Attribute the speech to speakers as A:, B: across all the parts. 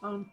A: phone.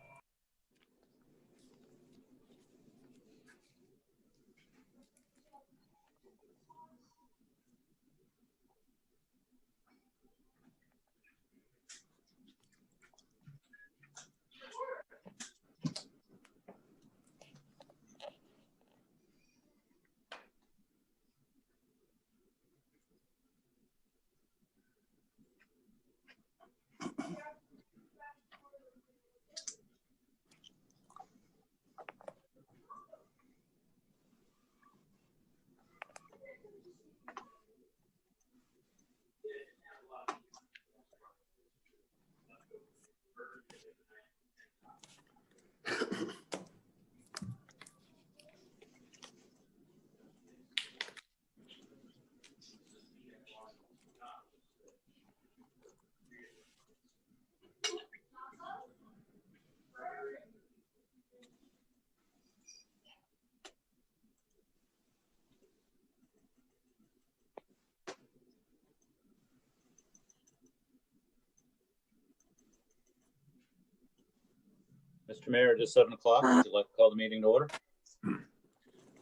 B: Mr. Mayor, it is 7 o'clock. Would you like to call the meeting to order?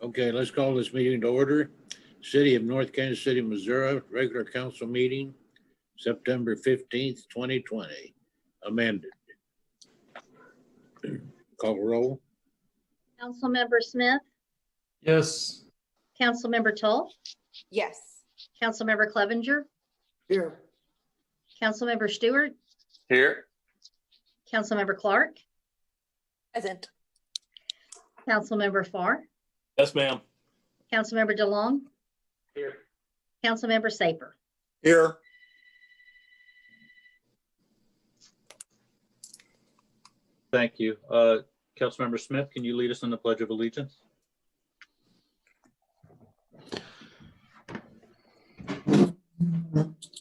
C: Okay, let's call this meeting to order. City of North Kansas City, Missouri, regular council meeting, September 15th, 2020, amended. Call roll.
D: Councilmember Smith,
E: Yes.
D: Councilmember Tull,
A: Yes.
D: Councilmember Clevenger,
A: Here.
D: Councilmember Stewart,
E: Here.
D: Councilmember Clark,
A: Present.
D: Councilmember Farr,
B: Yes, ma'am.
D: Councilmember DeLong,
E: Here.
D: Councilmember Saper.
E: Here.
B: Thank you. Councilmember Smith, can you lead us in the Pledge of Allegiance?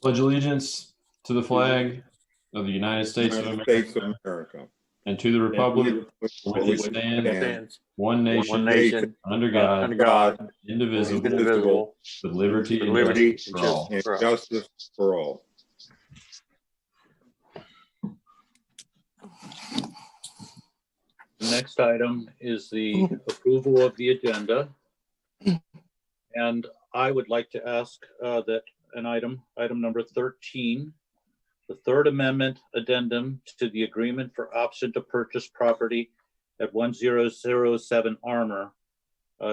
E: Pledge allegiance to the flag of the United States of America and to the republic for which it stands, one nation, under God, indivisible, with liberty and justice for all.
B: The next item is the approval of the agenda. And I would like to ask that an item number 13, the third amendment addendum to the agreement for option to purchase property at 1007 Armour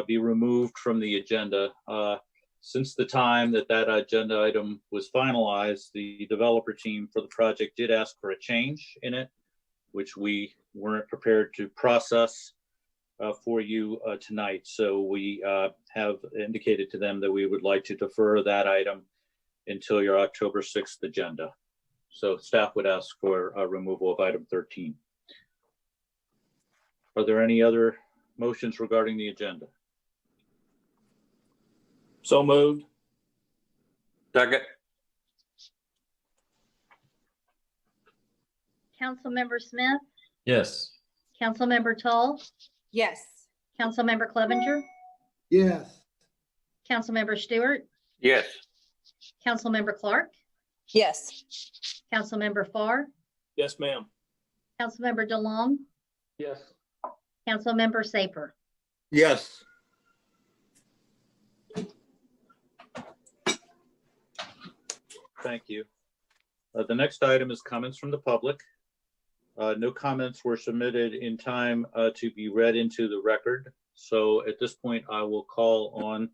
B: be removed from the agenda. Since the time that agenda item was finalized, the developer team for the project did ask for a change in it, which we weren't prepared to process for you tonight. So we have indicated to them that we would like to defer that item until your October 6th agenda. So staff would ask for a removal of item 13. Are there any other motions regarding the agenda? So moved. Second.
D: Councilmember Smith,
E: Yes.
D: Councilmember Tull,
A: Yes.
D: Councilmember Clevenger,
F: Yes.
D: Councilmember Stewart,
E: Yes.
D: Councilmember Clark,
A: Yes.
D: Councilmember Farr,
B: Yes, ma'am.
D: Councilmember DeLong,
B: Yes.
D: Councilmember Saper.
F: Yes.
B: Thank you. The next item is comments from the public. No comments were submitted in time to be read into the record. So at this point, I will call on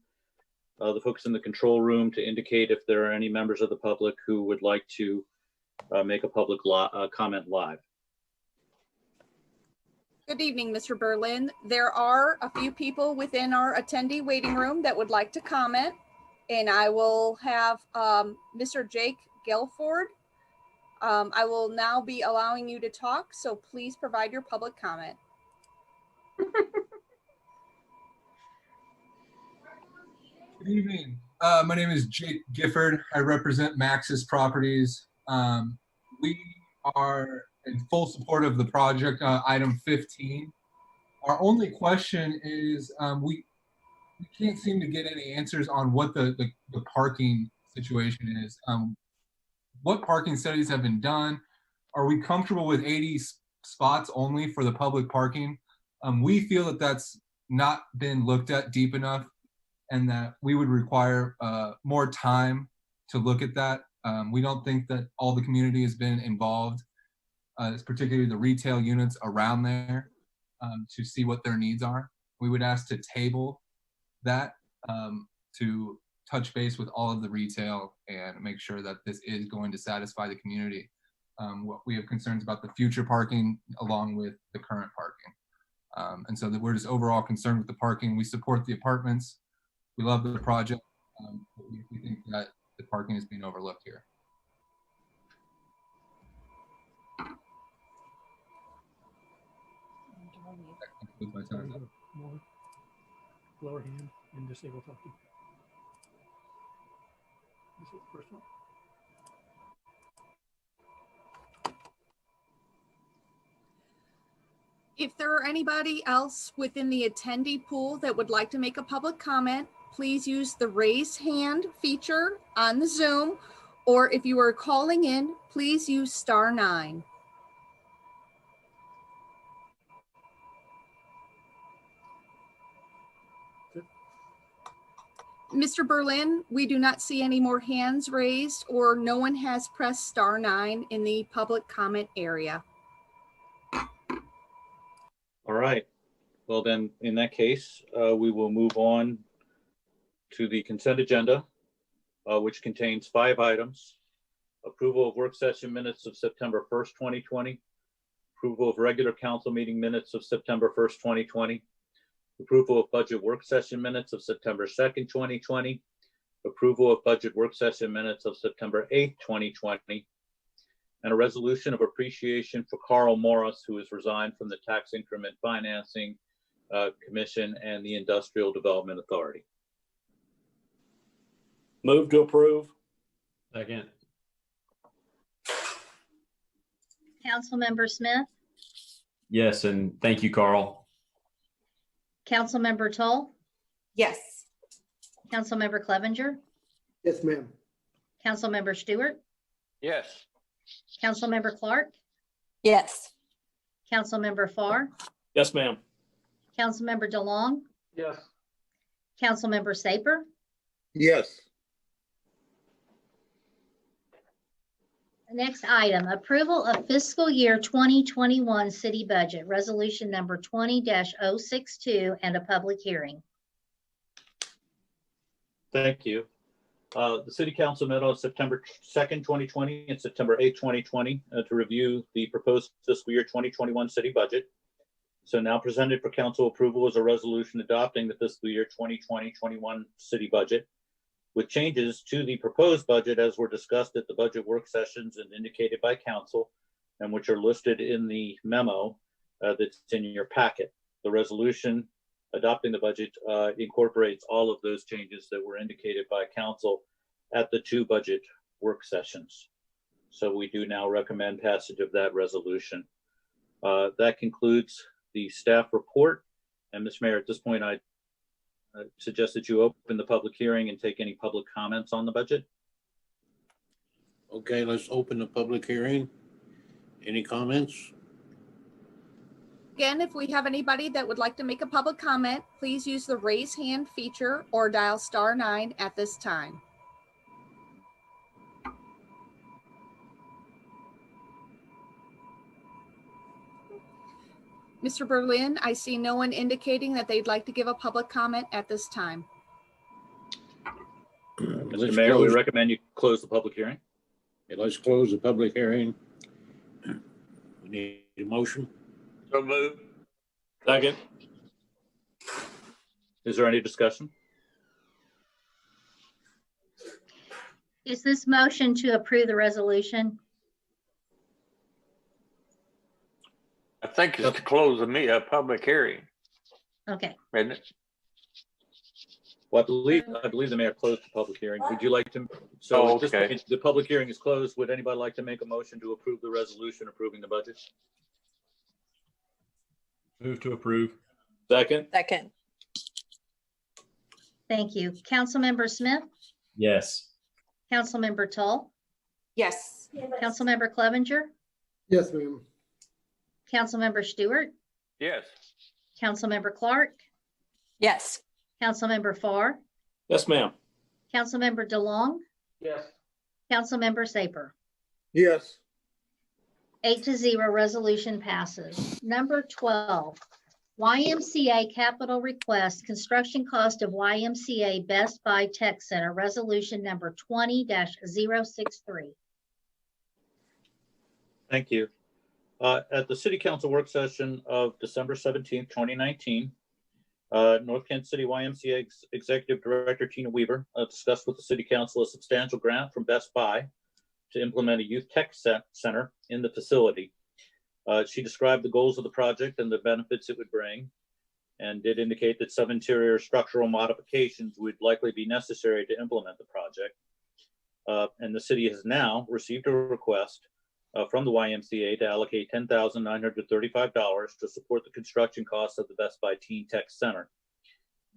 B: the folks in the control room to indicate if there are any members of the public who would like to make a public comment live.
G: Good evening, Mr. Berlin. There are a few people within our attendee waiting room that would like to comment, and I will have Mr. Jake Gelford. I will now be allowing you to talk, so please provide your public comment.
H: Good evening. My name is Jake Gifford. I represent Maxis Properties. We are in full support of the project, item 15. Our only question is we can't seem to get any answers on what the parking situation is. What parking studies have been done? Are we comfortable with 80 spots only for the public parking. We feel that that's not been looked at deep enough and that we would require more time to look at that. We don't think that all the community has been involved, particularly the retail units around there, to see what their needs are. We would ask to table that to touch base with all of the retail and make sure that this is going to satisfy the community. What we have concerns about the future parking along with the current parking. And so that we're just overall concerned with the parking. We support the apartments. We love the project. But we think that the parking is being overlooked here. That concludes my time.
I: Lower hand and disable talking. This is the first one.
G: If there are anybody else within the attendee pool that would like to make a public comment, please use the raise hand feature on the Zoom, or if you are calling in, please use *9. Mr. Berlin, we do not see any more hands raised, or no one has pressed *9 in the public comment area.
B: All right. Well, then, in that case, we will move on to the consent agenda, which contains 5 items. Approval of work session minutes of September 1st, 2020. Approval of regular council meeting minutes of September 1st, 2020. Approval of budget work session minutes of September 2nd, 2020. Approval of budget work session minutes of September 8th, 2020. And a resolution of appreciation for Carl Morris, who has resigned from the Tax Increment Financing Commission and the Industrial Development Authority.
F: Move to approve.
E: Second.
D: Councilmember Smith,
E: Yes, and thank you, Carl.
D: Councilmember Toll,
A: Yes.
D: Councilmember Clevenger,
F: Yes, ma'am.
D: Councilmember Stewart,
F: Yes.
D: Councilmember Clark,
A: Yes.
D: Councilmember Farr,
F: Yes, ma'am.
D: Councilmember DeLong,
F: Yes.
D: Councilmember Saper.
F: Yes.
D: Next item, approval of fiscal year 2021 city budget, resolution number 20-062, and a public hearing.
B: Thank you. The City Council met on September 2nd, 2020 and September 8th, 2020 to review the proposed fiscal year 2021 city budget. So now presented for council approval is a resolution adopting the fiscal year 2020-21 city budget with changes to the proposed budget as were discussed at the budget work sessions and indicated by council, and which are listed in the memo that's in your packet. The resolution adopting the budget incorporates all of those changes that were indicated by council at the 2 budget work sessions. So we do now recommend passage of that resolution. That concludes the staff report. And Mr. Mayor, at this point, I suggest that you open the public hearing and take any public comments on the budget.
C: Okay, let's open the public hearing. Any comments?
G: Again, if we have anybody that would like to make a public comment, please use the raise hand feature or dial *9 at this time. Mr. Berlin, I see no one indicating that they'd like to give a public comment at this time.
B: Mr. Mayor, we recommend you close the public hearing.
C: Okay, let's close the public hearing. We need a motion.
F: So move. Second.
B: Is there any discussion?
D: Is this motion to approve the resolution?
J: I think it's to close a public hearing,
D: Okay.
J: isn't it?
B: Well, I believe the mayor closed the public hearing. Would you like to? So
J: Oh,
B: at this
J: okay.
B: point, the public hearing is closed. Would anybody like to make a motion to approve the resolution approving the budget?
E: Move to approve.
F: Second.
A: Second.
D: Thank you. Councilmember Smith,
E: Yes.
D: Councilmember Toll,
A: Yes.
D: Councilmember Clevenger,
F: Yes, ma'am.
D: Councilmember Stewart,
J: Yes.
D: Councilmember Clark,
A: Yes.
D: Councilmember Farr,
F: Yes, ma'am.
D: Councilmember DeLong,
F: Yes.
D: Councilmember Saper.
F: Yes.
D: 8-0, resolution passes. Number 12, YMCA capital request, construction cost of YMCA Best Buy Tech Center, resolution number 20-063.
B: Thank you. At the City Council work session of December 17th, 2019, North Kansas City YMCA Executive Director Tina Weaver discussed with the City Council a substantial grant from Best Buy to implement a youth tech center in the facility. She described the goals of the project and the benefits it would bring, and did indicate that some interior structural modifications would likely be necessary to implement the project. And the city has now received a request from the YMCA to allocate $10,935 to support the construction costs of the Best Buy Teen Tech Center.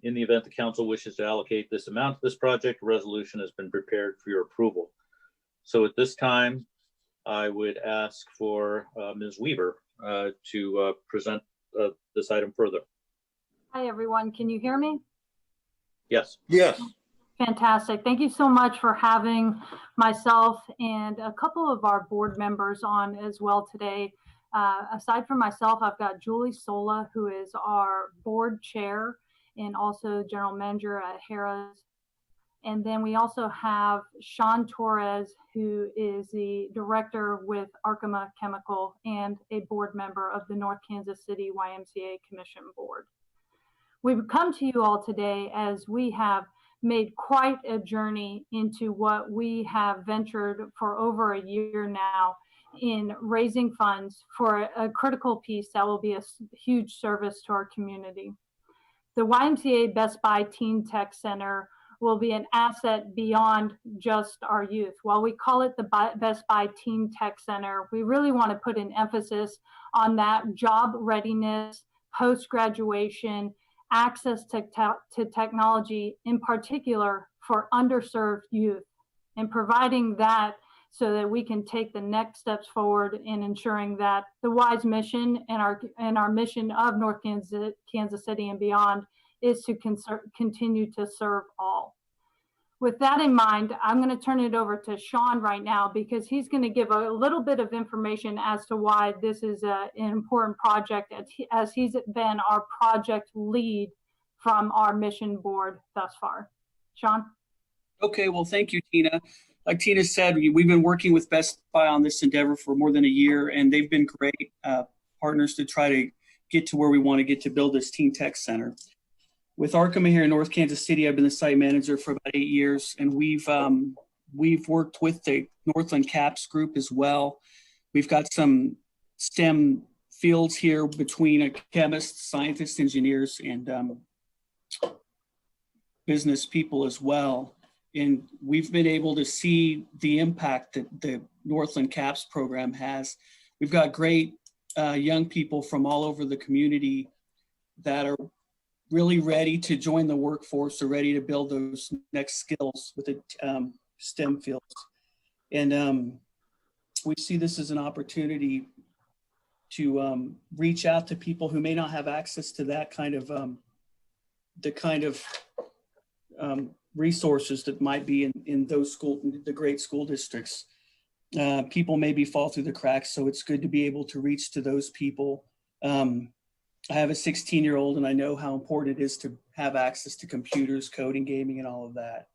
B: In the event the council wishes to allocate this amount to this project, a resolution has been prepared for your approval. So at this time, I would ask for Ms. Weaver to present this item further.
K: Hi, everyone. Can you hear me?
B: Yes.
F: Yes.
K: Fantastic. Thank you so much for having myself and a couple of our board members on as well today. Aside from myself, I've got Julie Sola, who is our board chair and also general manager at Harrah's. And then we also have Sean Torres, who is the director with Arkema Chemical and a board member of the North Kansas City YMCA Commission Board. We've come to you all today as we have made quite a journey into what we have ventured for over a year now in raising funds for a critical piece that will be a huge service to our community. The YMCA Best Buy Teen Tech Center will be an asset beyond just our youth. While we call it the Best Buy Teen Tech Center, we really want to put an emphasis on that job readiness, post-graduation, access to technology, in particular for underserved youth, and providing that so that we can take the next steps forward in ensuring that the WISE mission and our mission of North Kansas City and beyond is to continue to serve all. With that in mind, I'm going to turn it over to Sean right now because he's going to give a little bit of information as to why this is an important project as he's been our project lead from our mission board thus far. Sean?
L: Okay, well, thank you, Tina. Like Tina said, we've been working with Best Buy on this endeavor for more than a year, and they've been great partners to try to get to where we want to get to build this Teen Tech Center. With Arkema here in North Kansas City, I've been the site manager for about 8 years, and we've worked with the Northland CAPS group as well. We've got some STEM fields here between chemists, scientists, engineers, and business people as well. And we've been able to see the impact that the Northland CAPS program has. We've got great young people from all over the community that are really ready to join the workforce, are ready to build those next skills with the STEM fields. And we see this as an opportunity to reach out to people who may not have access to that kind of, resources that might be in those the great school districts. People maybe fall through the cracks, so it's good to be able to reach to those people. I have a 16-year-old, and I know how important it is to have access to computers, coding, gaming, and all of that.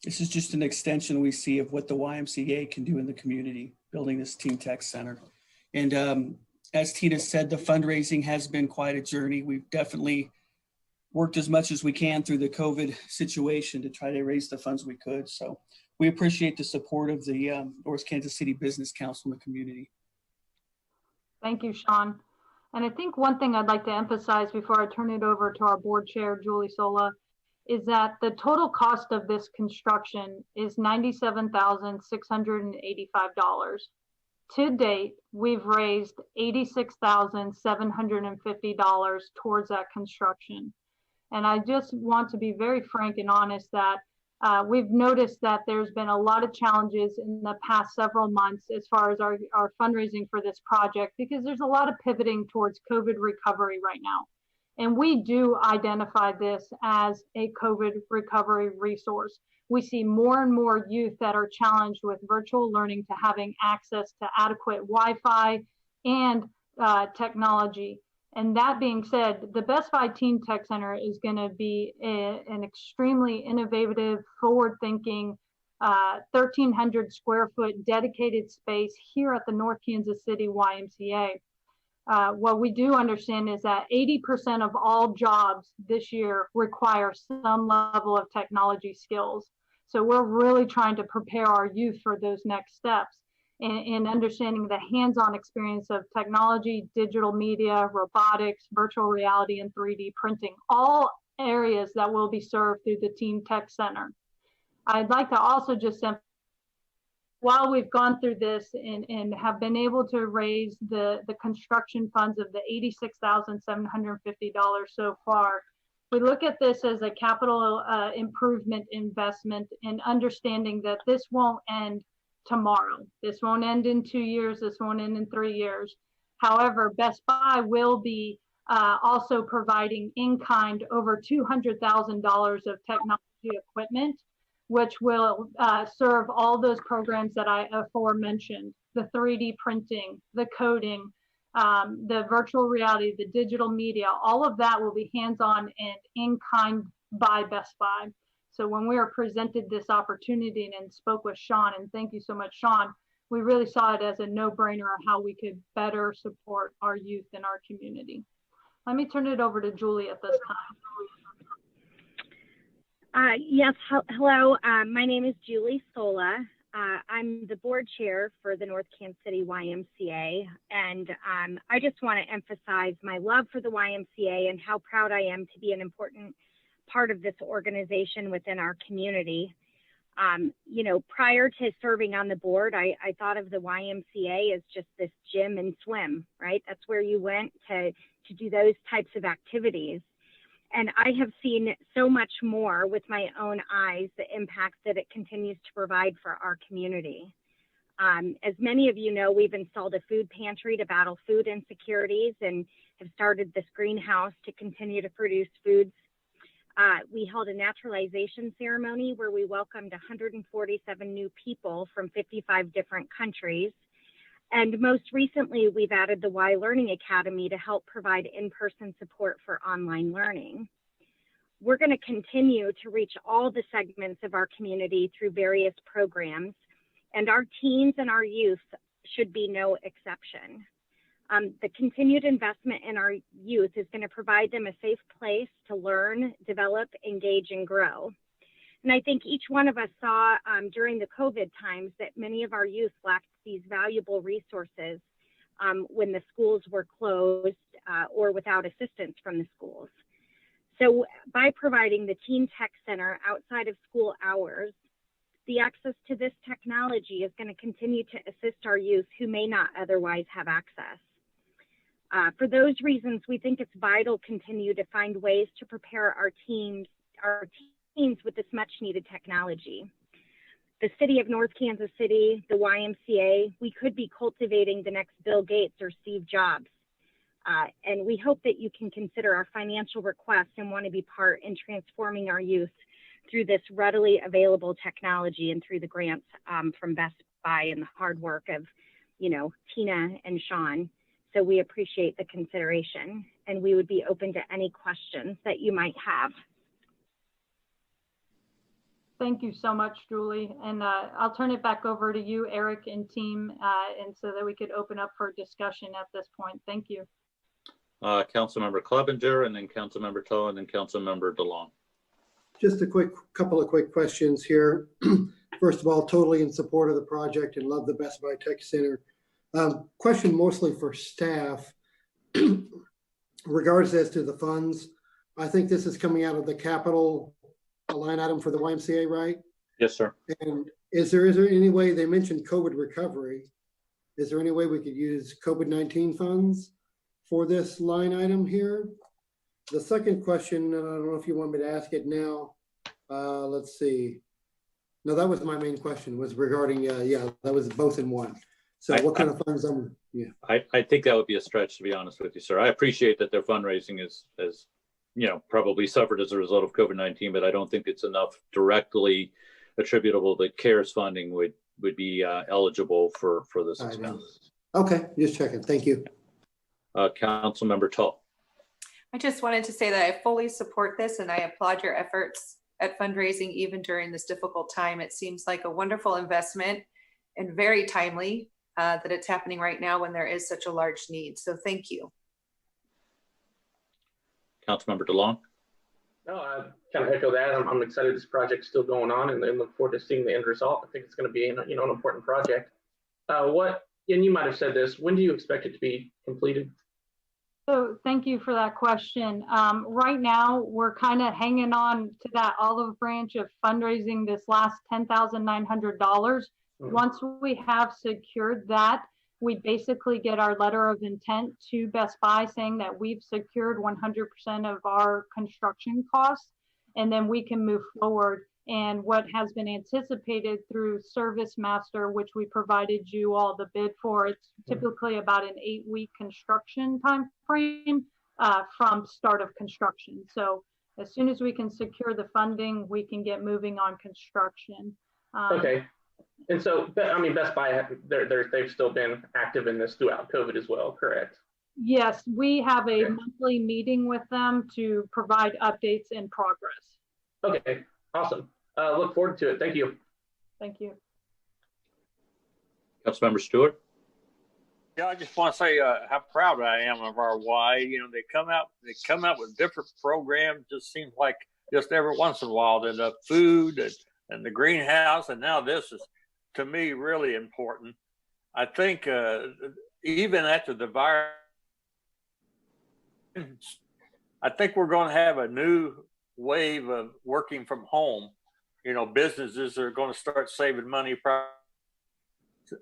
L: This is just an extension we see of what the YMCA can do in the community, building this Teen Tech Center. And as Tina said, the fundraising has been quite a journey. We've definitely worked as much as we can through the COVID situation to try to raise the funds we could. So we appreciate the support of the North Kansas City Business Council in the community.
K: Thank you, Sean. And I think one thing I'd like to emphasize before I turn it over to our board chair, Julie Sola, is that the total cost of this construction is $97,685. To date, we've raised $86,750 towards that construction. And I just want to be very frank and honest that We've noticed that there's been a lot of challenges in the past several months as far as our fundraising for this project, because there's a lot of pivoting towards COVID recovery right now. And we do identify this as a COVID recovery resource. We see more and more youth that are challenged with virtual learning to having access to adequate Wi-Fi and technology. And that being said, the Best Buy Teen Tech Center is going to be an extremely innovative, forward-thinking, 1,300 square foot dedicated space here at the North Kansas City YMCA. What we do understand is that 80% of all jobs this year require some level of technology skills. So we're really trying to prepare our youth for those next steps in understanding the hands-on experience of technology, digital media, robotics, virtual reality, and 3D printing, all areas that will be served through the Teen Tech Center. I'd like to also just emphasize, while we've gone through this and have been able to raise the construction funds of the $86,750 so far, we look at this as a capital improvement investment, and understanding that this won't end tomorrow. This won't end in 2 years. This won't end in 3 years. However, Best Buy will be also providing in kind over $200,000 of technology equipment, which will serve all those programs that I aforementioned: the 3D printing, the coding, the virtual reality, the digital media. All of that will be hands-on and in kind by Best Buy. So when we were presented this opportunity and spoke with Sean, and thank you so much, Sean, we really saw it as a no-brainer of how we could better support our youth in our community. Let me turn it over to Julie at this time.
M: Yes, hello. My name is Julie Sola. I'm the board chair for the North Kansas City YMCA, and I just want to emphasize my love for the YMCA and how proud I am to be an important part of this organization within our community. You know, prior to serving on the board, I thought of the YMCA as just this gym and swim, right? That's where you went to do those types of activities. And I have seen so much more with my own eyes, the impact that it continues to provide for our community. As many of you know, we've installed a food pantry to battle food insecurities and have started this greenhouse to continue to produce foods. We held a naturalization ceremony where we welcomed 147 new people from 55 different countries. And most recently, we've added the Y Learning Academy to help provide in-person support for online learning. We're going to continue to reach all the segments of our community through various programs, and our teens and our youth should be no exception. The continued investment in our youth is going to provide them a safe place to learn, develop, engage, and grow. And I think each one of us saw during the COVID times that many of our youth lacked these valuable resources when the schools were closed or without assistance from the schools. So by providing the Teen Tech Center outside of school hours, the access to this technology is going to continue to assist our youth who may not otherwise have access. For those reasons, we think it's vital to continue to find ways to prepare our teens with this much needed technology. The city of North Kansas City, the YMCA, we could be cultivating the next Bill Gates or Steve Jobs. And we hope that you can consider our financial request and want to be part in transforming our youth through this readily available technology and through the grants from Best Buy and the hard work of, you know, Tina and Sean. So we appreciate the consideration, and we would be open to any questions that you might have.
K: Thank you so much, Julie. And I'll turn it back over to you, Eric and team, and so that we could open up for discussion at this point. Thank you.
B: Councilmember Clevenger, and then Councilmember Toa, and then Councilmember DeLong.
N: Just a couple of quick questions here. First of all, totally in support of the project and love the Best Buy Tech Center. Question mostly for staff. Regards as to the funds, I think this is coming out of the capital line item for the YMCA, right?
B: Yes, sir.
N: And is there any way, they mentioned COVID recovery, is there any way we could use COVID-19 funds for this line item here? The second question, and I don't know if you want me to ask it now, let's see. No, that was my main question, was regarding, yeah, that was both in one. So what kind of funds? Yeah.
B: I think that would be a stretch, to be honest with you, sir. I appreciate that their fundraising is probably suffered as a result of COVID-19, but I don't think it's enough directly attributable that CARES funding would be eligible for this expense.
N: Okay, just checking. Thank you.
B: Councilmember Tull.
A: I just wanted to say that I fully support this and I applaud your efforts at fundraising even during this difficult time. It seems like a wonderful investment and very timely that it's happening right now when there is such a large need. So thank you.
B: Councilmember DeLong.
O: No, I kind of echo that. I'm excited this project's still going on and look forward to seeing the end result. I think it's going to be an important project. And you might have said this, when do you expect it to be completed?
K: So thank you for that question. Right now, we're kind of hanging on to that olive branch of fundraising this last $10,900. Once we have secured that, we basically get our letter of intent to Best Buy saying that we've secured 100% of our construction costs, and then we can move forward. And what has been anticipated through Service Master, which we provided you all the bid for, it's typically about an 8-week construction time frame from start of construction. So as soon as we can secure the funding, we can get moving on construction.
O: Okay. And so, I mean, Best Buy, they've still been active in this throughout COVID as well, correct?
K: Yes, we have a monthly meeting with them to provide updates in progress.
O: Okay, awesome. Look forward to it. Thank you.
K: Thank you.
B: Councilmember Stewart.
J: Yeah, I just want to say how proud I am of our Y. They come out with different programs. Just seems like just every once in a while, the food and the greenhouse, and now this is, to me, really important. I think even after the virus, I think we're going to have a new wave of working from home. Businesses are going to start saving money.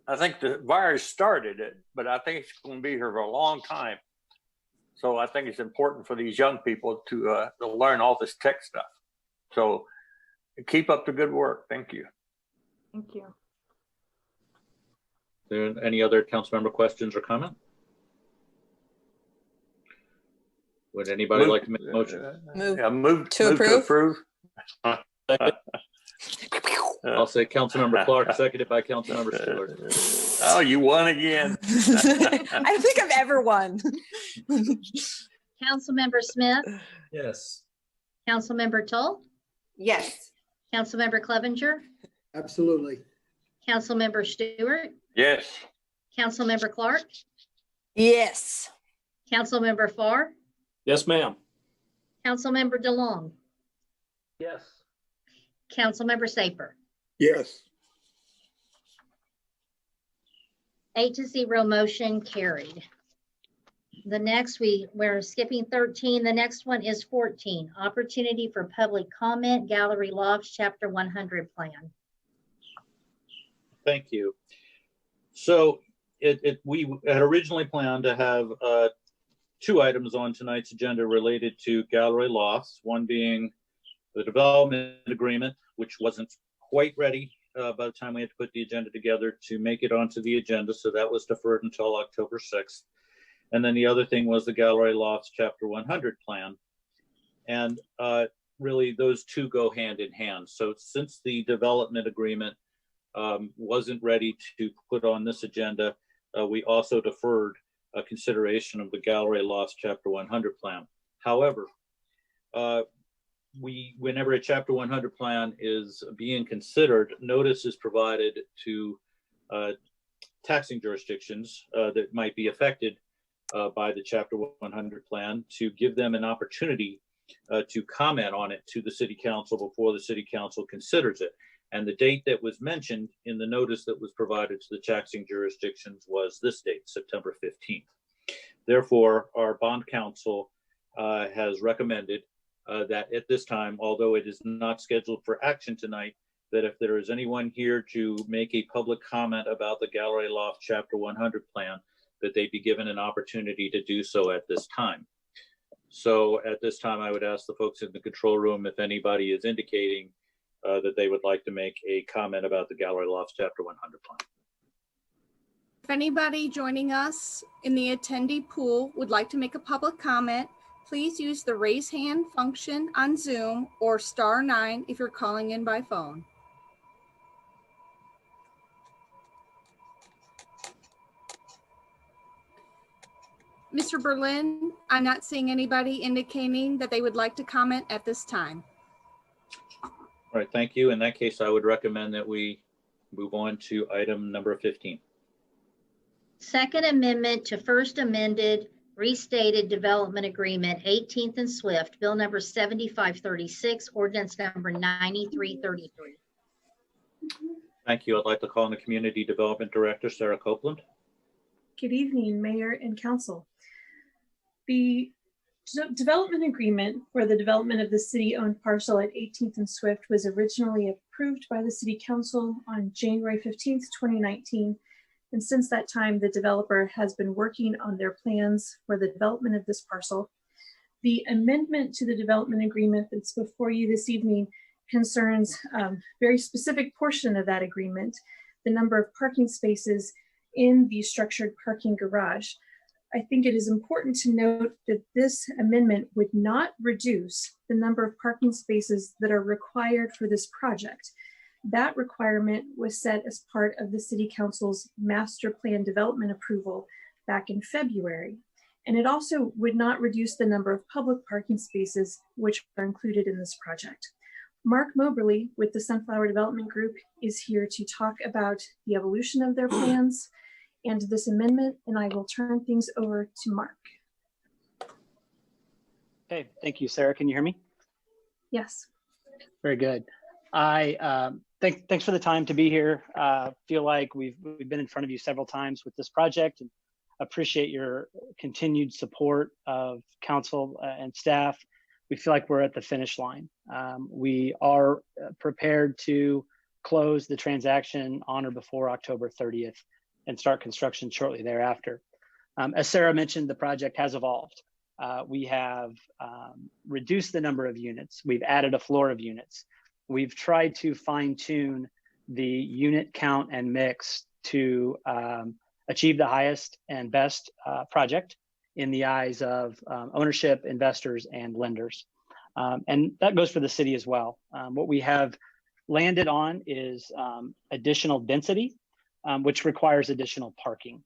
J: I think the virus started it, but I think it's going to be here for a long time. So I think it's important for these young people to learn all this tech stuff. So keep up the good work. Thank you.
K: Thank you.
B: Are there any other council member questions or comment? Would anybody like to make a motion?
J: Move to approve.
B: I'll say Councilmember Clark, seconded by Councilmember Stewart.
J: Oh, you won again.
A: I don't think I've ever won.
D: Councilmember Smith,
I: Yes.
D: Councilmember Tull,
A: Yes.
D: Councilmember Clevenger,
N: Absolutely.
D: Councilmember Stewart,
J: Yes.
D: Councilmember Clark,
A: Yes.
D: Councilmember Farr,
F: Yes, ma'am.
D: Councilmember DeLong,
O: Yes.
D: Councilmember Saper.
F: Yes.
D: 8-0 motion carried. The next, we're skipping 13. The next one is 14, opportunity for public comment, Gallery Lofts, Chapter 100 plan.
B: Thank you. So we had originally planned to have 2 items on tonight's agenda related to Gallery Lofts, one being the development agreement, which wasn't quite ready by the time we had to put the agenda together to make it onto the agenda. So that was deferred until October 6th. And then the other thing was the Gallery Lofts Chapter 100 plan. And really those two go hand in hand. So since the development agreement wasn't ready to put on this agenda, we also deferred consideration of the Gallery Lofts Chapter 100 plan. However, whenever a Chapter 100 plan is being considered, notice is provided to taxing jurisdictions that might be affected by the Chapter 100 plan to give them an opportunity to comment on it to the City Council before the City Council considers it. And the date that was mentioned in the notice that was provided to the taxing jurisdictions was this date, September 15th. Therefore, our bond counsel has recommended that at this time, although it is not scheduled for action tonight, that if there is anyone here to make a public comment about the Gallery Loft Chapter 100 plan, that they be given an opportunity to do so at this time. So at this time, I would ask the folks in the control room if anybody is indicating that they would like to make a comment about the Gallery Lofts Chapter 100 plan.
G: If anybody joining us in the attendee pool would like to make a public comment, please use the raise hand function on Zoom or *9 if you're calling in by phone. Mr. Berlin, I'm not seeing anybody indicating that they would like to comment at this time.
B: All right, thank you. In that case, I would recommend that we move on to item number 15.
D: Second amendment to first amended restated development agreement, 18th and Swift, bill number 7536, ordinance number 9333.
B: Thank you. I'd like to call on the Community Development Director, Sarah Copeland.
P: Good evening, Mayor and Council. The development agreement for the development of the city-owned parcel at 18th and Swift was originally approved by the City Council on January 15th, 2019. And since that time, the developer has been working on their plans for the development of this parcel. The amendment to the development agreement that's before you this evening concerns a very specific portion of that agreement, the number of parking spaces in the structured parking garage. I think it is important to note that this amendment would not reduce the number of parking spaces that are required for this project. That requirement was set as part of the City Council's master plan development approval back in February. And it also would not reduce the number of public parking spaces which are included in this project. Mark Moberly with the Sunflower Development Group is here to talk about the evolution of their plans and this amendment, and I will turn things over to Mark.
Q: Okay, thank you, Sarah. Can you hear me?
P: Yes.
Q: Very good. Thanks for the time to be here. Feel like we've been in front of you several times with this project, and appreciate your continued support of council and staff. We feel like we're at the finish line. We are prepared to close the transaction on or before October 30th and start construction shortly thereafter. As Sarah mentioned, the project has evolved. We have reduced the number of units. We've added a floor of units. We've tried to fine tune the unit count and mix to achieve the highest and best project in the eyes of ownership, investors, and lenders. And that goes for the city as well. What we have landed on is additional density, which requires additional parking.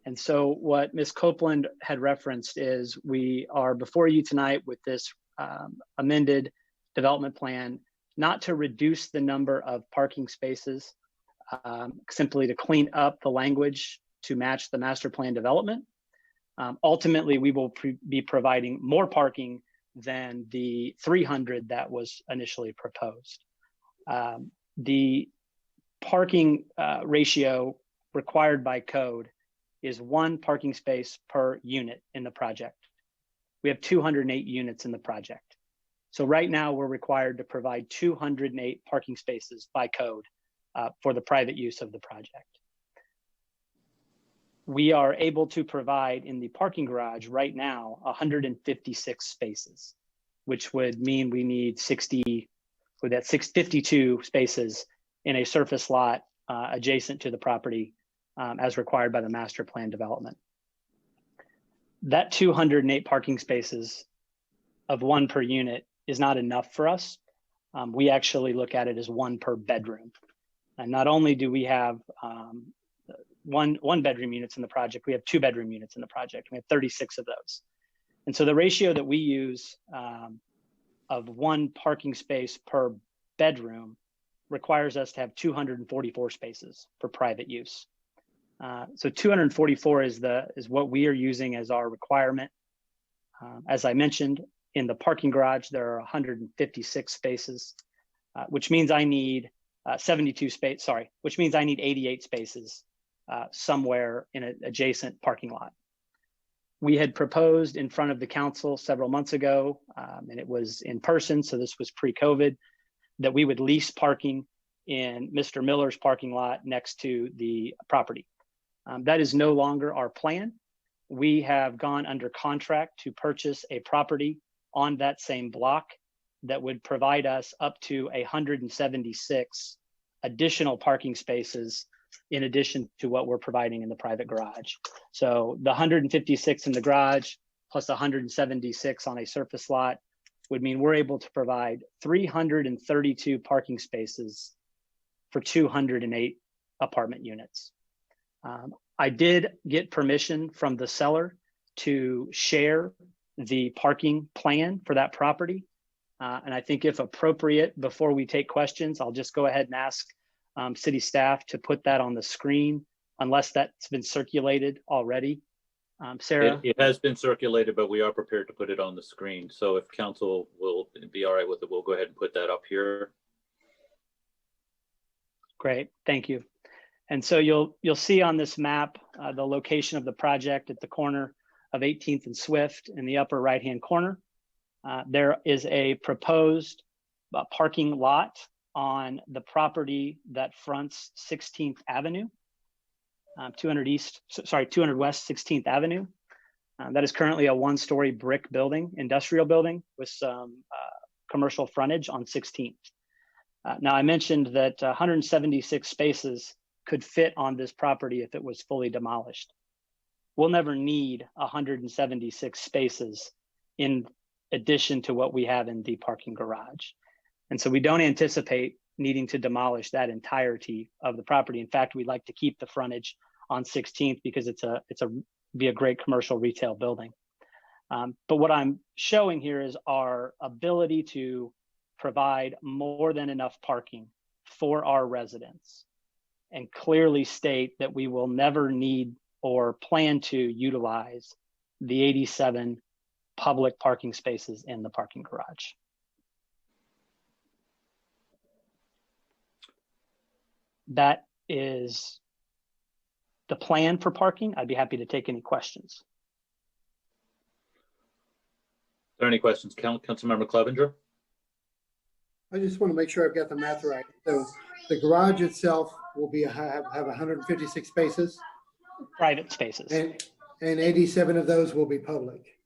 Q: And so what Ms. Copeland had referenced is we are before you tonight with this amended development plan, not to reduce the number of parking spaces, simply to clean up the language to match the master plan development. Ultimately, we will be providing more parking than the 300 that was initially proposed. The parking ratio required by code is 1 parking space per unit in the project. We have 208 units in the project. So right now we're required to provide 208 parking spaces by code for the private use of the project. We are able to provide in the parking garage right now 156 spaces, which would mean we need 652 spaces in a surface lot adjacent to the property as required by the master plan development. That 208 parking spaces of 1 per unit is not enough for us. We actually look at it as 1 per bedroom. And not only do we have one bedroom units in the project, we have 2 bedroom units in the project. We have 36 of those. And so the ratio that we use of 1 parking space per bedroom requires us to have 244 spaces for private use. So 244 is what we are using as our requirement. As I mentioned, in the parking garage, there are 156 spaces, which means I need 88 spaces somewhere in an adjacent parking lot. We had proposed in front of the council several months ago, and it was in person, so this was pre-COVID, that we would lease parking in Mr. Miller's parking lot next to the property. That is no longer our plan. We have gone under contract to purchase a property on that same block that would provide us up to 176 additional parking spaces in addition to what we're providing in the private garage. So the 156 in the garage plus 176 on a surface lot would mean we're able to provide 332 parking spaces for 208 apartment units. I did get permission from the seller to share the parking plan for that property. And I think if appropriate, before we take questions, I'll just go ahead and ask city staff to put that on the screen, unless that's been circulated already. Sarah?
B: It has been circulated, but we are prepared to put it on the screen. So if council will be all right with it, we'll go ahead and put that up here.
Q: Great, thank you. And so you'll see on this map the location of the project at the corner of 18th and Swift in the upper right-hand corner. There is a proposed parking lot on the property that fronts 16th Avenue, 200 West 16th Avenue. That is currently a one-story brick building, industrial building with some commercial frontage on 16th. Now I mentioned that 176 spaces could fit on this property if it was fully demolished. We'll never need 176 spaces in addition to what we have in the parking garage. And so we don't anticipate needing to demolish that entirety of the property. In fact, we'd like to keep the frontage on 16th because it's be a great commercial retail building. But what I'm showing here is our ability to provide more than enough parking for our residents and clearly state that we will never need or plan to utilize the 87 public parking spaces in the parking garage. That is the plan for parking. I'd be happy to take any questions.
B: Are there any questions? Councilmember Clevenger?
N: I just want to make sure I've got the math right. So the garage itself will be have 156 spaces?
Q: Private spaces.
N: And 87 of those will be public?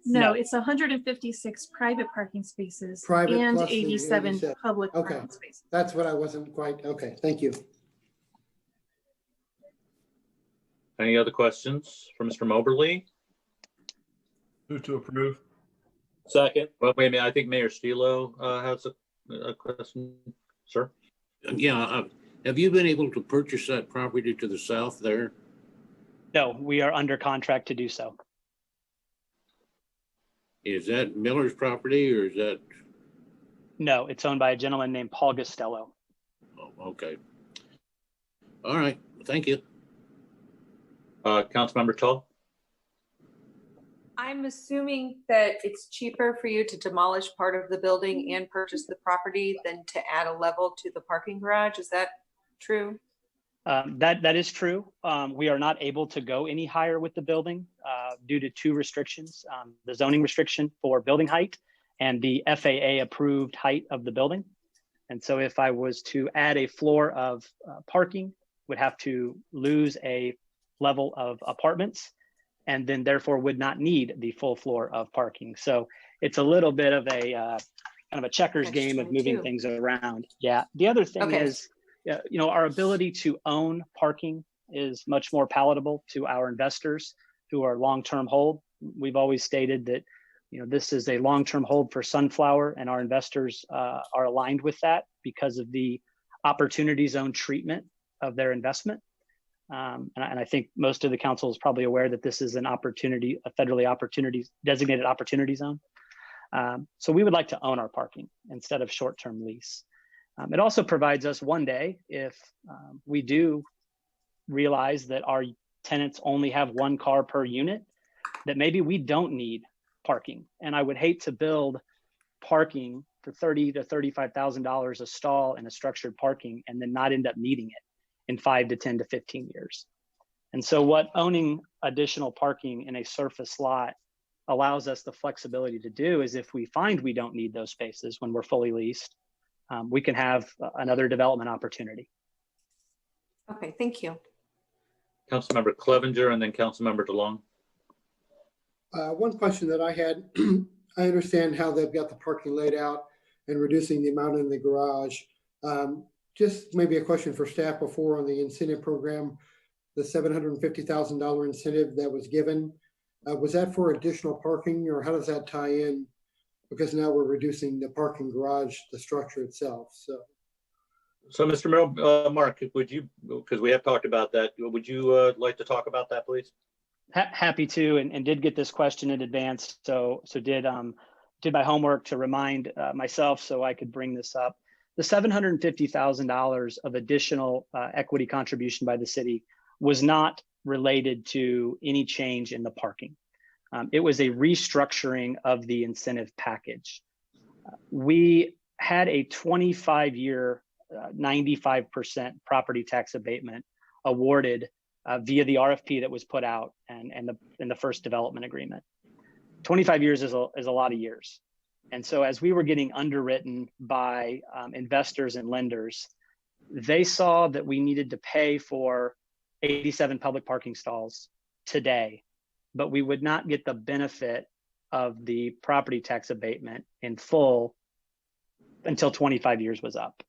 P: No, it's 156 private parking spaces
N: Private
P: and
N: plus the
P: 87 public parking spaces.
N: That's what I wasn't quite, okay, thank you.
B: Any other questions for Mr. Moberly?
F: Move to approve. Second.
B: Well, wait a minute, I think Mayor Stilo has a question, sir.
C: Yeah, have you been able to purchase that property to the south there?
Q: No, we are under contract to do so.
C: Is that Miller's property or is that?
Q: No, it's owned by a gentleman named Paul Costello.
C: Oh, okay. All right, thank you.
B: Councilmember Tull?
A: I'm assuming that it's cheaper for you to demolish part of the building and purchase the property than to add a level to the parking garage. Is that true?
Q: That is true. We are not able to go any higher with the building due to two restrictions, the zoning restriction for building height and the FAA approved height of the building. And so if I was to add a floor of parking, would have to lose a level of apartments and then therefore would not need the full floor of parking. So it's a little bit of a kind of a checkers game of moving things around. Yeah. The other thing is, you know, our ability to own parking is much more palatable to our investors who are long-term hold. We've always stated that, you know, this is a long-term hold for Sunflower, and our investors are aligned with that because of the opportunity zone treatment of their investment. And I think most of the council is probably aware that this is an opportunity, a federally designated opportunity zone. So we would like to own our parking instead of short-term lease. It also provides us one day, if we do realize that our tenants only have one car per unit, that maybe we don't need parking. And I would hate to build parking for $30,000 to $35,000 a stall in a structured parking and then not end up needing it in 5 to 10 to 15 years. And so what owning additional parking in a surface lot allows us the flexibility to do is if we find we don't need those spaces when we're fully leased, we can have another development opportunity.
A: Okay, thank you.
B: Councilmember Clevenger and then Councilmember DeLong.
N: One question that I had, I understand how they've got the parking laid out. and reducing the amount in the garage. Just maybe a question for staff before on the incentive program, the $750,000 incentive that was given, was that for additional parking, or how does that tie in? Because now we're reducing the parking garage, the structure itself.
B: So Mr. Merrill, Mark, would you, because we have talked about that, would you like to talk about that, please?
Q: Happy to, and did get this question in advance. So did my homework to remind myself so I could bring this up. The $750,000 of additional equity contribution by the city was not related to any change in the parking. It was a restructuring of the incentive package. We had a 25-year, 95% property tax abatement awarded via the RFP that was put out and the first development agreement. 25 years is a lot of years. And so as we were getting underwritten by investors and lenders, they saw that we needed to pay for 87 public parking stalls today, but we would not get the benefit of the property tax abatement in full until 25 years was up.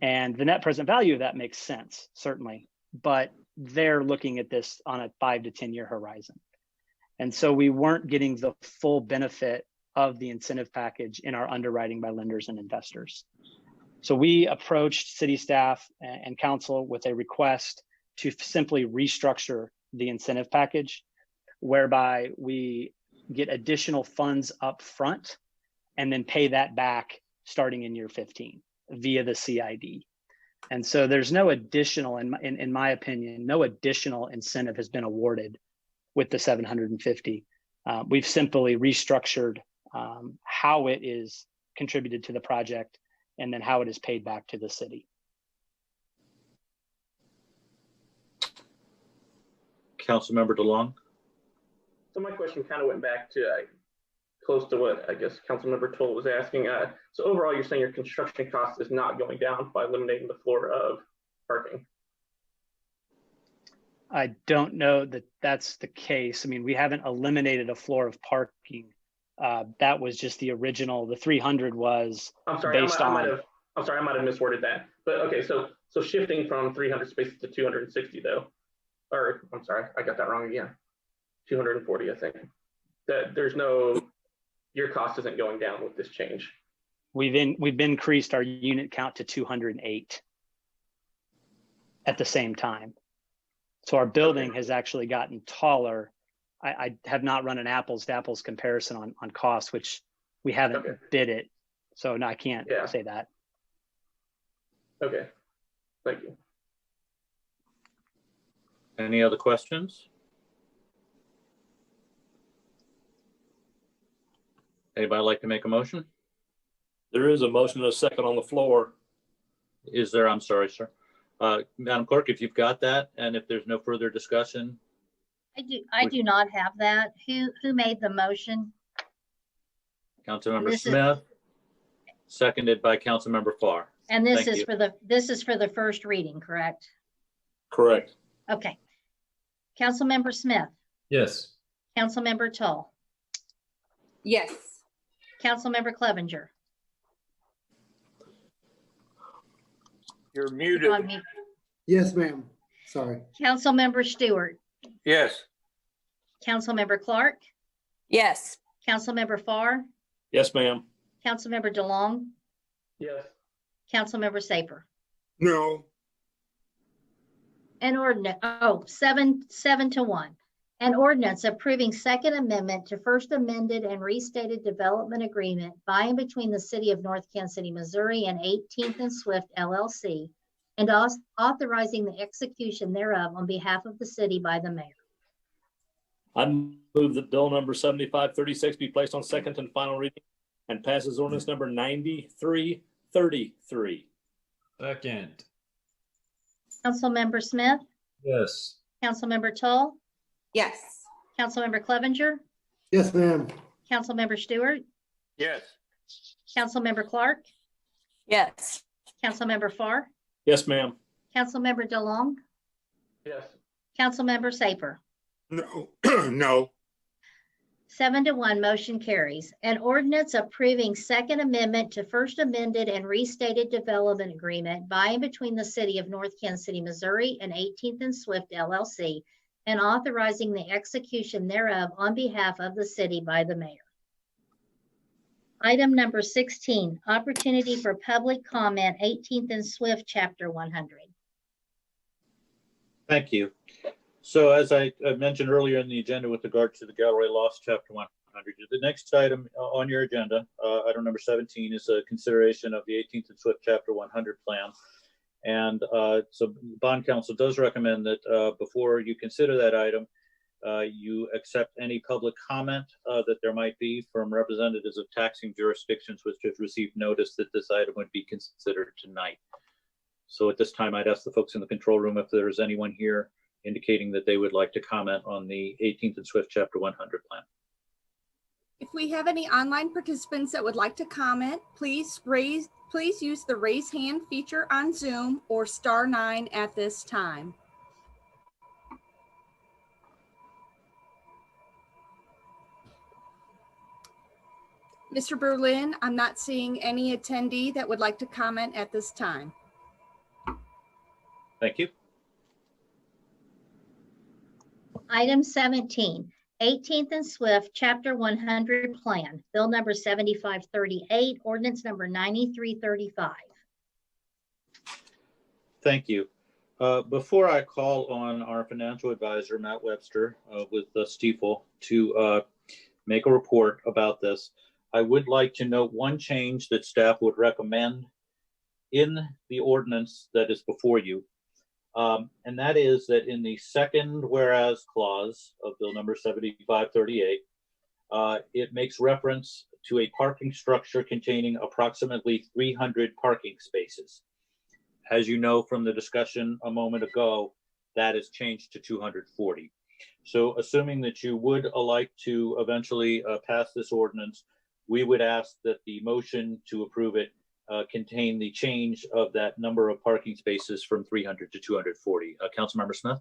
Q: And the net present value of that makes sense, certainly, but they're looking at this on a 5 to 10 year horizon. And so we weren't getting the full benefit of the incentive package in our underwriting by lenders and investors. So we approached city staff and council with a request to simply restructure the incentive package, whereby we get additional funds up front and then pay that back starting in year 15 via the CID. And so there's no additional, in my opinion, no additional incentive has been awarded with the 750. We've simply restructured how it is contributed to the project and then how it is paid back to the city.
B: Councilmember DeLong.
O: So my question kind of went back to close to what I guess Councilmember Toll was asking. So overall, you're saying your construction cost is not going down by eliminating the floor of parking?
Q: I don't know that that's the case. I mean, we haven't eliminated a floor of parking. That was just the original. The 300 was based on.
O: I'm sorry, I might have misworded that. But okay, so shifting from 300 spaces to 260 though, or I'm sorry, I got that wrong again. 240, I think. That there's no, your cost isn't going down with this change.
Q: We've increased our unit count to 208 at the same time. So our building has actually gotten taller. I have not run an apples to apples comparison on cost, which we haven't bid it. So no, I can't say that.
O: Okay, thank you.
B: Any other questions? Anybody like to make a motion?
F: There is a motion and a second on the floor.
B: Is there? I'm sorry, sir. Madam Clerk, if you've got that, and if there's no further discussion.
D: I do not have that. Who made the motion?
B: Councilmember Smith, seconded by Councilmember Farr.
D: And this is for the first reading, correct?
F: Correct.
D: Okay. Councilmember Smith.
E: Yes.
D: Councilmember Tull.
A: Yes.
D: Councilmember Clevenger.
J: You're muted.
N: Yes, ma'am. Sorry.
D: Councilmember Stewart.
J: Yes.
D: Councilmember Clark.
A: Yes.
D: Councilmember Farr.
F: Yes, ma'am.
D: Councilmember DeLong.
O: Yes.
D: Councilmember Saper.
C: No.
D: An ordinance, 7-1. An ordinance approving Second Amendment to First Amended and Restated Development Agreement by and between the City of North Kansas City, Missouri and 18th and Swift LLC, and authorizing the execution thereof on behalf of the city by the mayor.
F: I move that bill number 7536 be placed on second and final reading and passes ordinance number 9333.
E: Second.
D: Councilmember Smith.
E: Yes.
D: Councilmember Tull.
A: Yes.
D: Councilmember Clevenger.
N: Yes, ma'am.
D: Councilmember Stewart.
J: Yes.
D: Councilmember Clark.
A: Yes.
D: Councilmember Farr.
F: Yes, ma'am.
D: Councilmember DeLong.
O: Yes.
D: Councilmember Saper.
C: No. No.
D: 7-1, motion carries. An ordinance approving Second Amendment to First Amended and Restated Development Agreement by and between the City of North Kansas City, Missouri and 18th and Swift LLC, and authorizing the execution thereof on behalf of the city by the mayor. Item number 16, opportunity for public comment, 18th and Swift, Chapter 100.
B: Thank you. So as I mentioned earlier in the agenda with regard to the Gallery Lost Chapter 100, the next item on your agenda, item number 17, is a consideration of the 18th and Swift Chapter 100 plan. And so Bond Council does recommend that before you consider that item, you accept any public comment that there might be from representatives of taxing jurisdictions which have received notice that this item would be considered tonight. So at this time, I'd ask the folks in the control room if there's anyone here indicating that they would like to comment on the 18th and Swift Chapter 100 plan.
G: If we have any online participants that would like to comment, please use the raise hand feature on Zoom or *9 at this time. Mr. Berlin, I'm not seeing any attendee that would like to comment at this time.
B: Thank you.
D: Item 17, 18th and Swift Chapter 100 plan, bill number 7538, ordinance number 9335.
B: Thank you. Before I call on our financial advisor, Matt Webster, with Stifel to make a report about this, I would like to note one change that staff would recommend in the ordinance that is before you. And that is that in the second whereas clause of bill number 7538, it makes reference to a parking structure containing approximately 300 parking spaces. As you know from the discussion a moment ago, that is changed to 240. So assuming that you would like to eventually pass this ordinance, we would ask that the motion to approve it contain the change of that number of parking spaces from 300 to 240. Councilmember Smith?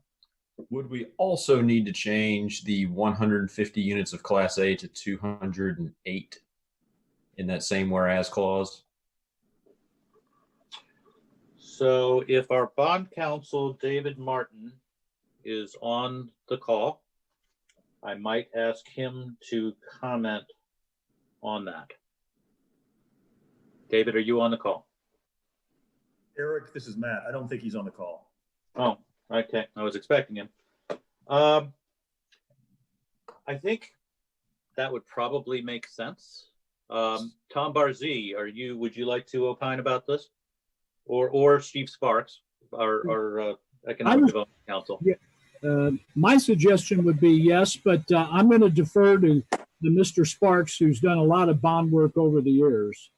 E: Would we also need to change the 150 units of Class A to 208 in that same whereas clause?
B: So if our bond counsel, David Martin, is on the call, I might ask him to comment on that. David, are you on the call?
R: Eric, this is Matt. I don't think he's on the call.
B: Oh, okay. I was expecting him. I think that would probably make sense. Tom Barzee, would you like to opine about this? Or Steve Sparks, our Economic Development Council?
S: Yeah, my suggestion would be yes, but I'm going to defer to Mr. Sparks, who's done a lot of bond work over the years.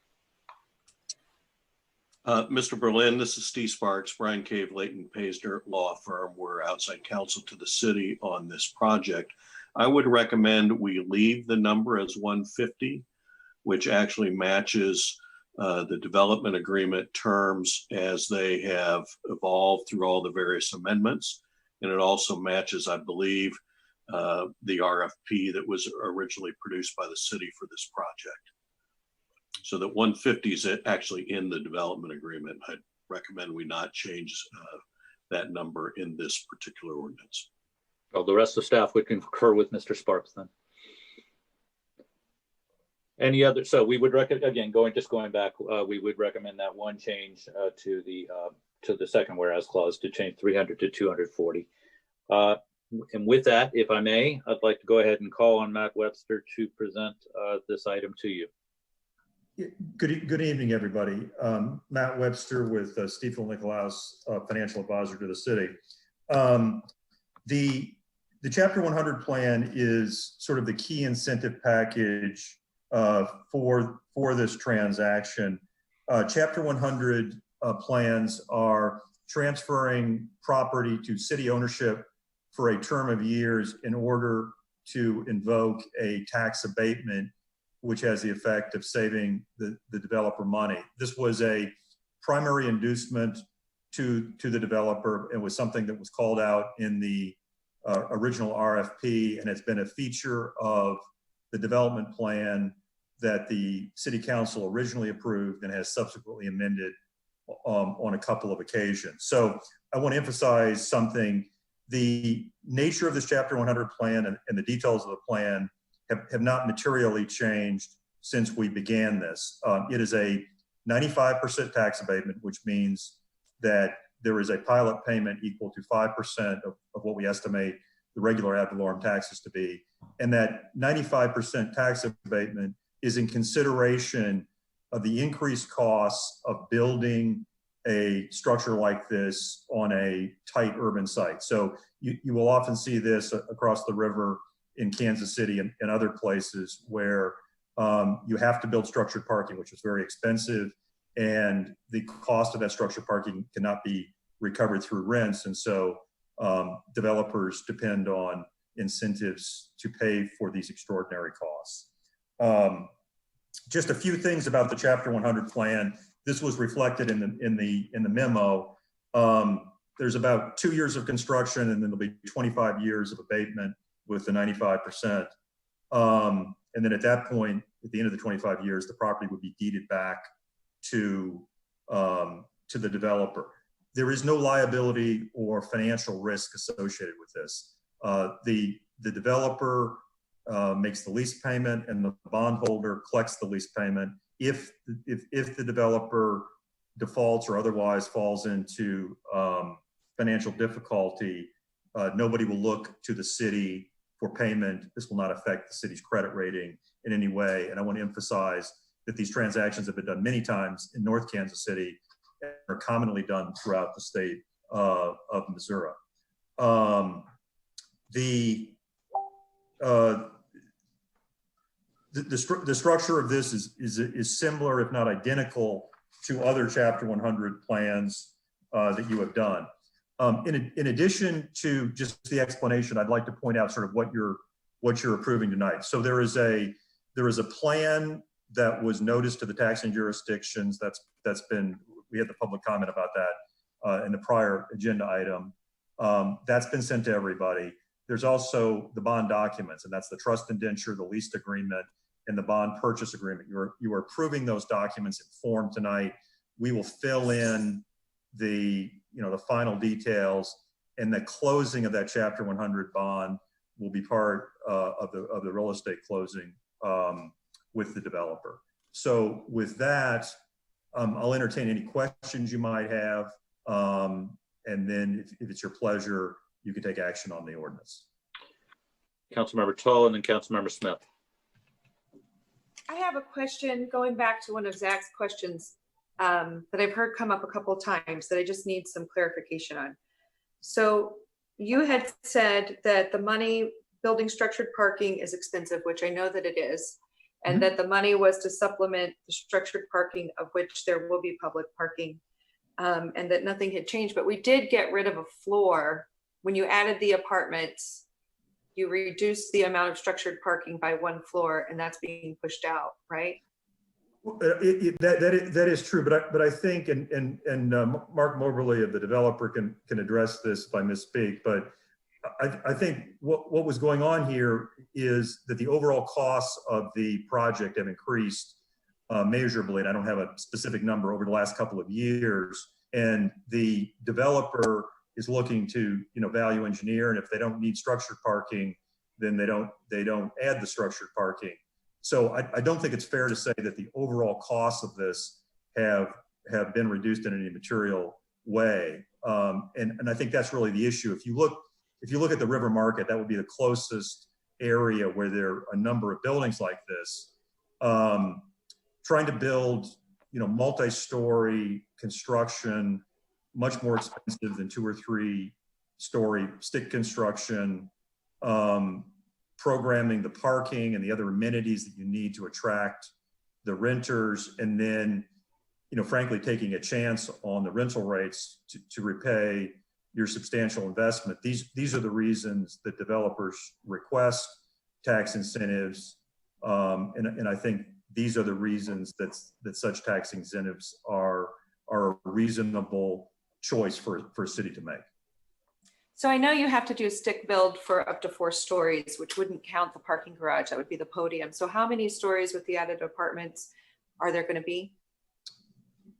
T: Mr. Berlin, this is Steve Sparks, Brian Cave, Leighton Paisner law firm. We're outside counsel to the city on this project. I would recommend we leave the number as 150, which actually matches the development agreement terms as they have evolved through all the various amendments. And it also matches, I believe, the RFP that was originally produced by the city for this project. So that 150 is actually in the development agreement. I'd recommend we not change that number in this particular ordinance.
B: Well, the rest of staff would concur with Mr. Sparks then. Any other? So we would recommend, again, going back, we would recommend that one change to the second whereas clause to change 300 to 240. And with that, if I may, I'd like to go ahead and call on Matt Webster to present this item to you.
R: Good evening, everybody. Matt Webster with Stifel Nicolaus, financial advisor to the city. The Chapter 100 plan is sort of the key incentive package for this transaction. Chapter 100 plans are transferring property to city ownership for a term of years in order to invoke a tax abatement, which has the effect of saving the developer money. This was a primary inducement to the developer. It was something that was called out in the original RFP, and it's been a feature of the development plan that the city council originally approved and has subsequently amended on a couple of occasions. So I want to emphasize something. The nature of this Chapter 100 plan and the details of the plan have not materially changed since we began this. It is a 95% tax abatement, which means that there is a pilot payment equal to 5% of what we estimate the regular ad valorem taxes to be. And that 95% tax abatement is in consideration of the increased costs of building a structure like this on a tight urban site. So you will often see this across the river in Kansas City and other places where you have to build structured parking, which is very expensive, and the cost of that structured parking cannot be recovered through rents. And so developers depend on incentives to pay for these extraordinary costs. Just a few things about the Chapter 100 plan. This was reflected in the memo. There's about 2 years of construction, and then there'll be 25 years of abatement with the 95%. And then at that point, at the end of the 25 years, the property would be deeded back to the developer. There is no liability or financial risk associated with this. The developer makes the lease payment, and the bondholder collects the lease payment. If the developer defaults or otherwise falls into financial difficulty, nobody will look to the city for payment. This will not affect the city's credit rating in any way. And I want to emphasize that these transactions have been done many times in North Kansas City and are commonly done throughout the state of Missouri. The structure of this is similar, if not identical, to other Chapter 100 plans that you have done. In addition to just the explanation, I'd like to point out sort of what you're approving tonight. So there is a plan that was noticed to the taxing jurisdictions. We had the public comment about that in the prior agenda item. That's been sent to everybody. There's also the bond documents, and that's the trust indenture, the lease agreement, and the bond purchase agreement. You are approving those documents in form tonight. We will fill in the final details, and the closing of that Chapter 100 bond will be part of the real estate closing with the developer. So with that, I'll entertain any questions you might have, and then if it's your pleasure, you can take action on the ordinance.
B: Councilmember Tull and then Councilmember Smith.
A: I have a question going back to one of Zach's questions that I've heard come up a couple of times that I just need some clarification on. So you had said that the money building structured parking is expensive, which I know that it is, and that the money was to supplement the structured parking, of which there will be public parking, and that nothing had changed. But we did get rid of a floor. When you added the apartments, you reduced the amount of structured parking by one floor, and that's being pushed out, right?
R: That is true, but I think, and Mark Moberly of the developer can address this if I misspeak, but I think what was going on here is that the overall costs of the project have increased measurably, and I don't have a specific number, over the last couple of years, and the developer is looking to value engineer, and if they don't need structured parking, then they don't add the structured parking. So I don't think it's fair to say that the overall costs of this have been reduced in any material way, and I think that's really the issue. If you look at the river market, that would be the closest area where there are a number of buildings like this. Trying to build multi-story construction, much more expensive than 2 or 3 story stick construction, programming the parking and the other amenities that you need to attract the renters, and then, frankly, taking a chance on the rental rates to repay your substantial investment. These are the reasons that developers request tax incentives, and I think these are the reasons that such tax incentives are a reasonable choice for a city to make.
A: So I know you have to do stick build for up to 4 stories, which wouldn't count the parking garage. That would be the podium. So how many stories with the added apartments are there going to be?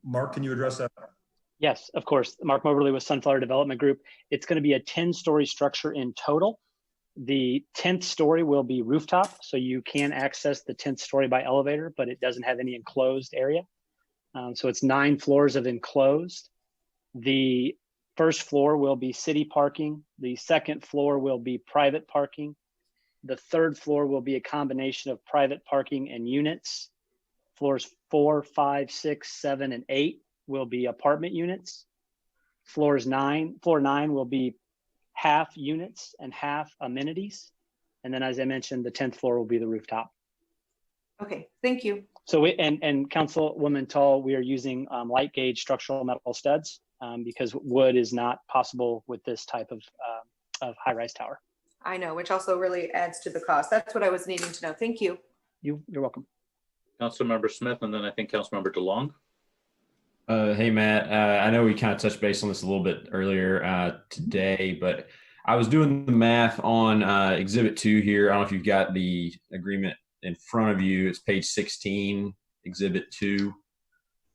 R: Mark, can you address that?
Q: Yes, of course. Mark Moberly with Sunflower Development Group. It's going to be a 10-story structure in total. The 10th story will be rooftop, so you can access the 10th story by elevator, but it doesn't have any enclosed area. So it's 9 floors of enclosed. The first floor will be city parking. The second floor will be private parking. The third floor will be a combination of private parking and units. Floors 4, 5, 6, 7, and 8 will be apartment units. Floor 9 will be half units and half amenities. And then, as I mentioned, the 10th floor will be the rooftop.
A: Okay, thank you.
Q: So, and Councilwoman Tall, we are using light gauge structural metal studs because wood is not possible with this type of high-rise tower.
A: I know, which also really adds to the cost. That's what I was needing to know. Thank you.
Q: You're welcome.
B: Councilmember Smith, and then I think Councilmember DeLong.
E: Hey, Matt, I know we kind of touched base on this a little bit earlier today, but I was doing the math on Exhibit 2 here. I don't know if you've got the agreement in front of you. It's page 16, Exhibit 2.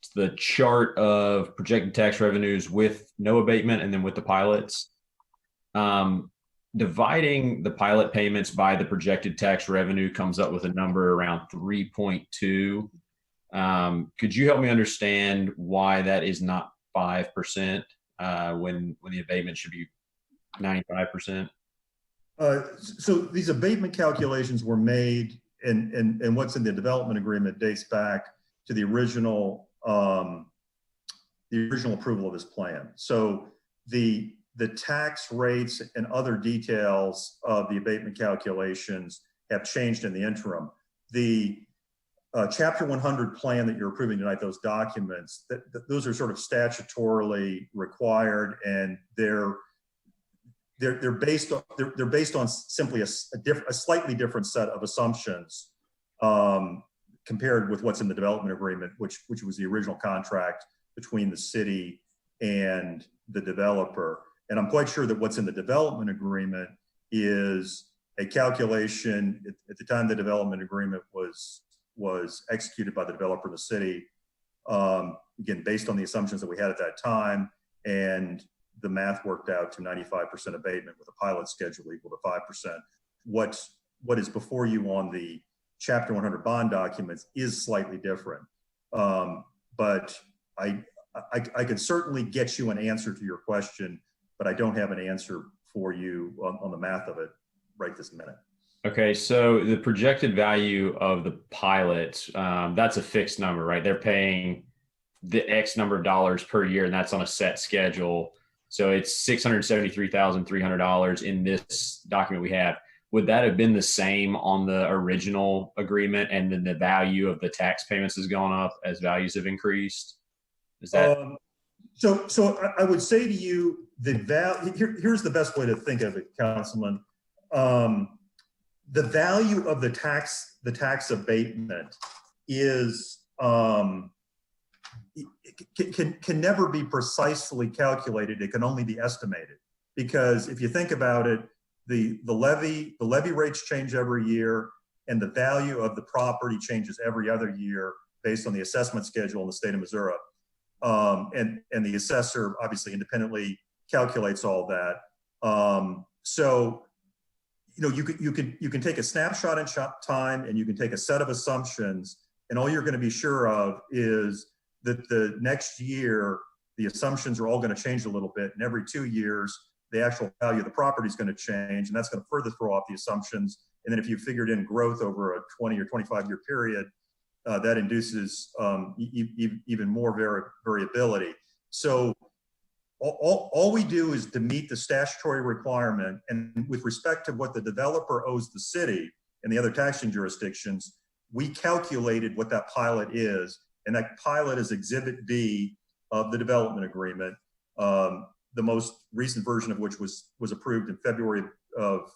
E: It's the chart of projected tax revenues with no abatement and then with the pilots. Dividing the pilot payments by the projected tax revenue comes up with a number around 3.2. Could you help me understand why that is not 5% when the abatement should be 95%?
R: So these abatement calculations were made, and what's in the development agreement dates back to the original approval of this plan. So the tax rates and other details of the abatement calculations have changed in the interim. The Chapter 100 plan that you're approving tonight, those documents, those are sort of statutorily required, and they're based on simply a slightly different set of assumptions compared with what's in the development agreement, which was the original contract between the city and the developer. And I'm quite sure that what's in the development agreement is a calculation at the time the development agreement was executed by the developer in the city, again, based on the assumptions that we had at that time, and the math worked out to 95% abatement with a pilot schedule equal to 5%. What is before you on the Chapter 100 bond documents is slightly different. But I could certainly get you an answer to your question, but I don't have an answer for you on the math of it right this minute.
E: Okay, so the projected value of the pilots, that's a fixed number, right? They're paying the X number of dollars per year, and that's on a set schedule. So it's $673,300 in this document we have. Would that have been the same on the original agreement, and then the value of the tax payments has gone up as values have increased? Is that?
R: So I would say to you, here's the best way to think of it, Councilman. The value of the tax abatement is can never be precisely calculated. It can only be estimated, because if you think about it, the levy rates change every year, and the value of the property changes every other year based on the assessment schedule in the state of Missouri. And the assessor obviously independently calculates all that. So you can take a snapshot in time, and you can take a set of assumptions, and all you're going to be sure of is that the next year the assumptions are all going to change a little bit, and every 2 years the actual value of the property is going to change, and that's going to further throw off the assumptions. And then if you figured in growth over a 20 or 25 year period, that induces even more variability. So all we do is to meet the statutory requirement, and with respect to what the developer owes the city and the other taxing jurisdictions, we calculated what that pilot is, and that pilot is Exhibit B of the development agreement, the most recent version of which was approved in February of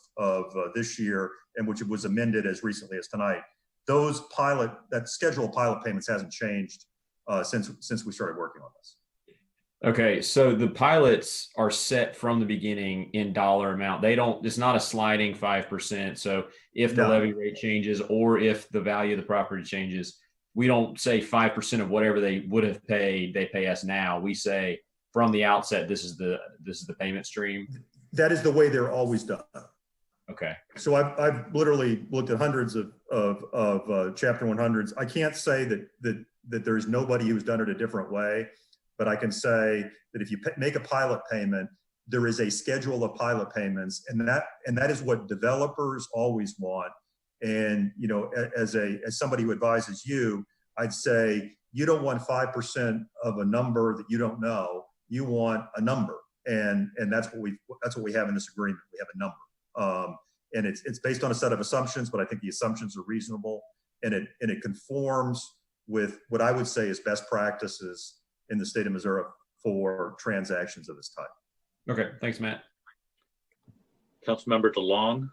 R: this year, and which was amended as recently as tonight. That schedule of pilot payments hasn't changed since we started working on this.
E: Okay, so the pilots are set from the beginning in dollar amount. They don't, it's not a sliding 5%. So if the
R: No.
E: levy rate changes or if the value of the property changes, we don't say 5% of whatever they would have paid, they pay us now. We say from the outset, this is the payment stream.
R: That is the way they're always done.
E: Okay.
R: So I've literally looked at hundreds of Chapter 100s. I can't say that there's nobody who's done it a different way, but I can say that if you make a pilot payment, there is a schedule of pilot payments, and that is what developers always want. And you know, as somebody who advises you, I'd say you don't want 5% of a number that you don't know. You want a number, and that's what we have in this agreement. We have a number, and it's based on a set of assumptions, but I think the assumptions are reasonable, and it conforms with what I would say is best practices in the state of Missouri for transactions of this type.
E: Okay, thanks, Matt.
B: Councilmember DeLong.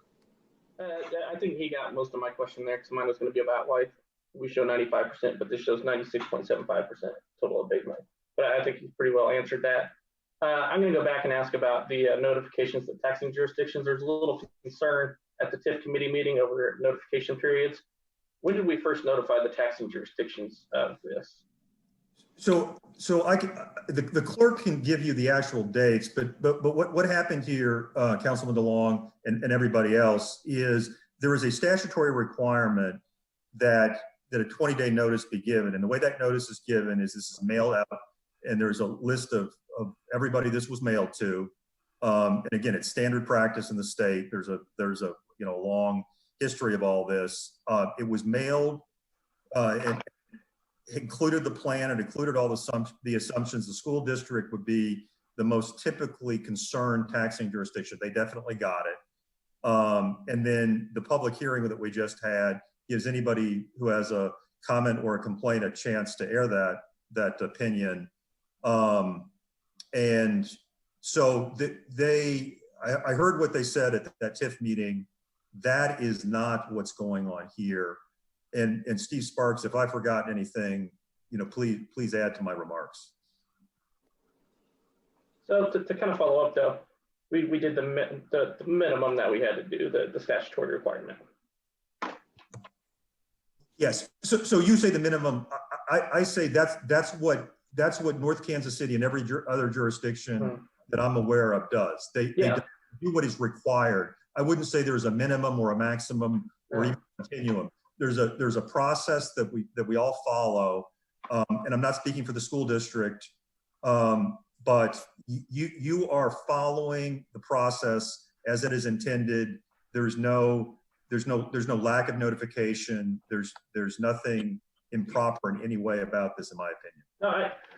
O: I think he got most of my question there because mine was going to be about why we show 95%, but this shows 96.75% total abatement. But I think he pretty well answered that. I'm going to go back and ask about the notifications of taxing jurisdictions. There's a little concern at the TIF committee meeting over notification periods. When did we first notify the taxing jurisdictions of this?
R: So the clerk can give you the actual dates, but what happened here, Councilman DeLong and everybody else, is there is a statutory requirement that a 20-day notice be given, and the way that notice is given is this is mailed out, and there's a list of everybody this was mailed to, and again, it's standard practice in the state. There's a long history of all this. It was mailed and included the plan, it included all the assumptions. The school district would be the most typically concerned taxing jurisdiction. They definitely got it. And then the public hearing that we just had gives anybody who has a comment or a complaint a chance to air that opinion. And so I heard what they said at that TIF meeting. That is not what's going on here. And Steve Sparks, if I've forgotten anything, please add to my remarks.
O: So to kind of follow up though, we did the minimum that we had to do, the statutory requirement.
R: Yes. So you say the minimum. I say that's what North Kansas City and every other jurisdiction that I'm aware of does. They do what is required. I wouldn't say there's a minimum or a maximum or even a continuum. There's a process that we all follow, and I'm not speaking for the school district, but you are following the process as it is intended. There's no lack of notification. There's nothing improper in any way about this, in my opinion.
O: No,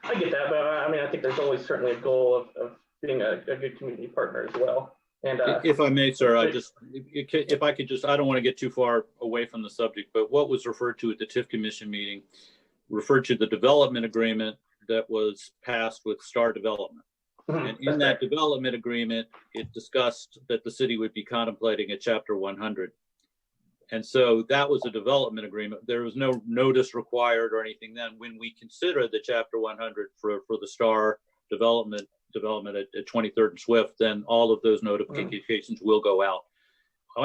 O: I get that, but I mean, I think there's always certainly a goal of being a good community partner as well. And
B: if I may, sir, if I could just, I don't want to get too far away from the subject, but what was referred to at the TIF commission meeting referred to the development agreement that was passed with Star Development. And in that development agreement, it discussed that the city would be contemplating a Chapter 100. And so that was a development agreement. There was no notice required or anything then. When we consider the Chapter 100 for the Star development at 23rd and Swift, then all of those notifications will go out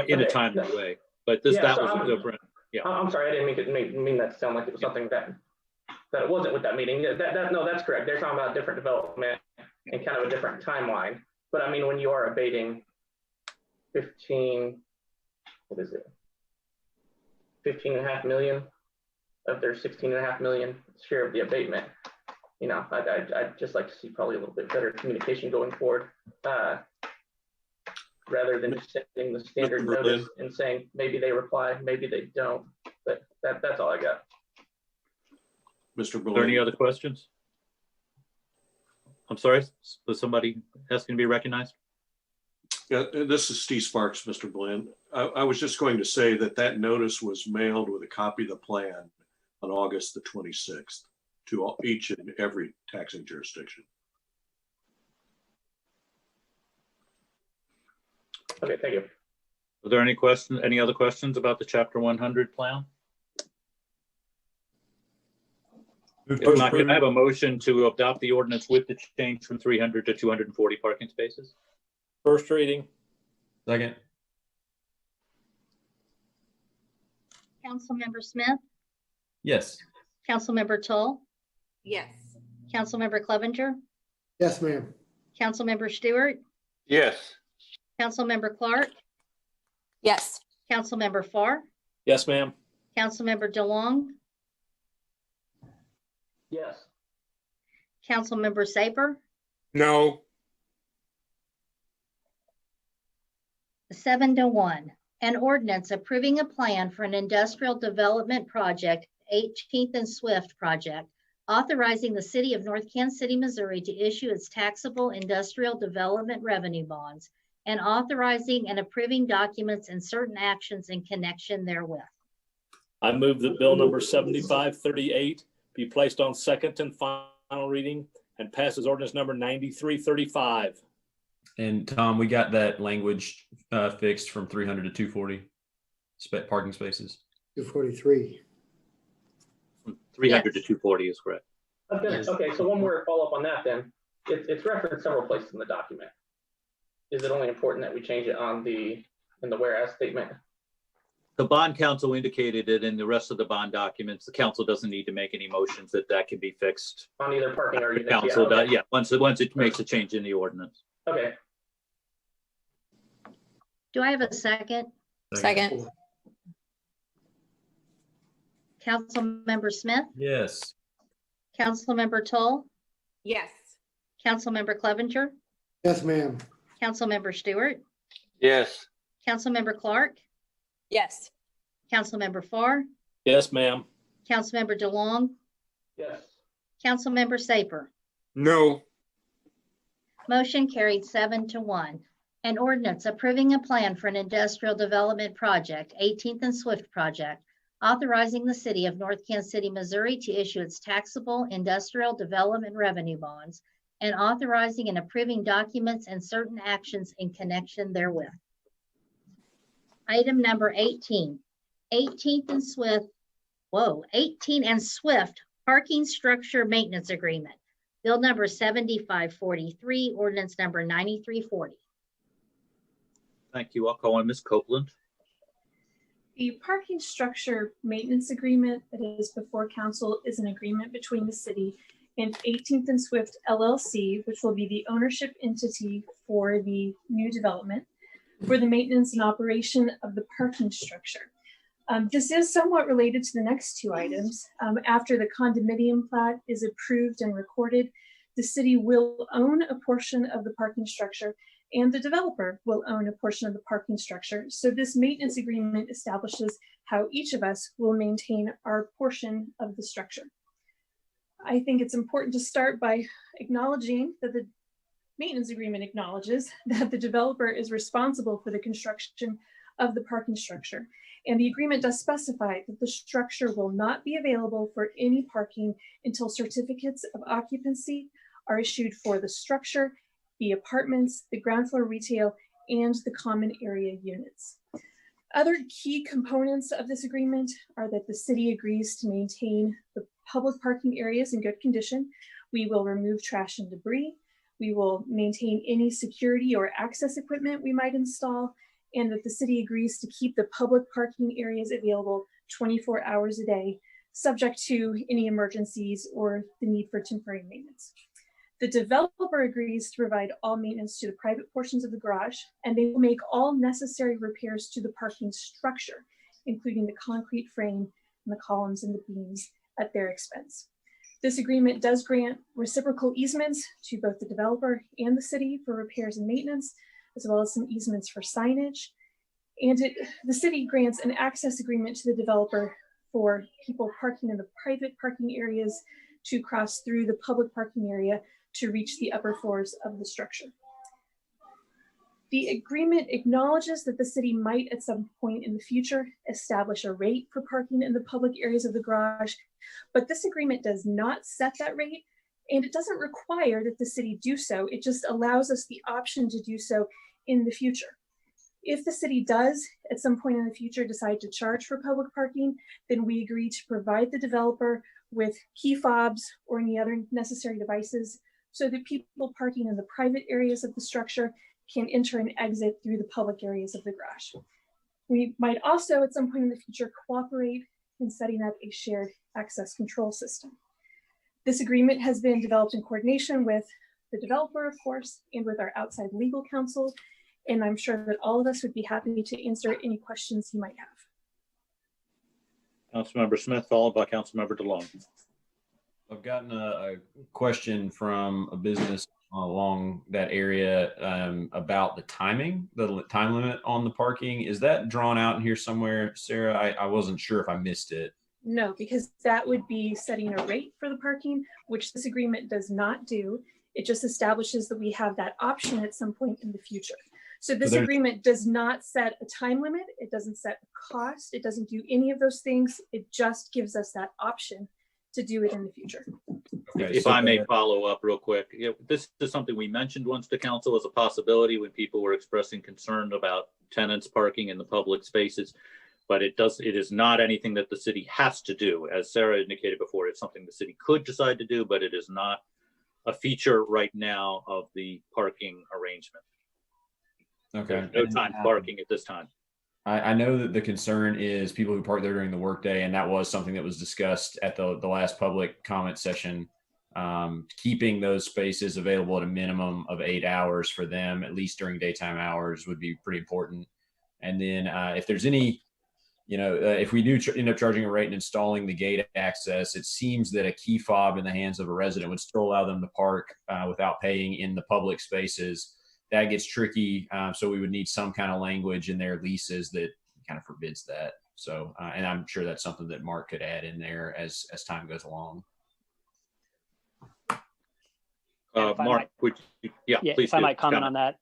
B: in a timely way. But that was a different. Yeah.
O: I'm sorry, I didn't mean that to sound like it was something that it wasn't with that meeting. No, that's correct. They're talking about different development and kind of a different timeline. But I mean, when you are abating 15.5 million of their 16.5 million share of the abatement, I'd just like to see probably a little bit better communication going forward, rather than just sending the standard notice and saying maybe they reply, maybe they don't. But that's all I got.
B: Mr. Are there any other questions? I'm sorry, was somebody asking to be recognized?
T: Yeah, this is Steve Sparks, Mr. Glenn. I was just going to say that notice was mailed with a copy of the plan on August the 26th to each and every taxing jurisdiction.
O: Okay, thank you.
B: Are there any other questions about the Chapter 100 plan? If not, can I have a motion to adopt the ordinance with the change from 300 to 240 parking spaces?
F: First reading.
E: Second.
D: Councilmember Smith,
E: Yes.
D: Councilmember Toll,
A: Yes.
D: Councilmember Clevenger,
N: Yes, ma'am.
D: Councilmember Stewart,
J: Yes.
D: Councilmember Clark,
G: Yes.
D: Councilmember Farr,
F: Yes, ma'am.
D: Councilmember DeLong,
O: Yes.
D: Councilmember Saper,
J: No.
D: 7-1. An ordinance approving a plan for an industrial development project, 18th and Swift project, authorizing the city of North Kansas City, Missouri to issue its taxable industrial development revenue bonds and authorizing and approving documents and certain actions in connection therewith.
F: I move that bill number 7538 be placed on second and final reading and passes ordinance number 9335.
E: And Tom, we got that language fixed from 300 to 240 parking spaces.
N: 243.
B: 300 to 240 is correct.
O: Okay, so one more follow-up on that then. It's referenced several places in the document. Is it only important that we change it in the whereas statement?
B: The bond council indicated it in the rest of the bond documents. The council doesn't need to make any motions that can be fixed.
O: On either parking or
B: The
O: units?
B: council
O: Yeah,
B: does,
O: okay.
B: yeah, once it makes a change in the ordinance.
O: Okay.
D: Do I have a second?
G: Second.
D: Councilmember Smith,
E: Yes.
D: Councilmember Toll,
A: Yes.
D: Councilmember Clevenger,
N: Yes, ma'am.
D: Councilmember Stewart,
J: Yes.
D: Councilmember Clark,
G: Yes.
D: Councilmember Farr,
F: Yes, ma'am.
D: Councilmember DeLong,
O: Yes.
D: Councilmember Saper.
J: No.
D: Motion carried 7-1. An ordinance approving a plan for an industrial development project, 18th and Swift project, authorizing the city of North Kansas City, Missouri to issue its taxable industrial development revenue bonds and authorizing and approving documents and certain actions in connection therewith. Item number 18, 18th and Swift, 18 and Swift parking structure maintenance agreement. Bill number 7543, ordinance number 9340.
B: Thank you. I'll call on Ms. Copeland.
P: The parking structure maintenance agreement that is before council is an agreement between the city and 18th and Swift LLC, which will be the ownership entity for the new development, for the maintenance and operation of the parking structure. This is somewhat related to the next two items. After the condominium plat is approved and recorded, the city will own a portion of the parking structure and the developer will own a portion of the parking structure. So this maintenance agreement establishes how each of us will maintain our portion of the structure. I think it's important to start by acknowledging that the maintenance agreement acknowledges that the developer is responsible for the construction of the parking structure. And the agreement does specify that the structure will not be available for any parking until certificates of occupancy are issued for the structure, the apartments, the ground floor retail, and the common area units. Other key components of this agreement are that the city agrees to maintain the public parking areas in good condition. We will remove trash and debris. We will maintain any security or access equipment we might install, and that the city agrees to keep the public parking areas available 24 hours a day, subject to any emergencies or the need for temporary maintenance. The developer agrees to provide all maintenance to the private portions of the garage, and they will make all necessary repairs to the parking structure, including the concrete frame and the columns and the beams at their expense. This agreement does grant reciprocal easements to both the developer and the city for repairs and maintenance, as well as some easements for signage. And the city grants an access agreement to the developer for people parking in the private parking areas to cross through the public parking area to reach the upper floors of the structure. The agreement acknowledges that the city might at some point in the future establish a rate for parking in the public areas of the garage, but this agreement does not set that rate, and it doesn't require that the city do so. It just allows us the option to do so in the future. If the city does at some point in the future decide to charge for public parking, then we agree to provide the developer with key fobs or any other necessary devices so that people parking in the private areas of the structure can enter and exit through the public areas of the garage. We might also at some point in the future cooperate in setting up a shared access control system. This agreement has been developed in coordination with the developer, of course, and with our outside legal counsel. And I'm sure that all of us would be happy to answer any questions you might have.
B: Councilmember Smith, followed by Councilmember DeLong.
E: I've gotten a question from a business along that area about the timing, the time limit on the parking. Is that drawn out in here somewhere, Sarah? I wasn't sure if I missed it.
P: No, because that would be setting a rate for the parking, which this agreement does not do. It just establishes that we have that option at some point in the future. So this agreement does not set a time limit. It doesn't set a cost. It doesn't do any of those things. It just gives us that option to do it in the future.
B: Okay, if I may follow up real quick, this is something we mentioned once to council as a possibility when people were expressing concern about tenants parking in the public spaces, but it is not anything that the city has to do. As Sarah indicated before, it's something the city could decide to do, but it is not a feature right now of the parking arrangement.
E: Okay.
B: There's no time parking at this time.
E: I know that the concern is people who park there during the workday, and that was something that was discussed at the last public comment session. Keeping those spaces available at a minimum of 8 hours for them, at least during daytime hours, would be pretty important. And then if there's any, if we do end up charging a rate and installing the gate access, it seems that a key fob in the hands of a resident would still allow them to park without paying in the public spaces. That gets tricky. So we would need some kind of language in their leases that kind of forbids that. So, and I'm sure that's something that Mark could add in there as time goes along.
B: Mark, please.
Q: If I might comment on that.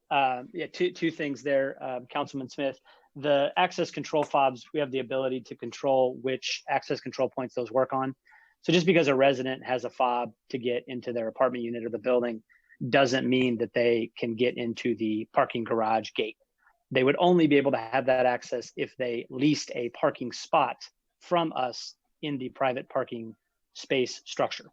Q: Two things there, Councilman Smith. The access control fobs, we have the ability to control which access control points those work on. So just because a resident has a fob to get into their apartment unit or the building doesn't mean that they can get into the parking garage gate. They would only be able to have that access if they leased a parking spot from us in the private parking space structure.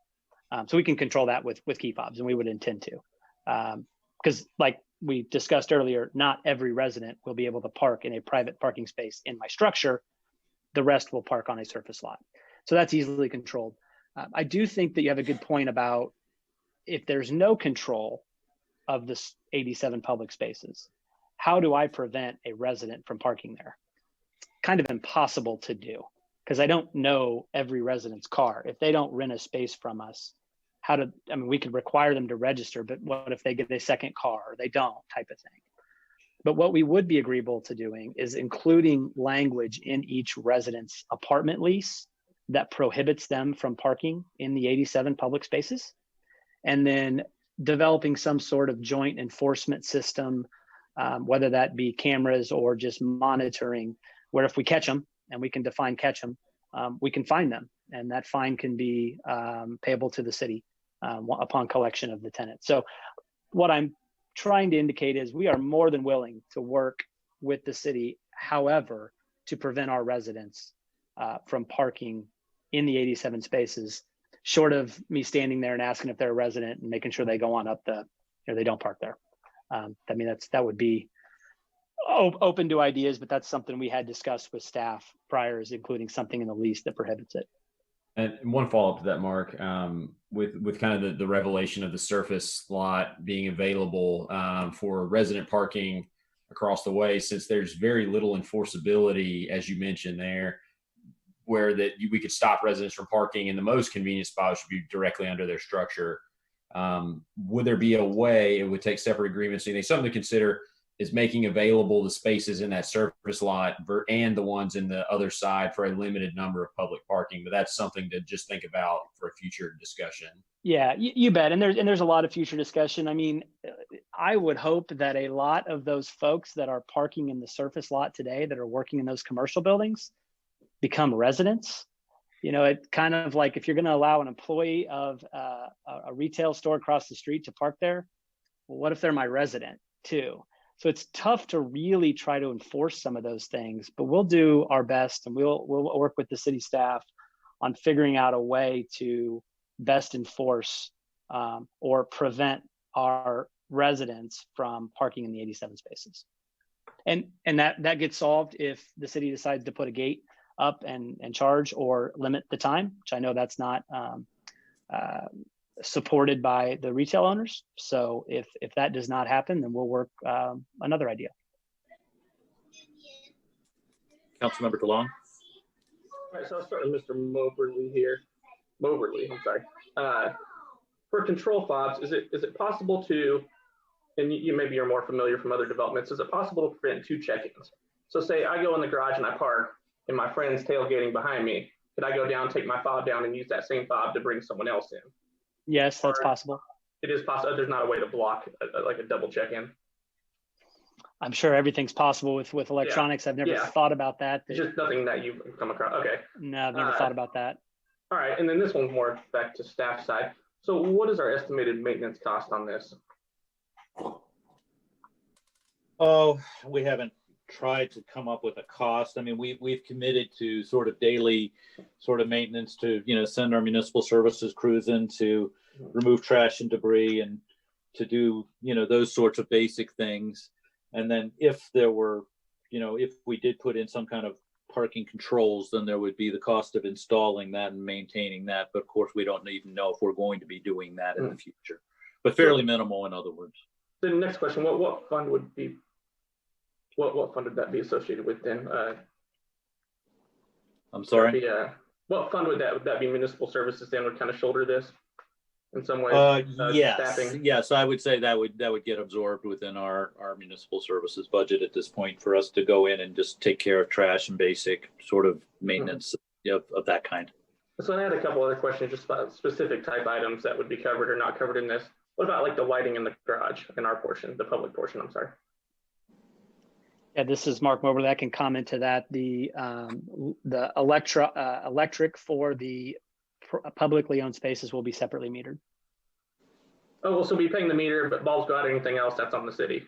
Q: So we can control that with key fobs, and we would intend to. Because like we discussed earlier, not every resident will be able to park in a private parking space in my structure. The rest will park on a surface lot. So that's easily controlled. I do think that you have a good point about if there's no control of this 87 public spaces, how do I prevent a resident from parking there? Kind of impossible to do because I don't know every resident's car. If they don't rent a space from us, we could require them to register, but what if they get a second car or they don't, type of thing. But what we would be agreeable to doing is including language in each resident's apartment lease that prohibits them from parking in the 87 public spaces. And then developing some sort of joint enforcement system, whether that be cameras or just monitoring, where if we catch them, and we can define catch them, we can fine them. And that fine can be payable to the city upon collection of the tenant. So what I'm trying to indicate is we are more than willing to work with the city, however, to prevent our residents from parking in the 87 spaces, short of me standing there and asking if they're a resident and making sure they go on up they don't park there. That would be open to ideas, but that's something we had discussed with staff prior, is including something in the lease that prohibits it.
E: And one follow-up to that, Mark, with kind of the revelation of the surface lot being available for resident parking across the way, since there's very little enforceability, as you mentioned there, where we could stop residents from parking in the most convenient spot, which would be directly under their structure. Would there be a way, it would take separate agreements, something to consider is making available the spaces in that surface lot and the ones in the other side for a limited number of public parking, but that's something to just think about for a future discussion.
Q: Yeah, you bet. And there's a lot of future discussion. I would hope that a lot of those folks that are parking in the surface lot today that are working in those commercial buildings become residents. It's kind of like if you're going to allow an employee of a retail store across the street to park there, well, what if they're my resident too? So it's tough to really try to enforce some of those things, but we'll do our best, and we'll work with the city staff on figuring out a way to best enforce or prevent our residents from parking in the 87 spaces. And that gets solved if the city decides to put a gate up and charge or limit the time, which I know that's not supported by the retail owners. So if that does not happen, then we'll work another idea.
B: Councilmember DeLong.
O: All right, so I'll start with Mr. Moberly here. Moberly, I'm sorry. For control fobs, is it possible to, and you maybe you're more familiar from other developments, is it possible to prevent 2 check-ins? So say I go in the garage and I park and my friend's tailgating behind me. Could I go down, take my fob down and use that same fob to bring someone else in?
Q: Yes, that's possible.
O: It is possible. There's not a way to block like a double check-in.
Q: I'm sure everything's possible with electronics. I've never thought about that.
O: Just nothing that you've come across. Okay.
Q: No, I've never thought about that.
O: All right, and then this one's more back to staff side. So what is our estimated maintenance cost on this?
B: Oh, we haven't tried to come up with a cost. I mean, we've committed to sort of daily sort of maintenance to, send our municipal services crews in to remove trash and debris and to do, those sorts of basic things. And then if there were, if we did put in some kind of parking controls, then there would be the cost of installing that and maintaining that. But of course, we don't even know if we're going to be doing that in the future, but fairly minimal, in other words.
O: The next question, what fund would be, what fund would that be associated with then?
B: I'm sorry?
O: What fund would that be? Municipal services then would kind of shoulder this in some way?
B: Yes, I would say that would get absorbed within our municipal services budget at this point for us to go in and just take care of trash and basic sort of maintenance of that kind.
O: So I had a couple other questions just about specific type items that would be covered or not covered in this. What about like the lighting in the garage in our portion, the public portion, I'm sorry.
Q: Yeah, this is Mark Moberly. I can comment to that. The electric for the publicly owned spaces will be separately metered.
O: Oh, we'll still be paying the meter, but bulbs go out, anything else that's on the city.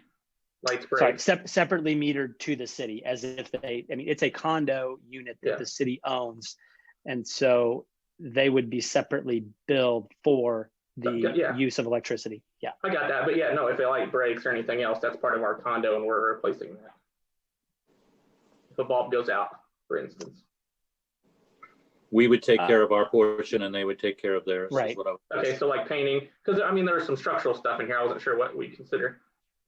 O: Lights, breaks.
Q: Sorry, separately metered to the city, as if it's a condo unit that the city owns. And so they would be separately billed for the use of electricity. Yeah.
O: I got that. But yeah, no, if the light breaks or anything else, that's part of our condo and we're replacing that. If a bulb goes out, for instance.
B: We would take care of our portion and they would take care of theirs.
Q: Right.
O: Okay, so like painting, because I mean, there was some structural stuff in here. I wasn't sure what we consider.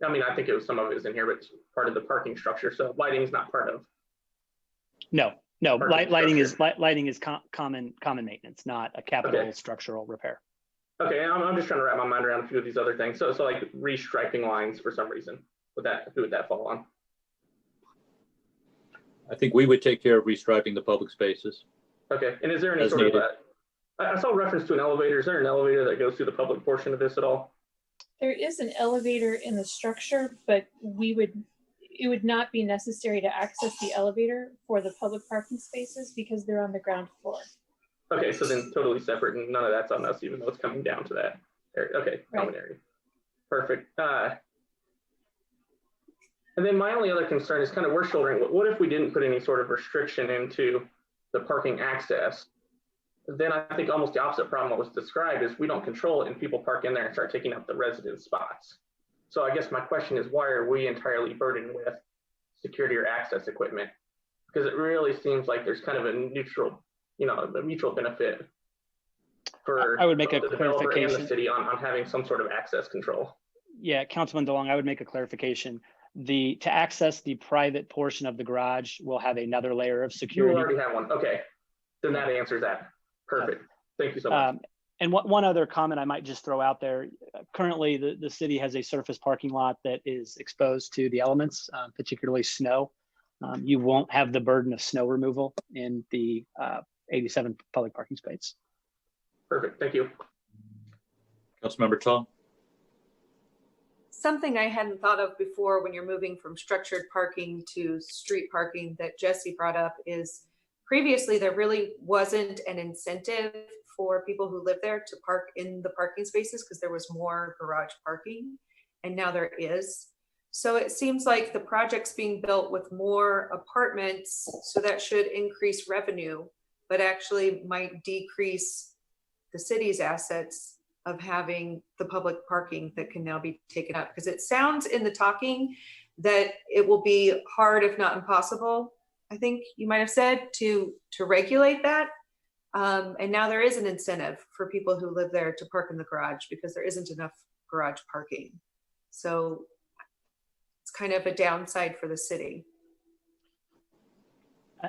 O: I mean, I think it was some of it was in here, but it's part of the parking structure. So lighting is not part of.
Q: No, lighting is common maintenance, not a capital structural repair.
O: Okay, I'm just trying to wrap my mind around a few of these other things. So like restriping lines for some reason, who would that fall on?
B: I think we would take care of restriping the public spaces.
O: Okay, and is there any sort of I saw reference to an elevator. Is there an elevator that goes through the public portion of this at all?
P: There is an elevator in the structure, but it would not be necessary to access the elevator for the public parking spaces because they're on the ground floor.
O: Okay, so then totally separate and none of that's on us, even though it's coming down to that area. Okay, common area. Perfect. And then my only other concern is kind of we're shouldering, what if we didn't put any sort of restriction into the parking access? Then I think almost the opposite problem what was described is we don't control it and people park in there and start taking up the resident spots. So I guess my question is, why are we entirely burdened with security or access equipment? Because it really seems like there's kind of a neutral, a mutual benefit for
Q: I would make a
O: the developer and
Q: clarification.
O: the city on having some sort of access control.
Q: Yeah, Councilman DeLong, I would make a clarification. To access the private portion of the garage, we'll have another layer of security.
O: You already have one. Okay, then that answers that. Perfect. Thank you so much.
Q: And one other comment I might just throw out there. Currently, the city has a surface parking lot that is exposed to the elements, particularly snow. You won't have the burden of snow removal in the 87 public parking space.
O: Perfect. Thank you.
B: Councilmember Tall.
A: Something I hadn't thought of before when you're moving from structured parking to street parking that Jesse brought up is previously there really wasn't an incentive for people who live there to park in the parking spaces because there was more garage parking, and now there is. So it seems like the project's being built with more apartments, so that should increase revenue. but actually might decrease the city's assets of having the public parking that can now be taken up. Because it sounds in the talking that it will be hard, if not impossible, I think you might have said, to regulate that. And now there is an incentive for people who live there to park in the garage because there isn't enough garage parking. So it's kind of a downside for the city.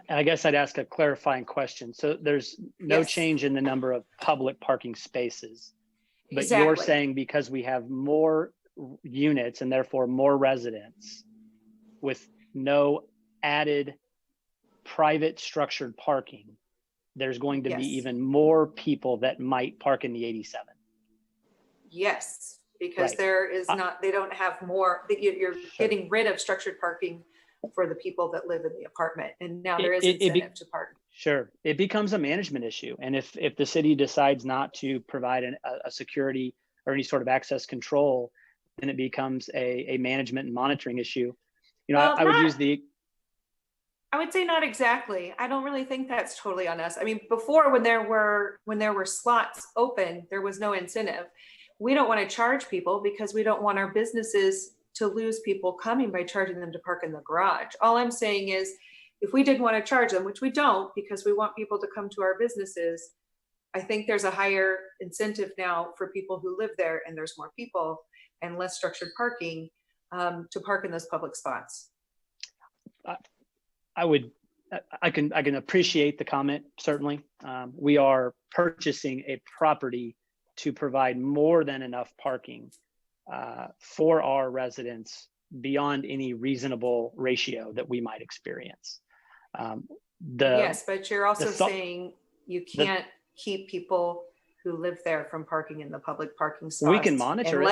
Q: I guess I'd ask a clarifying question. So there's no
A: Yes.
Q: change in the number of public parking spaces, but
A: Exactly.
Q: you're saying because we have more units and therefore more residents with no added private structured parking, there's going to
A: Yes.
Q: be even more people that might park in the 87.
A: Yes, because
Q: Right.
A: there is not, they don't have more, you're getting rid of structured parking for the people that live in the apartment. And now there is incentive to park.
Q: Sure, it becomes a management issue. And if the city decides not to provide a security or any sort of access control, then it becomes a management and monitoring issue. You know,
A: Well,
Q: I would use
A: I would say not exactly. I don't really think that's totally on us. I mean, before when there were slots open, there was no incentive. We don't want to charge people because we don't want our businesses to lose people coming by charging them to park in the garage. All I'm saying is if we didn't want to charge them, which we don't because we want people to come to our businesses, I think there's a higher incentive now for people who live there and there's more people and less structured parking to park in those public spots.
Q: I can appreciate the comment, certainly. We are purchasing a property to provide more than enough parking for our residents beyond any reasonable ratio that we might experience.
A: Yes, but you're also saying you can't keep people who live there from parking in the public parking spots.
Q: We can monitor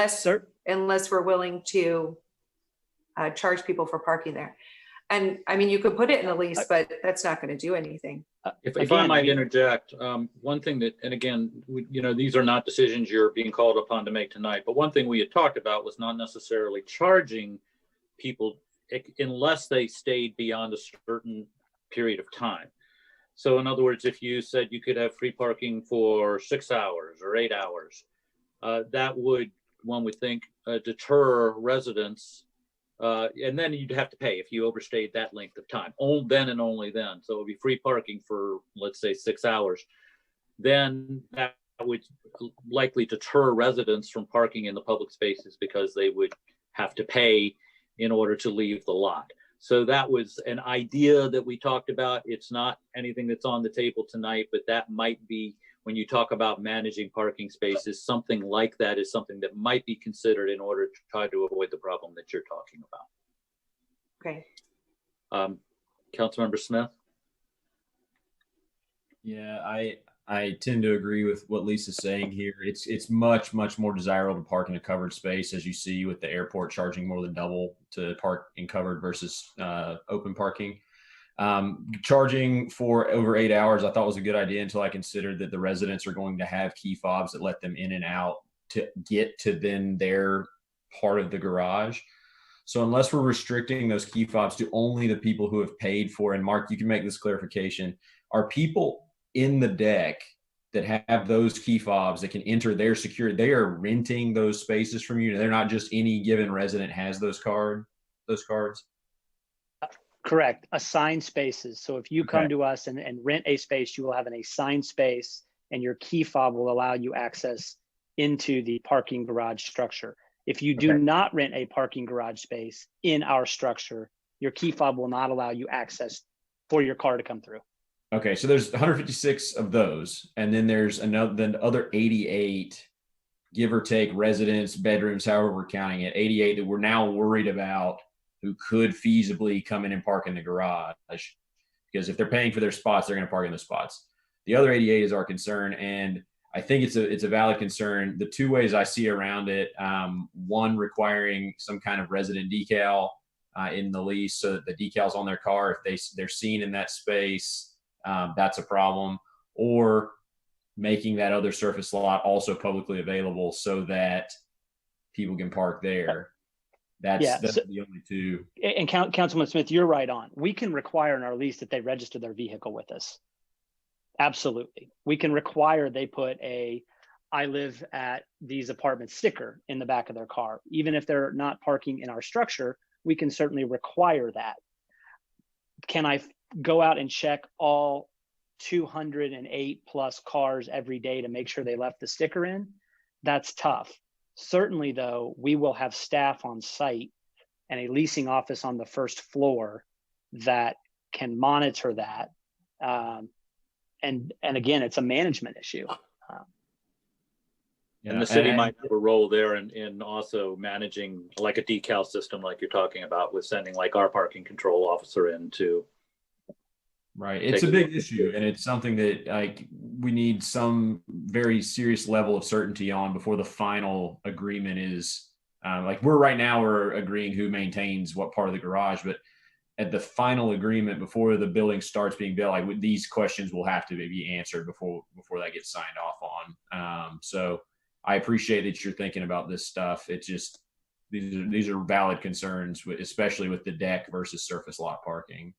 A: unless we're willing to charge people for parking there. And I mean, you could put it in the lease, but that's not going to do anything.
B: If I might interject, one thing that, and again, these are not decisions you're being called upon to make tonight, but one thing we had talked about was not necessarily charging people unless they stayed beyond a certain period of time. So in other words, if you said you could have free parking for 6 hours or 8 hours, that would, one would think, deter residents. And then you'd have to pay if you overstayed that length of time. Then and only then. So it would be free parking for, let's say, 6 hours. Then that would likely deter residents from parking in the public spaces because they would have to pay in order to leave the lot. So that was an idea that we talked about. It's not anything that's on the table tonight, but that might be, when you talk about managing parking spaces, something like that is something that might be considered in order to try to avoid the problem that you're talking about.
A: Okay.
B: Councilmember Smith?
E: Yeah, I tend to agree with what Lisa's saying here. It's much more desirable to park in a covered space, as you see with the airport charging more than double to park in covered versus open parking. Charging for over 8 hours, I thought was a good idea until I considered that the residents are going to have key fobs that let them in and out to get to then their part of the garage. So unless we're restricting those key fobs to only the people who have paid for, and Mark, you can make this clarification, are people in the deck that have those key fobs that can enter their security, they are renting those spaces from you. They're not just any given resident has those cards.
Q: Correct. Assigned spaces. So if you come to us and rent a space, you will have an assigned space and your key fob will allow you access into the parking garage structure. If you do not rent a parking garage space in our structure, your key fob will not allow you access for your car to come through.
E: Okay, so there's 156 of those, and then there's other 88, give or take, residents, bedrooms, however we're counting it, 88 that we're now worried about who could feasibly come in and park in the garage, because if they're paying for their spots, they're going to park in the spots. The other 88 is our concern, and I think it's a valid concern. The two ways I see around it, one requiring some kind of resident decal in the lease so that the decal's on their car if they're seen in that space. That's a problem, or making that other surface lot also publicly available so that people can park there. That's the only two.
Q: And Councilman Smith, you're right on. We can require in our lease that they register their vehicle with us. Absolutely. We can require they put a "I live at these apartments" sticker in the back of their car. Even if they're not parking in our structure, we can certainly require that. Can I go out and check all 208 plus cars every day to make sure they left the sticker in? That's tough. Certainly, though, we will have staff on site and a leasing office on the first floor that can monitor that. And again, it's a management issue.
B: And the city might have a role there in also managing like a decal system like you're talking about, with sending like our parking control officer in to.
E: Right. It's a big issue, and it's something that like we need some very serious level of certainty on before the final agreement is like we're agreeing who maintains what part of the garage, but at the final agreement before the building starts being built, like these questions will have to be answered before that gets signed off on. So I appreciate that you're thinking about this stuff. It's just these are valid concerns, especially with the deck versus surface lot parking.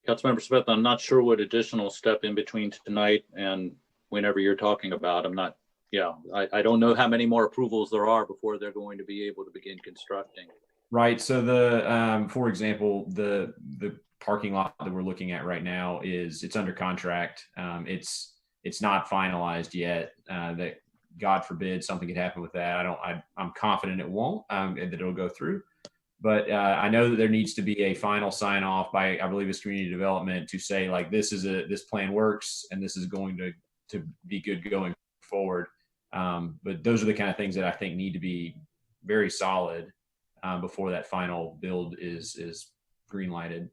B: Councilmember Smith, I'm not sure what additional step in between tonight and whenever you're talking about. I don't know how many more approvals there are before they're going to be able to begin constructing.
E: Right. So for example, the parking lot that we're looking at right now it's under contract. It's not finalized yet. That God forbid something could happen with that. I'm confident it won't, and that it'll go through. But I know that there needs to be a final sign off by, I believe it's community development, to say like this plan works and this is going to be good going forward. But those are the kind of things that I think need to be very solid before that final build is green lighted.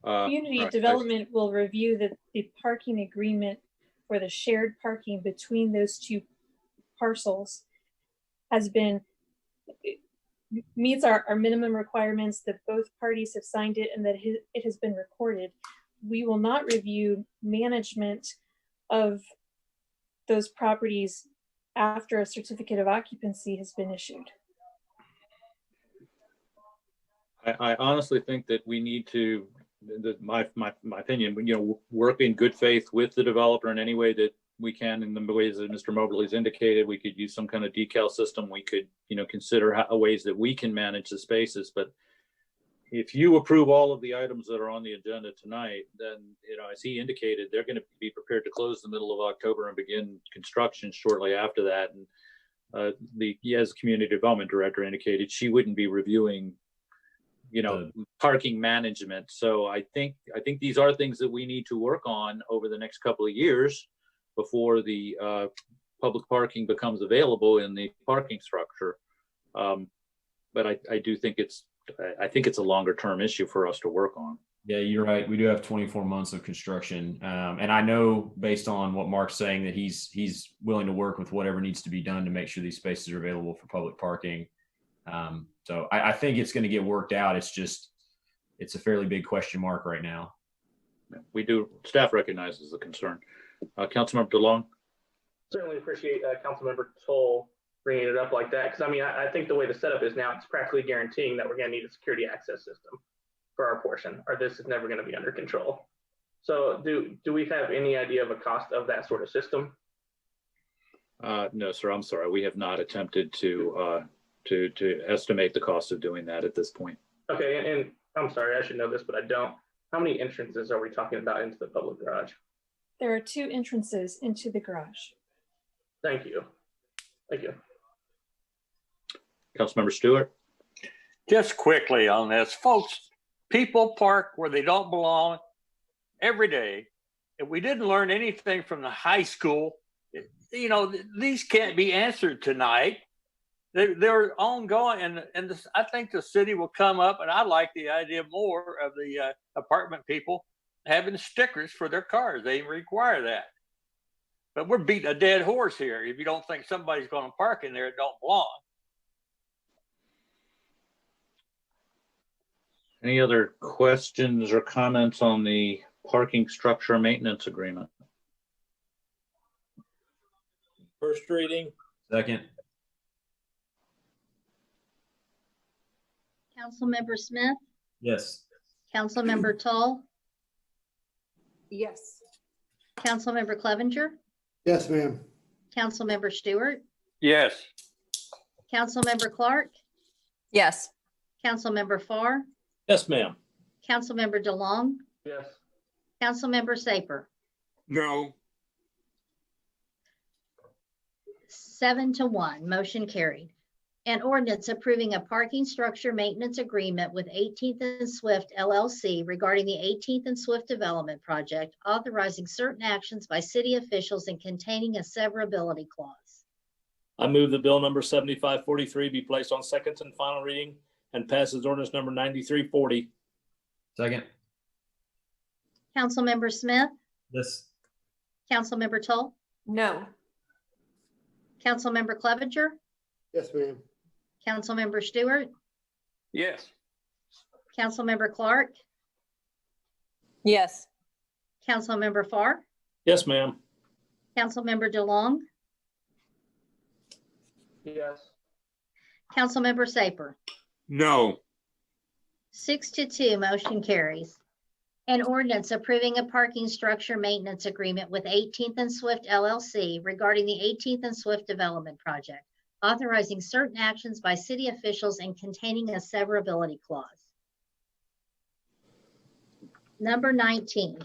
P: Community development will review the parking agreement for the shared parking between those two parcels meets our minimum requirements, that both parties have signed it and that it has been recorded. We will not review management of those properties after a certificate of occupancy has been issued.
B: I honestly think that we need to, my opinion, work in good faith with the developer in any way that we can, in the ways that Mr. Mobley's indicated. We could use some kind of decal system. We could, consider ways that we can manage the spaces. But if you approve all of the items that are on the agenda tonight, then, as he indicated, they're going to be prepared to close the middle of October and begin construction shortly after that. And as community development director indicated, she wouldn't be reviewing, parking management. So I think these are things that we need to work on over the next couple of years before the public parking becomes available in the parking structure. But I do think it's a longer term issue for us to work on.
E: Yeah, you're right. We do have 24 months of construction. And I know based on what Mark's saying that he's willing to work with whatever needs to be done to make sure these spaces are available for public parking. So I think it's going to get worked out. It's a fairly big question mark right now.
B: Staff recognizes the concern. Councilmember DeLong.
O: Certainly appreciate Councilmember Toll bringing it up like that, because I think the way the setup is now, it's practically guaranteeing that we're going to need a security access system for our portion, or this is never going to be under control. So do we have any idea of a cost of that sort of system?
B: No, sir. I'm sorry. We have not attempted to estimate the cost of doing that at this point.
O: Okay, and I'm sorry, I should know this, but I don't. How many entrances are we talking about into the public garage?
P: There are 2 entrances into the garage.
O: Thank you. Thank you.
B: Councilmember Stewart.
J: Just quickly on this, folks, people park where they don't belong every day. If we didn't learn anything from the high school, these can't be answered tonight. They're ongoing, and I think the city will come up, and I like the idea more of the apartment people having stickers for their cars. They require that. But we're beating a dead horse here if you don't think somebody's going to park in there that don't belong.
B: Any other questions or comments on the parking structure maintenance agreement?
F: First reading.
E: Second.
D: Councilmember Smith,
E: Yes.
D: Councilmember Toll,
A: Yes.
D: Councilmember Clevenger,
N: Yes, ma'am.
D: Councilmember Stewart,
J: Yes.
D: Councilmember Clark,
U: Yes.
D: Councilmember Farr,
F: Yes, ma'am.
D: Councilmember DeLong,
O: Yes.
D: Councilmember Saper.
J: No.
D: 7-1, motion carried. An ordinance approving a parking structure maintenance agreement with 18th and Swift LLC regarding the 18th and Swift development project, authorizing certain actions by city officials and containing a severability clause.
F: I move that bill number 7543 be placed on second and final reading and passes ordinance number 9340.
E: Second.
D: Councilmember Smith,
E: Yes.
D: Councilmember Tull,
A: No.
D: Councilmember Clevenger,
N: Yes, ma'am.
D: Councilmember Stewart,
J: Yes.
D: Councilmember Clark,
U: Yes.
D: Councilmember Farr,
F: Yes, ma'am.
D: Councilmember DeLong,
O: Yes.
D: Councilmember Saper.
J: No.
D: 6-2, motion carries. An ordinance approving a parking structure maintenance agreement with 18th and Swift LLC regarding the 18th and Swift development project, authorizing certain actions by city officials and containing a severability clause. Number 19,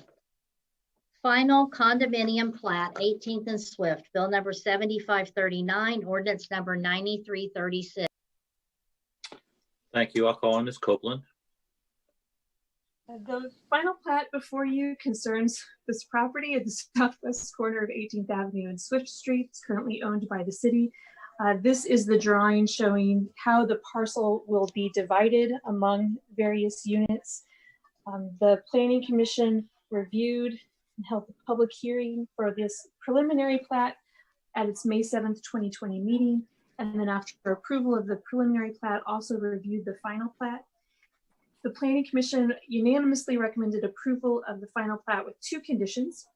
D: final condominium plat, 18th and Swift, bill number 7539, ordinance number 9336.
B: Thank you. I'll call on Ms. Copeland.
P: The final plat before you concerns this property at the southwest corner of 18th Avenue and Swift Street. It's currently owned by the city. This is the drawing showing how the parcel will be divided among various units. The Planning Commission reviewed and held a public hearing for this preliminary plat at its May 7th, 2020 meeting. And then after approval of the preliminary plat, also reviewed the final plat. The Planning Commission unanimously recommended approval of the final plat with 2 conditions.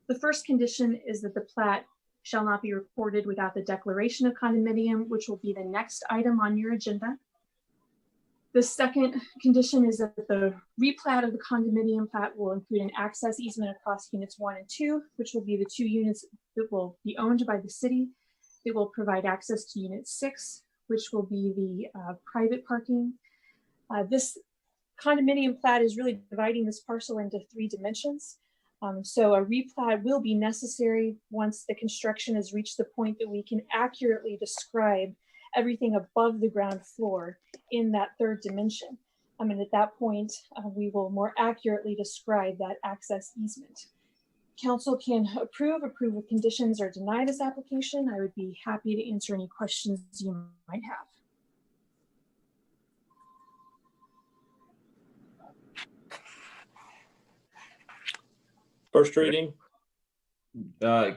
P: The first condition is that the plat shall not be recorded without the declaration of condominium, which will be the next item on your agenda. The second condition is that the replat of the condominium plat will include an access easement across units 1 and 2, which will be the 2 units that will be owned by the city. It will provide access to unit 6, which will be the private parking. This condominium plat is really dividing this parcel into 3 dimensions. So a replat will be necessary once the construction has reached the point that we can accurately describe everything above the ground floor in that 3rd dimension. And at that point, we will more accurately describe that access easement. Council can approve with conditions, or deny this application. I would be happy to answer any questions you might have.
F: First reading.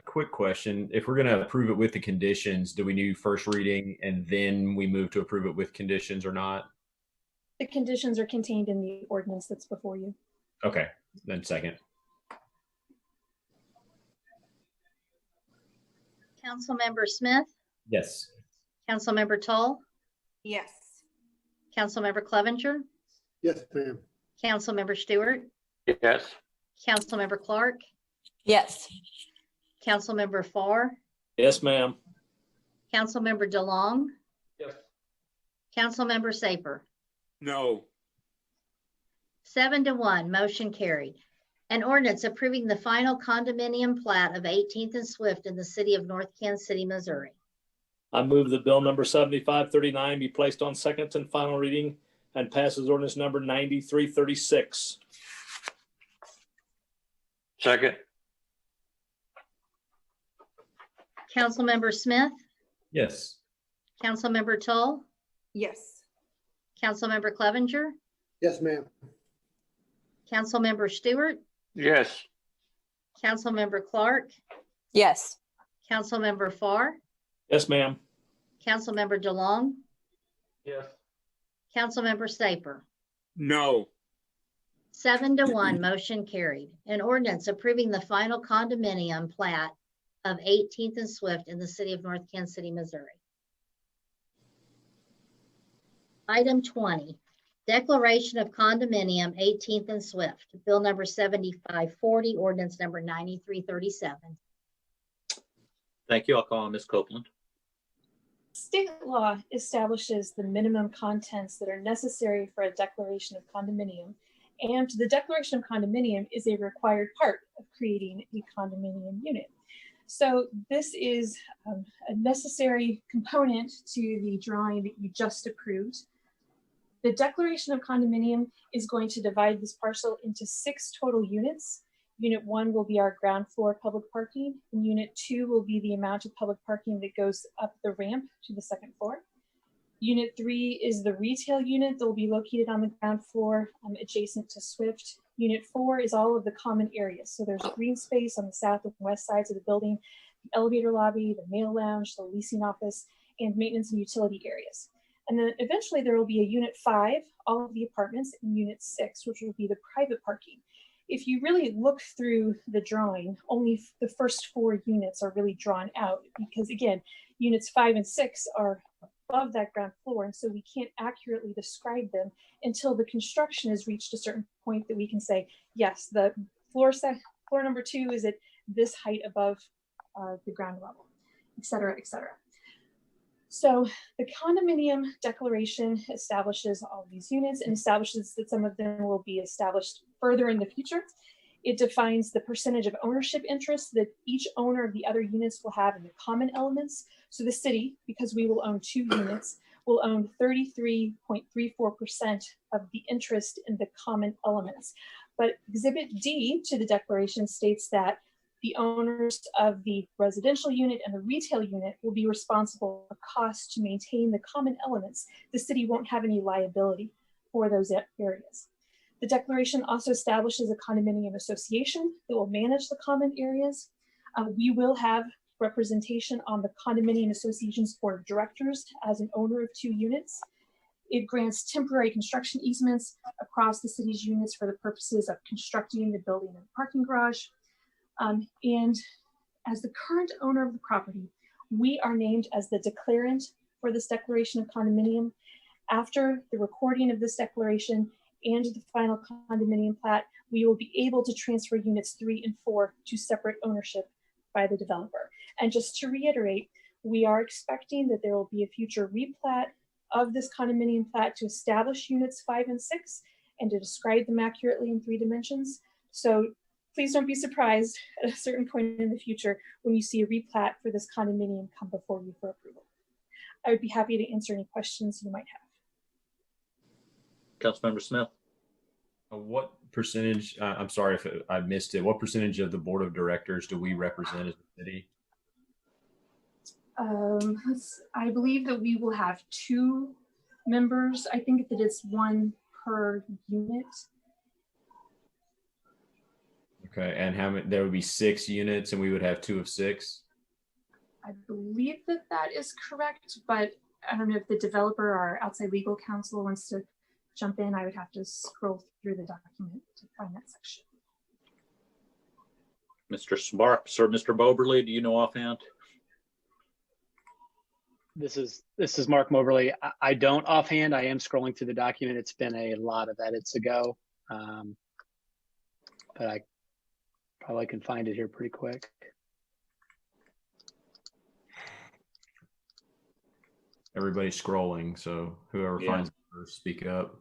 E: Quick question. If we're going to approve it with the conditions, do we do first reading and then we move to approve it with conditions or not?
P: The conditions are contained in the ordinance that's before you.
E: Okay, then second.
D: Councilmember Smith,
E: Yes.
D: Councilmember Tull,
A: Yes.
D: Councilmember Clevenger,
N: Yes, ma'am.
D: Councilmember Stewart,
J: Yes.
D: Councilmember Clark,
U: Yes.
D: Councilmember Farr,
F: Yes, ma'am.
D: Councilmember DeLong,
O: Yes.
D: Councilmember Saper.
J: No.
D: 7-1, motion carried. An ordinance approving the final condominium plat of 18th and Swift in the city of North Kansas City, Missouri.
F: I move that bill number 7539 be placed on second and final reading and passes ordinance number 9336.
J: Second.
D: Councilmember Smith,
E: Yes.
D: Councilmember Tull,
A: Yes.
D: Councilmember Clevenger,
N: Yes, ma'am.
D: Councilmember Stewart,
J: Yes.
D: Councilmember Clark,
U: Yes.
D: Councilmember Farr,
F: Yes, ma'am.
D: Councilmember DeLong,
O: Yes.
D: Councilmember Saper.
J: No.
D: 7-1, motion carried. An ordinance approving the final condominium plat of 18th and Swift in the city of North Kansas City, Missouri. Item 20, Declaration of Condominium, 18th and Swift, Bill number 7540, ordinance number 9337.
B: Thank you. I'll call on Ms. Copeland.
P: State law establishes the minimum contents that are necessary for a declaration of condominium, and the declaration of condominium is a required part of creating a condominium unit. So this is a necessary component to the drawing that you just approved. The declaration of condominium is going to divide this parcel into 6 total units. Unit 1 will be our ground floor public parking, and Unit 2 will be the amount of public parking that goes up the ramp to the 2nd floor. Unit 3 is the retail unit that will be located on the ground floor adjacent to Swift. Unit 4 is all of the common areas. So there's green space on the south and west sides of the building, the elevator lobby, the mail lounge, the leasing office, and maintenance and utility areas. And then eventually there will be a Unit 5, all of the apartments, and Unit 6, which will be the private parking. If you really look through the drawing, only the first 4 units are really drawn out because, again, Units 5 and 6 are above that ground floor, and so we can't accurately describe them until the construction has reached a certain point that we can say, yes, the floor number 2 is at this height above the ground level, et cetera, et cetera. So the condominium declaration establishes all these units and establishes that some of them will be established further in the future. It defines the percentage of ownership interest that each owner of the other units will have in the common elements. So the city, because we will own 2 units, will own 33.34% of the interest in the common elements. But Exhibit D to the declaration states that the owners of the residential unit and the retail unit will be responsible for costs to maintain the common elements. The city won't have any liability for those areas. The declaration also establishes a condominium association that will manage the common areas. We will have representation on the condominium association's board of directors as an owner of 2 units. It grants temporary construction easements across the city's units for the purposes of constructing the building and parking garage. And as the current owner of the property, we are named as the declarant for this declaration of condominium. After the recording of this declaration and the final condominium plat, we will be able to transfer units 3 and 4 to separate ownership by the developer. And just to reiterate, we are expecting that there will be a future replat of this condominium plat to establish units 5 and 6 and to describe them accurately in 3 dimensions. So please don't be surprised at a certain point in the future when you see a replat for this condominium come before you for approval. I would be happy to answer any questions you might have.
B: Councilmember Smith.
E: What percentage, I'm sorry if I missed it, what percentage of the board of directors do we represent as a city?
P: I believe that we will have 2 members. I think that it's 1 per unit.
E: Okay, and how many? There would be 6 units, and we would have 2 of 6.
P: I believe that that is correct, but I don't know if the developer or outside legal counsel wants to jump in. I would have to scroll through the document to find that section.
B: Mr. Sparks or Mr. Boberly, do you know offhand?
Q: This is Mark Moberly. I don't offhand. I am scrolling through the document. It's been a lot of edits ago, but I probably can find it here pretty quick.
E: Everybody's scrolling, so whoever finds it first, speak up.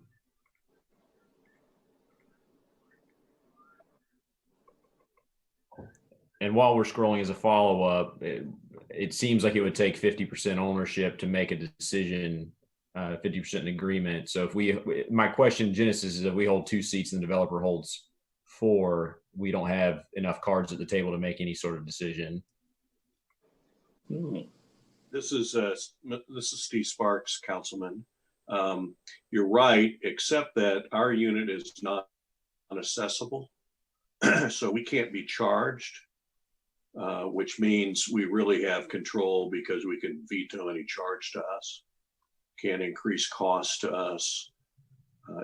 E: And while we're scrolling as a follow-up, it seems like it would take 50% ownership to make a decision, 50% agreement. So if my question, Genesis, is if we hold 2 seats and the developer holds 4, we don't have enough cards at the table to make any sort of decision.
T: This is Steve Sparks, Councilman. You're right, except that our unit is not unaccessible, so we can't be charged, which means we really have control because we can veto any charge to us, can increase costs to us,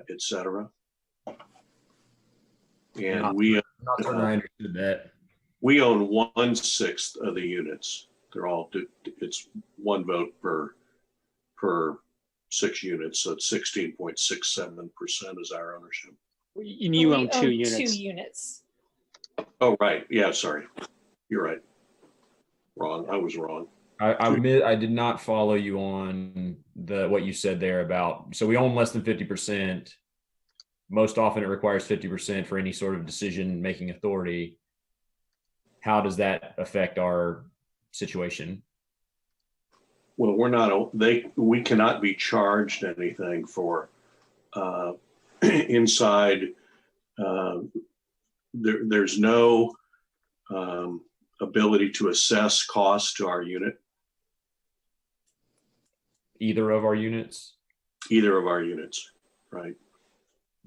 T: etc. And we
E: understood that.
T: We own 1/6 of the units. They're all, it's 1 vote per 6 units, so it's 16.67% is our ownership.
Q: You own 2 units.
P: 2 units.
T: Oh, right. Yeah, sorry. You're right. Wrong. I was wrong.
E: I did not follow you on what you said there about, so we own less than 50%. Most often it requires 50% for any sort of decision-making authority. How does that affect our situation?
T: Well, we cannot be charged anything for inside. There's no ability to assess costs to our unit.
E: Either of our units?
T: Either of our units, right.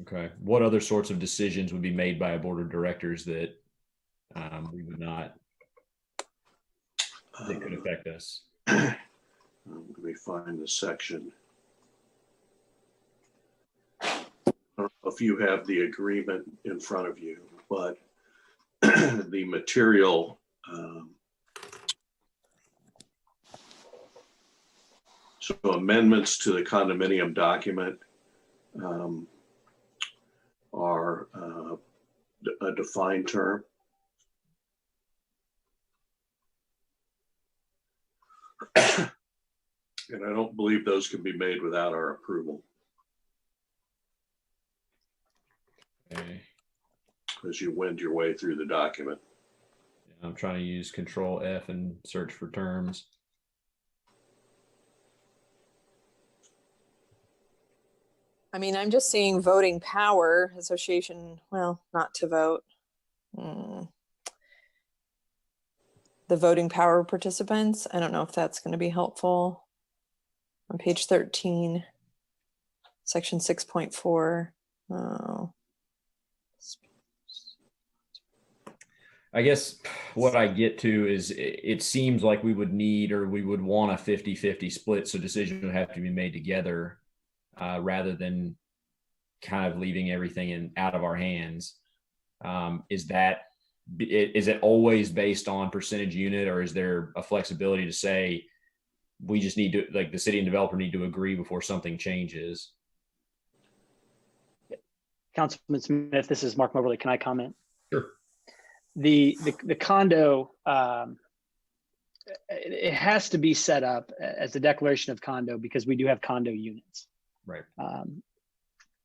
E: Okay. What other sorts of decisions would be made by a board of directors that we would not, that could affect us?
T: Let me find the section. I don't know if you have the agreement in front of you, but the material so amendments to the condominium document are a defined term. And I don't believe those can be made without our approval.
E: Okay.
T: As you wend your way through the document.
E: Yeah, I'm trying to use Control F and search for terms.
U: I mean, I'm just seeing voting power association, well, not to vote. The voting power participants. I don't know if that's going to be helpful. On page 13, section 6.4. Oh.
E: I guess what I get to is it seems like we would need, or we would want a 50-50 split. So decisions would have to be made together rather than kind of leaving everything out of our hands. Is it always based on percentage unit, or is there a flexibility to say we just need to, like, the city and developer need to agree before something changes?
Q: Councilman Smith, this is Mark Moberly. Can I comment?
E: Sure.
Q: The condo, it has to be set up as a declaration of condo because we do have condo units.
E: Right.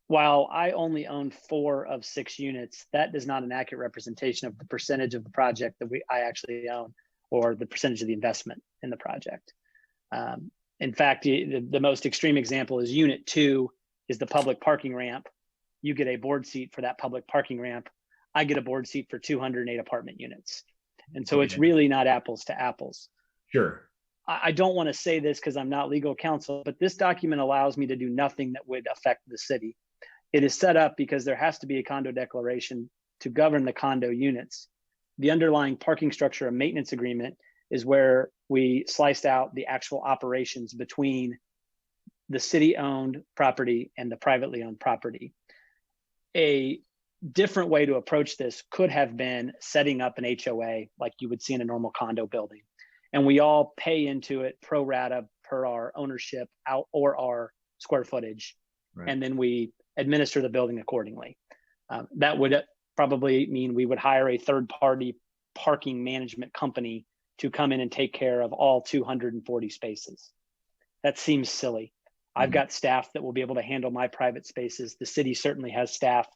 Q: While I only own 4 of 6 units, that is not an accurate representation of the percentage of the project that I actually own, or the percentage of the investment in the project. In fact, the most extreme example is unit 2 is the public parking ramp. You get a board seat for that public parking ramp. I get a board seat for 208 apartment units. And so it's really not apples to apples.
E: Sure.
Q: I don't want to say this because I'm not legal counsel, but this document allows me to do nothing that would affect the city. It is set up because there has to be a condo declaration to govern the condo units. The underlying parking structure and maintenance agreement is where we sliced out the actual operations between the city-owned property and the privately owned property. A different way to approach this could have been setting up an HOA like you would see in a normal condo building. And we all pay into it pro rata per our ownership out or our square footage. Right. And then we administer the building accordingly. That would probably mean we would hire a third-party parking management company to come in and take care of all 240 spaces. That seems silly. I've got staff that will be able to handle my private spaces. The city certainly has staff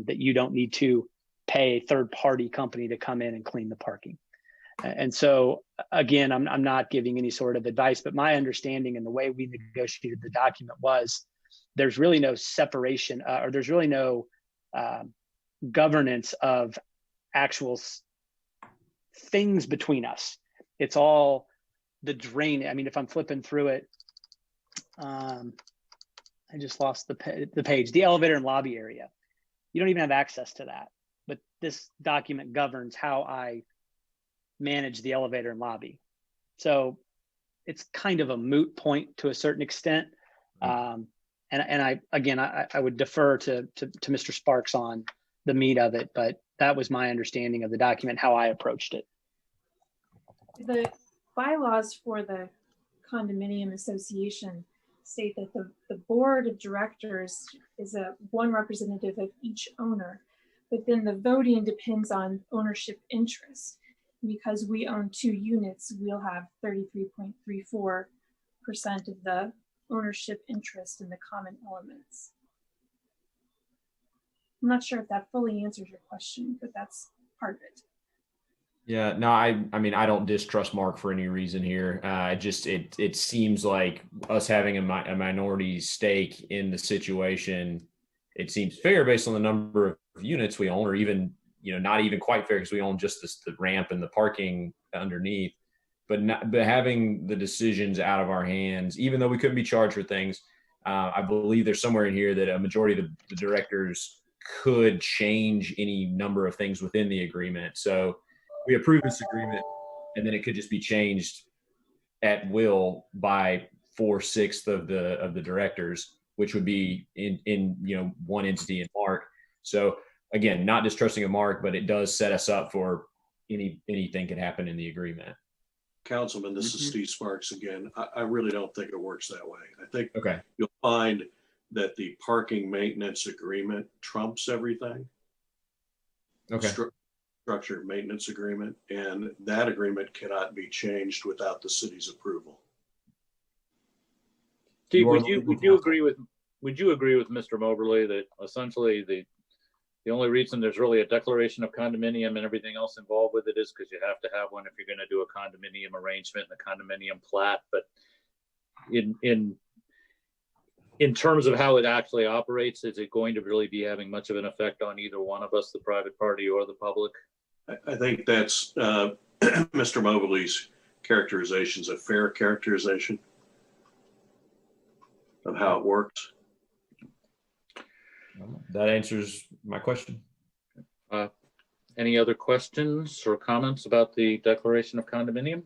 Q: that you don't need to pay a third-party company to come in and clean the parking. And so, again, I'm not giving any sort of advice, but my understanding and the way we negotiated the document was there's really no separation or there's really no governance of actual things between us. It's all the drain. I mean, if I'm flipping through it, I just lost the page, the elevator and lobby area. You don't even have access to that, but this document governs how I manage the elevator and lobby. So it's kind of a moot point to a certain extent. And I would defer to Mr. Sparks on the meat of it, but that was my understanding of the document, how I approached it.
P: The bylaws for the condominium association state that the board of directors is one representative of each owner, but then the voting depends on ownership interest. Because we own 2 units, we'll have 33.34% of the ownership interest in the common elements. I'm not sure if that fully answers your question, but that's part of it.
H: Yeah, no, I mean, I don't distrust Mark for any reason here. It seems like us having a minority stake in the situation, it seems fair based on the number of units we own, or even, not even quite fair because we own just the ramp and the parking underneath. But having the decisions out of our hands, even though we couldn't be charged for things, I believe there's somewhere in here that a majority of the directors could change any number of things within the agreement. So we approve this agreement, and then it could just be changed at will by 4/6 of the directors, which would be in one entity in Mark. So again, not distrusting of Mark, but it does set us up for anything could happen in the agreement.
T: Councilman, this is Steve Sparks again. I really don't think it works that way. I think
H: okay.
T: You'll find that the parking maintenance agreement trumps everything.
H: Okay.
T: Structured maintenance agreement, and that agreement cannot be changed without the city's approval.
B: Steve, would you agree with Mr. Moberly that essentially the only reason there's really a declaration of condominium and everything else involved with it is because you have to have one if you're going to do a condominium arrangement and a condominium plat, but in terms of how it actually operates, is it going to really be having much of an effect on either one of us, the private party or the public?
T: I think that's Mr. Mobley's characterization is a fair characterization of how it works.
H: That answers my question.
B: Any other questions or comments about the declaration of condominium?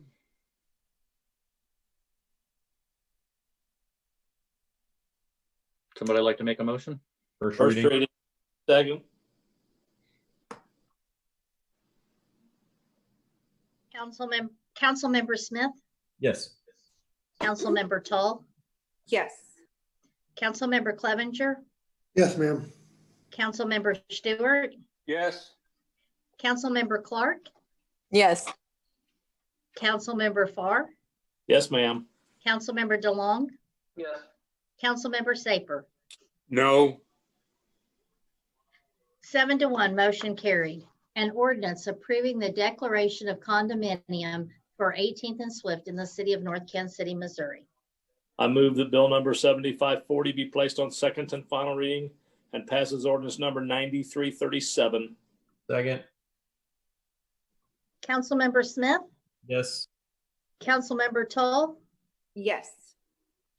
B: Somebody like to make a motion?
F: First reading. Second.
D: Councilmember Smith,
H: Yes.
D: Councilmember Tull,
A: Yes.
D: Councilmember Clevenger,
N: Yes, ma'am.
D: Councilmember Stewart,
J: Yes.
D: Councilmember Clark,
U: Yes.
D: Councilmember Farr,
F: Yes, ma'am.
D: Councilmember DeLong,
O: Yes.
D: Councilmember Saper.
J: No.
D: 7-1, motion carried. An ordinance approving the declaration of condominium for 18th and Swift in the city of North Kansas City, Missouri.
F: I move that bill number 7540 be placed on second and final reading and passes ordinance number 9337.
H: Second.
D: Councilmember Smith,
H: Yes.
D: Councilmember Tull,
A: Yes.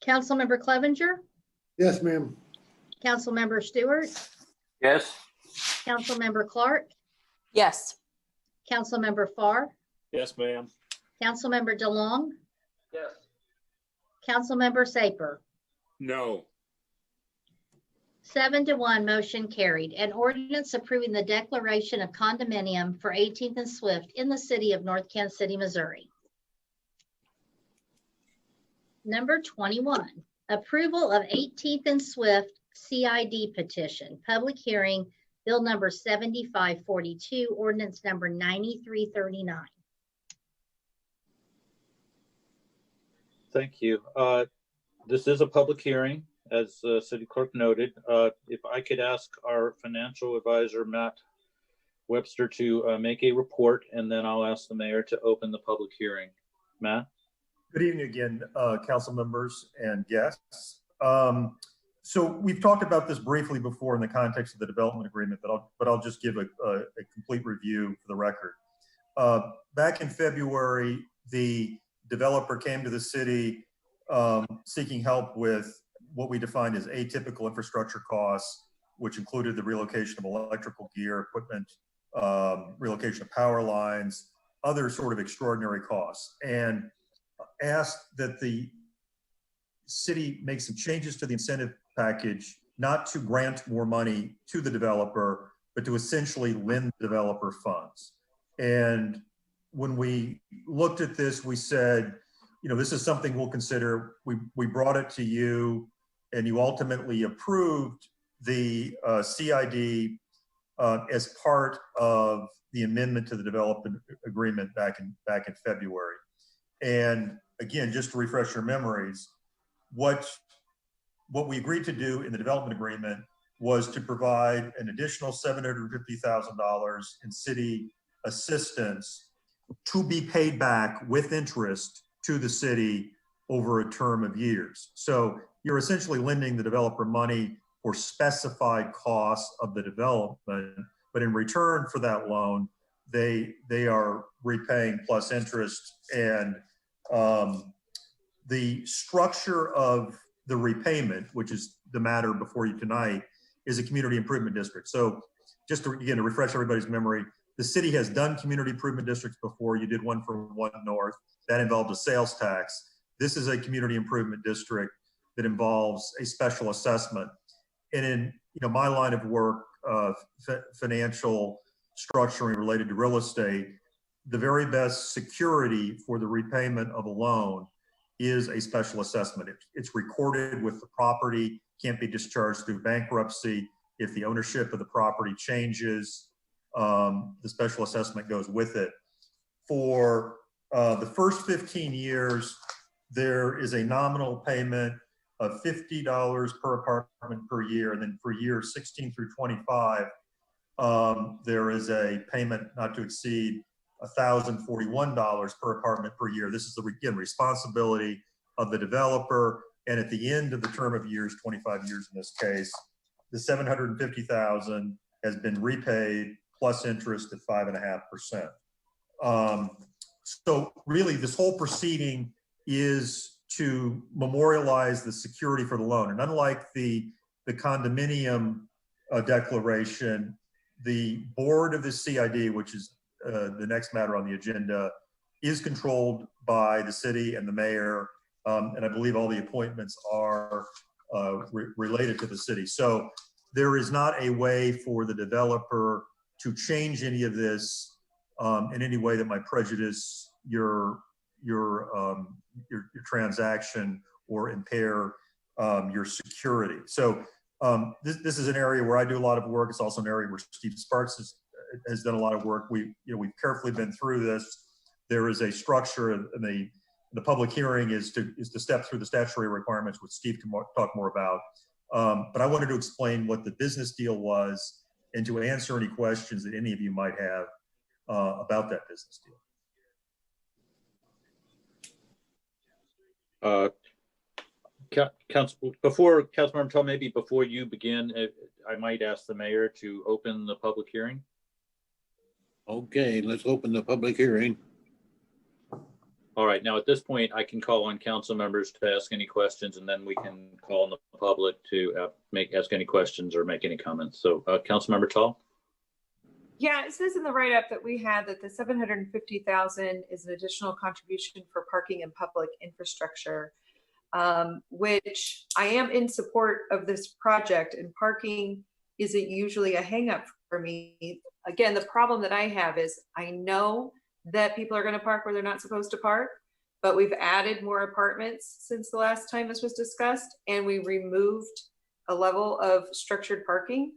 D: Councilmember Clevenger,
N: Yes, ma'am.
D: Councilmember Stewart,
J: Yes.
D: Councilmember Clark,
U: Yes.
D: Councilmember Farr,
F: Yes, ma'am.
D: Councilmember DeLong,
O: Yes.
D: Councilmember Saper.
J: No.
D: 7-1, motion carried. An ordinance approving the declaration of condominium for 18th and Swift in the city of North Kansas City, Missouri. Number 21, approval of 18th and Swift CID petition, public hearing, bill number 7542, ordinance number 9339.
B: Thank you. This is a public hearing, as City Clerk noted. If I could ask our financial advisor, Matt Webster, to make a report, and then I'll ask the mayor to open the public hearing. Matt?
R: Good evening again, council members and guests. So we've talked about this briefly before in the context of the development agreement, but I'll just give a complete review for the record. Back in February, the developer came to the city seeking help with what we defined as atypical infrastructure costs, which included the relocation of electrical gear, equipment, relocation of power lines, other sort of extraordinary costs, and asked that the city make some changes to the incentive package, not to grant more money to the developer, but to essentially lend the developer funds. And when we looked at this, we said, this is something we'll consider. We brought it to you, and you ultimately approved the CID as part of the amendment to the development agreement back in February. And again, just to refresh your memories, what we agreed to do in the development agreement was to provide an additional $750,000 in city assistance to be paid back with interest to the city over a term of years. So you're essentially lending the developer money for specified costs of the development, but in return for that loan, they are repaying plus interest. And the structure of the repayment, which is the matter before you tonight, is a community improvement district. So just to, again, to refresh everybody's memory, the city has done community improvement districts before. You did one for One North. That involved a sales tax. This is a community improvement district that involves a special assessment. And in my line of work, financial structuring related to real estate, the very best security for the repayment of a loan is a special assessment. It's recorded with the property, can't be discharged through bankruptcy. If the ownership of the property changes, the special assessment goes with it. For the first 15 years, there is a nominal payment of $50 per apartment per year. And then for years 16 through 25, there is a payment not to exceed $1,041 per apartment per year. This is the, again, responsibility of the developer. And at the end of the term of years, 25 years in this case, the $750,000 has been repaid plus interest at 5.5%. So really this whole proceeding is to memorialize the security for the loan. And unlike the condominium declaration, the board of the CID, which is the next matter on the agenda, is controlled by the city and the mayor. And I believe all the appointments are related to the city. So there is not a way for the developer to change any of this in any way that might prejudice your transaction or impair your security. So this is an area where I do a lot of work. It's also an area where Steve Sparks has done a lot of work. We've carefully been through this. There is a structure, and the public hearing is to step through the statutory requirements, which Steve can talk more about. But I wanted to explain what the business deal was and to answer any questions that any of you might have about that business deal.
B: Councilmember Tull, maybe before you begin, I might ask the mayor to open the public hearing.
C: Okay, let's open the public hearing.
B: All right, now at this point, I can call on council members to ask any questions, and then we can call on the public to ask any questions or make any comments. So Councilmember Tull?
A: Yeah, it says in the write-up that we had that the $750,000 is an additional contribution for parking and public infrastructure, which I am in support of this project, and parking isn't usually a hang-up for me. Again, the problem that I have is I know that people are going to park where they're not supposed to park, but we've added more apartments since the last time this was discussed, and we removed a level of structured parking.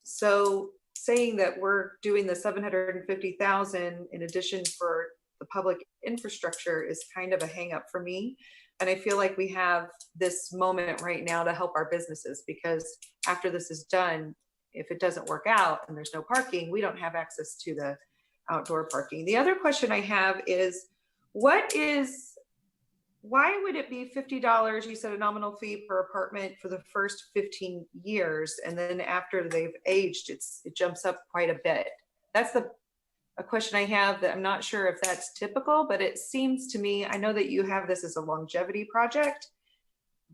A: So saying that we're doing the $750,000 in addition for the public infrastructure is kind of a hang up for me. And I feel like we have this moment right now to help our businesses, because after this is done, if it doesn't work out and there's no parking, we don't have access to the outdoor parking. The other question I have is, why would it be $50? You said a nominal fee per apartment for the first 15 years. And then after they've aged, it jumps up quite a bit. That's a question I have that I'm not sure if that's typical, but it seems to me, I know that you have this as a longevity project,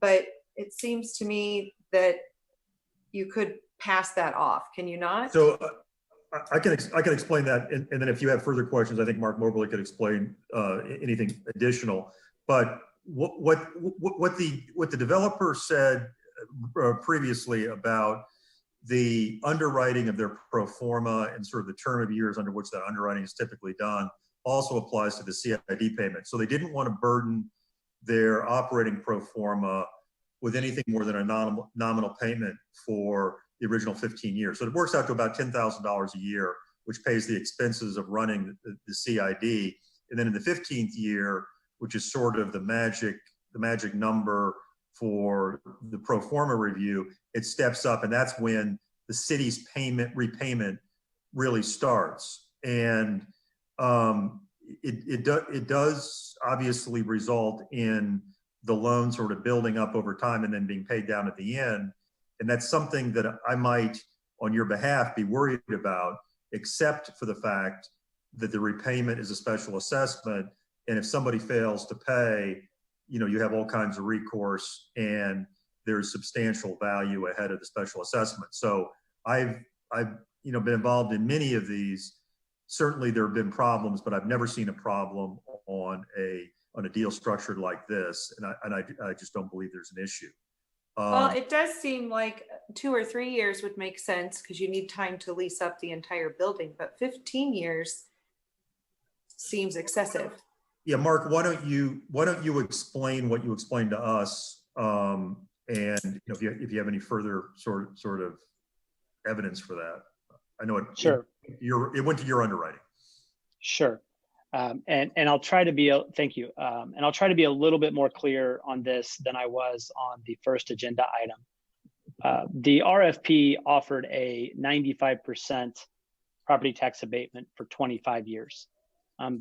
A: but it seems to me that you could pass that off. Can you not?
R: So I can explain that, and then if you have further questions, I think Mark Moberly could explain anything additional. But what the developer said previously about the underwriting of their pro forma and sort of the term of years under which that underwriting is typically done also applies to the CID payment. So they didn't want to burden their operating pro forma with anything more than a nominal payment for the original 15 years. So it works out to about $10,000 a year, which pays the expenses of running the CID. And then in the 15th year, which is sort of the magic number for the pro forma review, it steps up, and that's when the city's repayment really starts. And it does obviously result in the loan sort of building up over time and then being paid down at the end. And that's something that I might, on your behalf, be worried about, except for the fact that the repayment is a special assessment. And if somebody fails to pay, you have all kinds of recourse, and there's substantial value ahead of the special assessment. So I've been involved in many of these. Certainly there have been problems, but I've never seen a problem on a deal structured like this. And I just don't believe there's an issue.
A: Well, it does seem like 2 or 3 years would make sense because you need time to lease up the entire building, but 15 years seems excessive.
R: Yeah, Mark, why don't you explain what you explained to us, and if you have any further sort of evidence for that. I know
Q: Sure.
R: It went to your underwriting.
Q: Sure. And I'll try to be, thank you. And I'll try to be a little bit more clear on this than I was on the first agenda item. The RFP offered a 95% property tax abatement for 25 years.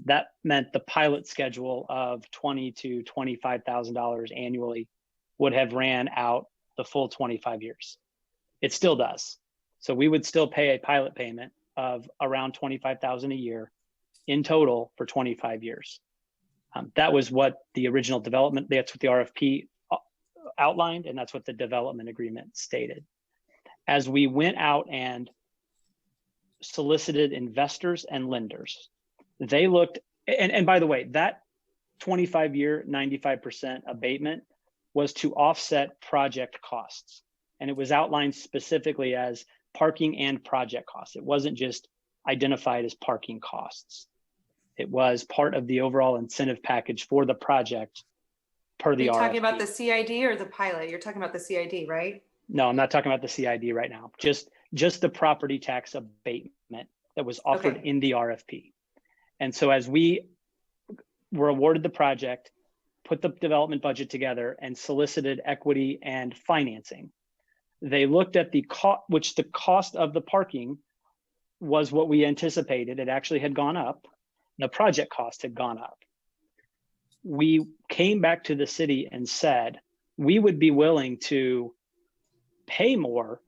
Q: That meant the pilot schedule of $20,000 to $25,000 annually would have ran out the full 25 years. It still does. So we would still pay a pilot payment of around $25,000 a year in total for 25 years. That was what the original development, that's what the RFP outlined, and that's what the development agreement stated. As we went out and solicited investors and lenders, they looked, and by the way, that 25-year 95% abatement was to offset project costs. And it was outlined specifically as parking and project costs. It wasn't just identified as parking costs. It was part of the overall incentive package for the project per the RFP.
A: Are you talking about the CID or the pilot? You're talking about the CID, right?
Q: No, I'm not talking about the CID right now. Just the property tax abatement that was offered in the RFP. And so as we were awarded the project, put the development budget together and solicited equity and financing, they looked at the cost, which the cost of the parking was what we anticipated. It actually had gone up. The project cost had gone up. We came back to the city and said, we would be willing to pay more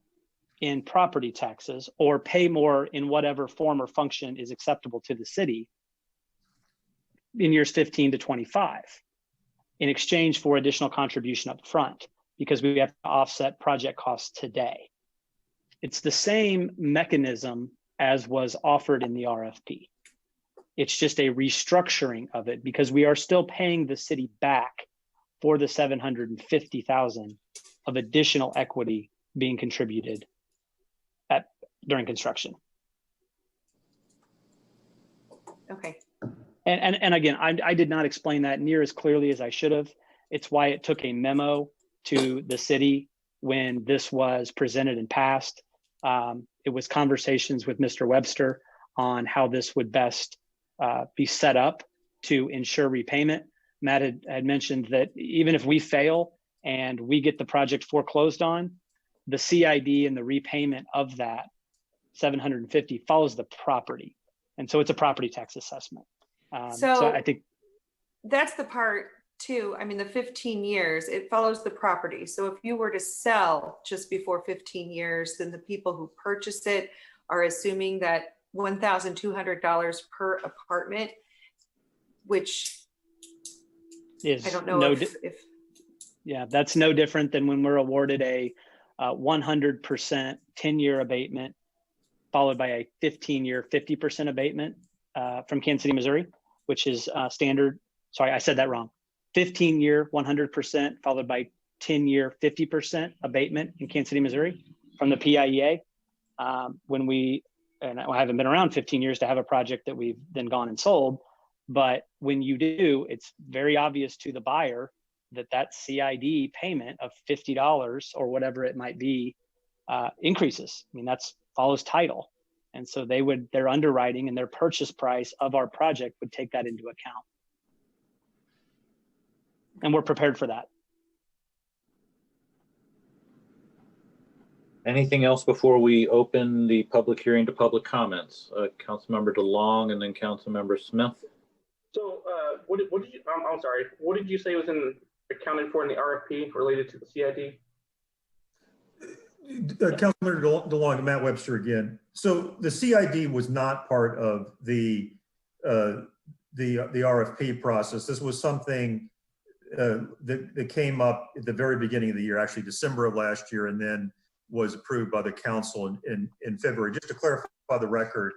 Q: in property taxes or pay more in whatever form or function is acceptable to the city in years 15 to 25 in exchange for additional contribution up front, because we have to offset project costs today. It's the same mechanism as was offered in the RFP. It's just a restructuring of it because we are still paying the city back for the $750,000 of additional equity being contributed during construction.
A: Okay.
Q: And again, I did not explain that near as clearly as I should have. It's why it took a memo to the city when this was presented and passed. It was conversations with Mr. Webster on how this would best be set up to ensure repayment. Matt had mentioned that even if we fail and we get the project foreclosed on, the CID and the repayment of that 750 follows the property. And so it's a property tax assessment. So I think
A: that's the part too. I mean, the 15 years, it follows the property. So if you were to sell just before 15 years, then the people who purchase it are assuming that $1,200 per apartment, which
Q: is
A: I don't know if
Q: yeah, that's no different than when we're awarded a 100% 10-year abatement, followed by a 15-year 50% abatement from Kansas City, Missouri, which is standard. Sorry, I said that wrong. 15-year 100% followed by 10-year 50% abatement in Kansas City, Missouri from the PIEA. And I haven't been around 15 years to have a project that we've then gone and sold. But when you do, it's very obvious to the buyer that CID payment of $50 or whatever it might be increases. I mean, that's follows title. And so their underwriting and their purchase price of our project would take that into account. And we're prepared for that.
B: Anything else before we open the public hearing to public comments? Councilmember DeLong and then Councilmember Smith.
O: So what did you, I'm sorry, what did you say was accounted for in the RFP related to the CID?
R: Councilmember DeLong, Matt Webster again. So the CID was not part of the RFP process. This was something that came up at the very beginning of the year, actually December of last year, and then was approved by the council in February. Just to clarify the record,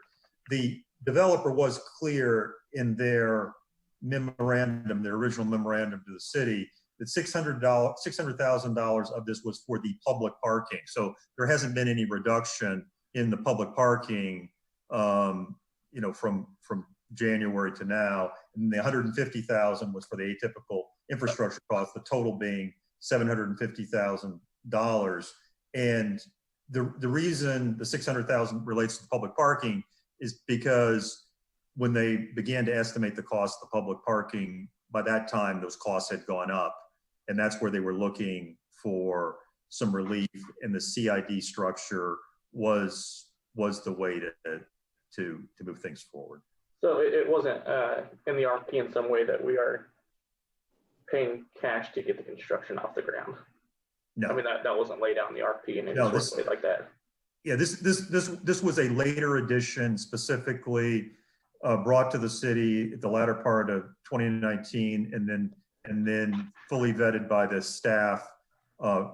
R: the developer was clear in their memorandum, their original memorandum to the city, that $600,000 of this was for the public parking. So there hasn't been any reduction in the public parking, from January to now. And the $150,000 was for the atypical infrastructure cost, the total being $750,000. And the reason the $600,000 relates to public parking is because when they began to estimate the cost of the public parking, by that time, those costs had gone up. And that's where they were looking for some relief, and the CID structure was the way to move things forward.
O: So it wasn't in the RFP in some way that we are paying cash to get the construction off the ground.
R: No,
O: I mean that wasn't laid out in the RFP, and it
R: No,
O: was laid like that.
R: Yeah, this was a later addition, specifically brought to the city at the latter part of 2019, and then fully vetted by the staff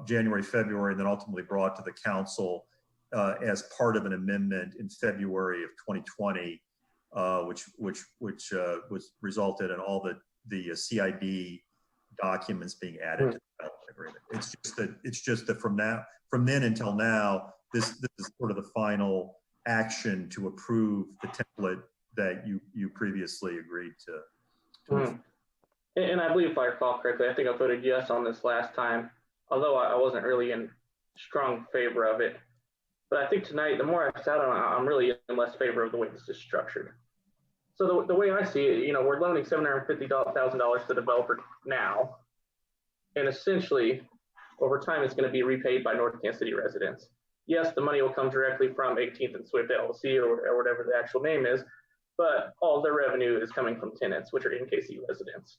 R: January, February, and then ultimately brought to the council as part of an amendment in February of 2020, which was resulted in all the CID documents being added to the development agreement. It's just that from then until now, this is sort of the final action to approve the template that you previously agreed to.
O: And I believe if I recall correctly, I think I voted yes on this last time, although I wasn't really in strong favor of it. But I think tonight, the more I sat on it, I'm really in less favor of the way this is structured. So the way I see it, we're loaning $750,000 to the developer now, and essentially over time it's going to be repaid by North Kansas City residents. Yes, the money will come directly from 18th and Swift LLC or whatever the actual name is, but all their revenue is coming from tenants, which are NKC residents.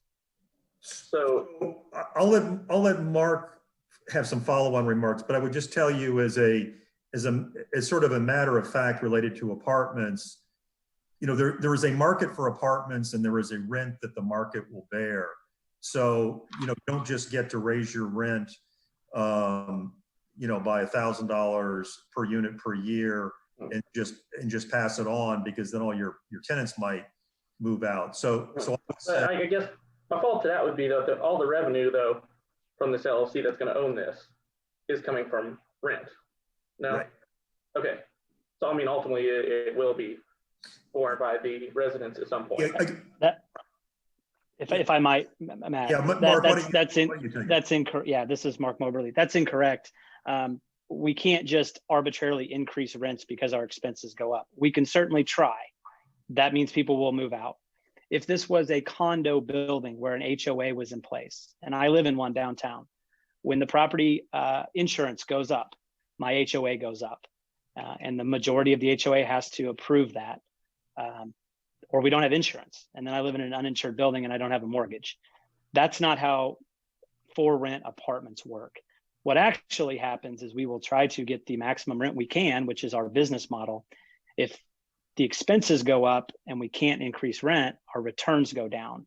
O: So
R: I'll let Mark have some follow-on remarks, but I would just tell you as sort of a matter of fact related to apartments, there is a market for apartments and there is a rent that the market will bear. So, you don't just get to raise your rent, by $1,000 per unit per year and just pass it on, because then all your tenants might move out. So
O: I guess my fault to that would be that all the revenue though from this LLC that's going to own this is coming from rent. No. Right. Okay. So I mean, ultimately, it will be borne by the residents at some point.
Q: If I might, Matt, that's incorrect. Yeah, this is Mark Moberly. That's incorrect. We can't just arbitrarily increase rents because our expenses go up. We can certainly try. That means people will move out. If this was a condo building where an HOA was in place, and I live in one downtown, when the property insurance goes up, my HOA goes up, and the majority of the HOA has to approve that, or we don't have insurance. And then I live in an uninsured building and I don't have a mortgage. That's not how for rent apartments work. What actually happens is we will try to get the maximum rent we can, which is our business model. If the expenses go up and we can't increase rent, our returns go down.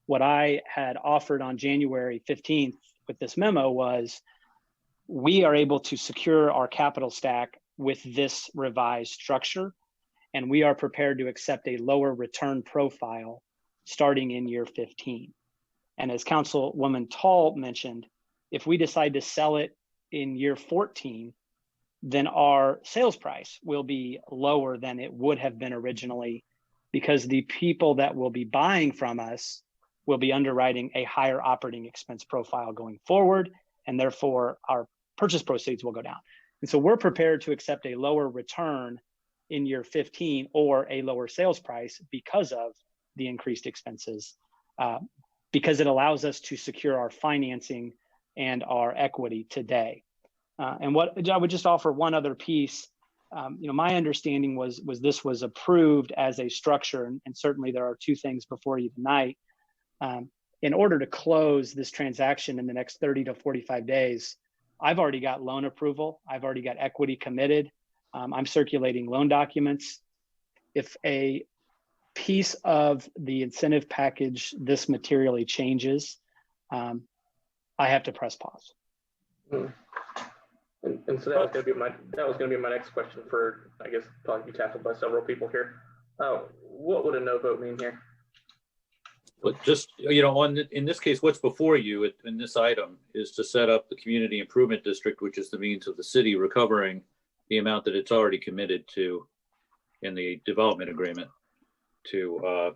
Q: What I had offered on January 15th with this memo was we are able to secure our capital stack with this revised structure, and we are prepared to accept a lower return profile starting in year 15. And as Councilwoman Tall mentioned, if we decide to sell it in year 14, then our sales price will be lower than it would have been originally, because the people that will be buying from us we'll be underwriting a higher operating expense profile going forward, and therefore our purchase proceeds will go down. And so we're prepared to accept a lower return in year 15 or a lower sales price because of the increased expenses, because it allows us to secure our financing and our equity today. And what I would just offer one other piece. My understanding was this was approved as a structure, and certainly there are two things before you tonight. In order to close this transaction in the next 30 to 45 days, I've already got loan approval. I've already got equity committed. I'm circulating loan documents. If a piece of the incentive package this materially changes, I have to press pause.
O: And so that was going to be my next question for, I guess, probably be tackled by several people here. What would a no vote mean here?
B: Well, just, in this case, what's before you in this item is to set up the community improvement district, which is the means of the city recovering the amount that it's already committed to in the development agreement to,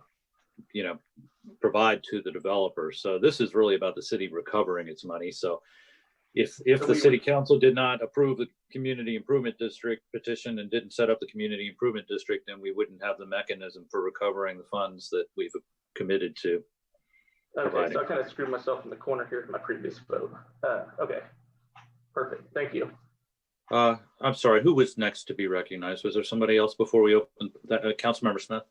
B: provide to the developer. So this is really about the city recovering its money. So if the city council did not approve the community improvement district petition and didn't set up the community improvement district, then we wouldn't have the mechanism for recovering the funds that we've committed to.
O: Okay,
B: providing.
O: so I kind of screwed myself in the corner here with my previous vote. Okay, perfect. Thank you.
B: I'm sorry, who was next to be recognized? Was there somebody else before we open that? Councilmember Smith?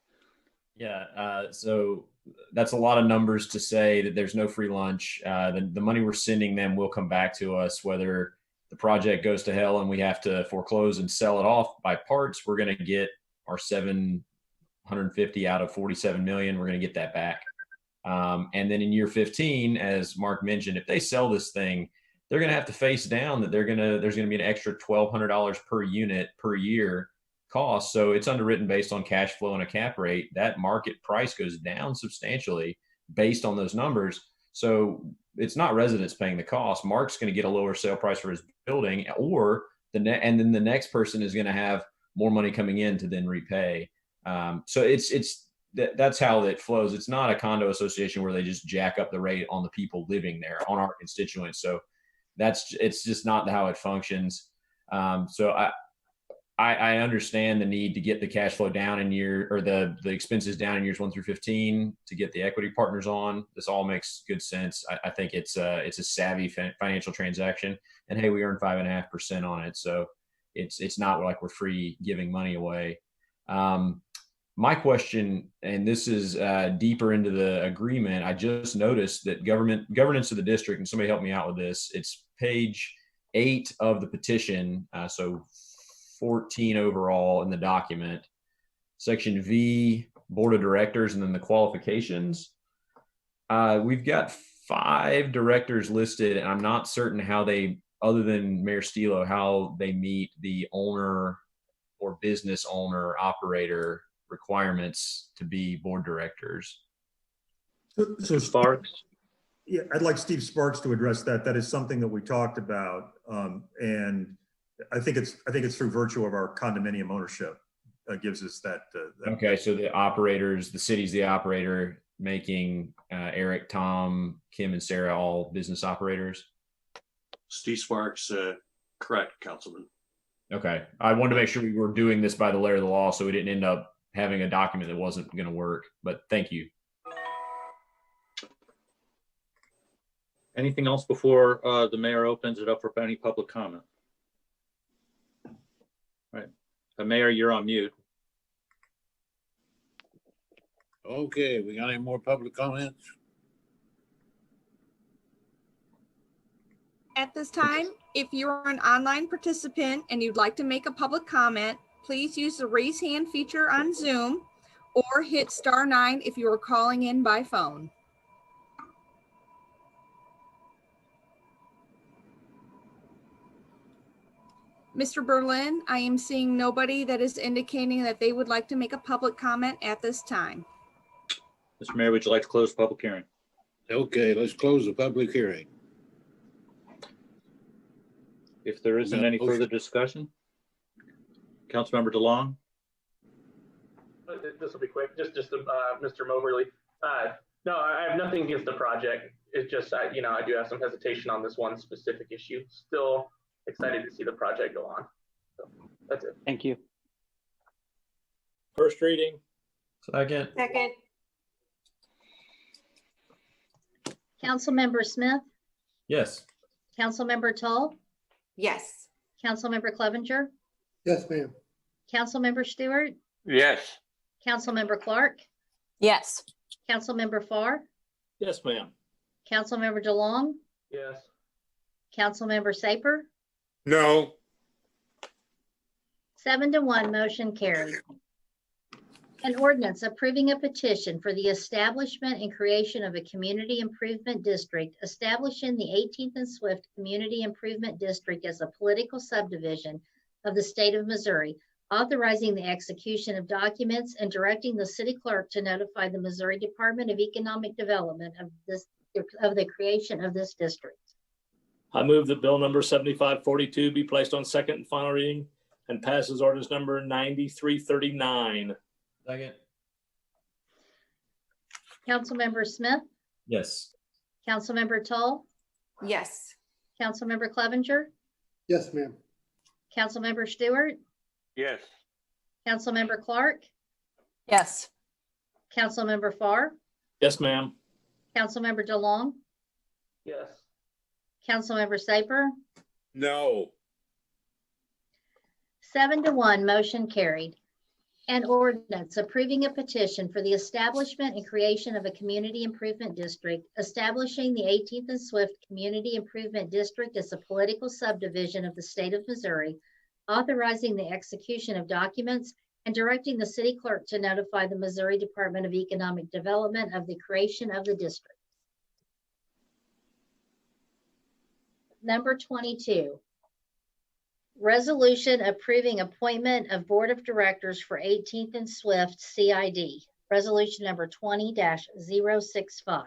H: Yeah, so that's a lot of numbers to say that there's no free lunch. The money we're sending them will come back to us, whether the project goes to hell and we have to foreclose and sell it off by parts. We're going to get our 750 out of 47 million. We're going to get that back. And then in year 15, as Mark mentioned, if they sell this thing, they're going to have to face down that there's going to be an extra $1,200 per unit per year cost. So it's underwritten based on cash flow and a cap rate. That market price goes down substantially based on those numbers. So it's not residents paying the cost. Mark's going to get a lower sale price for his building, and then the next person is going to have more money coming in to then repay. So that's how it flows. It's not a condo association where they just jack up the rate on the people living there, on our constituents. So it's just not how it functions. So I understand the need to get the cash flow down the expenses down in years 1 through 15 to get the equity partners on. This all makes good sense. I think it's a savvy financial transaction, and hey, we earn 5.5% on it. So it's not like we're free giving money away. My question, and this is deeper into the agreement, I just noticed that governance of the district, and somebody help me out with this. It's page 8 of the petition. So 14 overall in the document, section V, board of directors, and then the qualifications. We've got 5 directors listed, and I'm not certain how they, other than Mayor Stilo, how they meet the owner or business owner operator requirements to be board directors.
R: So
B: Sparks?
R: Yeah, I'd like Steve Sparks to address that. That is something that we talked about, and I think it's through virtue of our condominium ownership gives us that.
H: Okay, so the operators, the city's the operator, making Eric, Tom, Kim, and Sarah all business operators.
T: Steve Sparks, correct, Councilman.
H: Okay, I wanted to make sure we were doing this by the letter of the law, so we didn't end up having a document that wasn't going to work. But thank you.
B: Anything else before the mayor opens it up for any public comment? All right, Mayor, you're on mute.
C: Okay, we got any more public comments?
G: At this time, if you're an online participant and you'd like to make a public comment, please use the raise hand feature on Zoom or hit *9 if you are calling in by phone. Mr. Berlin, I am seeing nobody that is indicating that they would like to make a public comment at this time.
B: Mr. Mayor, would you like to close the public hearing?
C: Okay, let's close the public hearing.
B: If there isn't any further discussion, Councilmember DeLong.
O: This will be quick. Just Mr. Moberly. No, I have nothing against the project. It's just, I do have some hesitation on this one specific issue. Still excited to see the project go on. So that's it.
Q: Thank you.
F: First reading.
E: Second.
A: Second.
D: Councilmember Smith,
E: Yes.
D: Councilmember Tull,
A: Yes.
D: Councilmember Clevenger,
N: Yes, ma'am.
D: Councilmember Stewart,
J: Yes.
D: Councilmember Clark,
U: Yes.
D: Councilmember Farr,
F: Yes, ma'am.
D: Councilmember DeLong,
O: Yes.
D: Councilmember Saper,
C: No.
D: 7-1, motion carried. An ordinance approving a petition for the establishment and creation of a community improvement district, establishing the 18th and Swift Community Improvement District as a political subdivision of the state of Missouri, authorizing the execution of documents and directing the city clerk to notify the Missouri Department of Economic Development of the creation of this district.
F: I move that bill number 7542 be placed on second and final reading and passes ordinance number 9339.
E: Second.
D: Councilmember Smith,
E: Yes.
D: Councilmember Tull,
A: Yes.
D: Councilmember Clevenger,
N: Yes, ma'am.
D: Councilmember Stewart,
J: Yes.
D: Councilmember Clark,
U: Yes.
D: Councilmember Farr,
F: Yes, ma'am.
D: Councilmember DeLong,
O: Yes.
D: Councilmember Saper,
C: No.
D: 7-1, motion carried. An ordinance approving a petition for the establishment and creation of a community improvement district, establishing the 18th and Swift Community Improvement District as a political subdivision of the state of Missouri, authorizing the execution of documents and directing the city clerk to notify the Missouri Department of Economic Development of the creation of the district. Number 22. Resolution approving appointment of Board of Directors for 18th and Swift CID. Resolution number 20-065.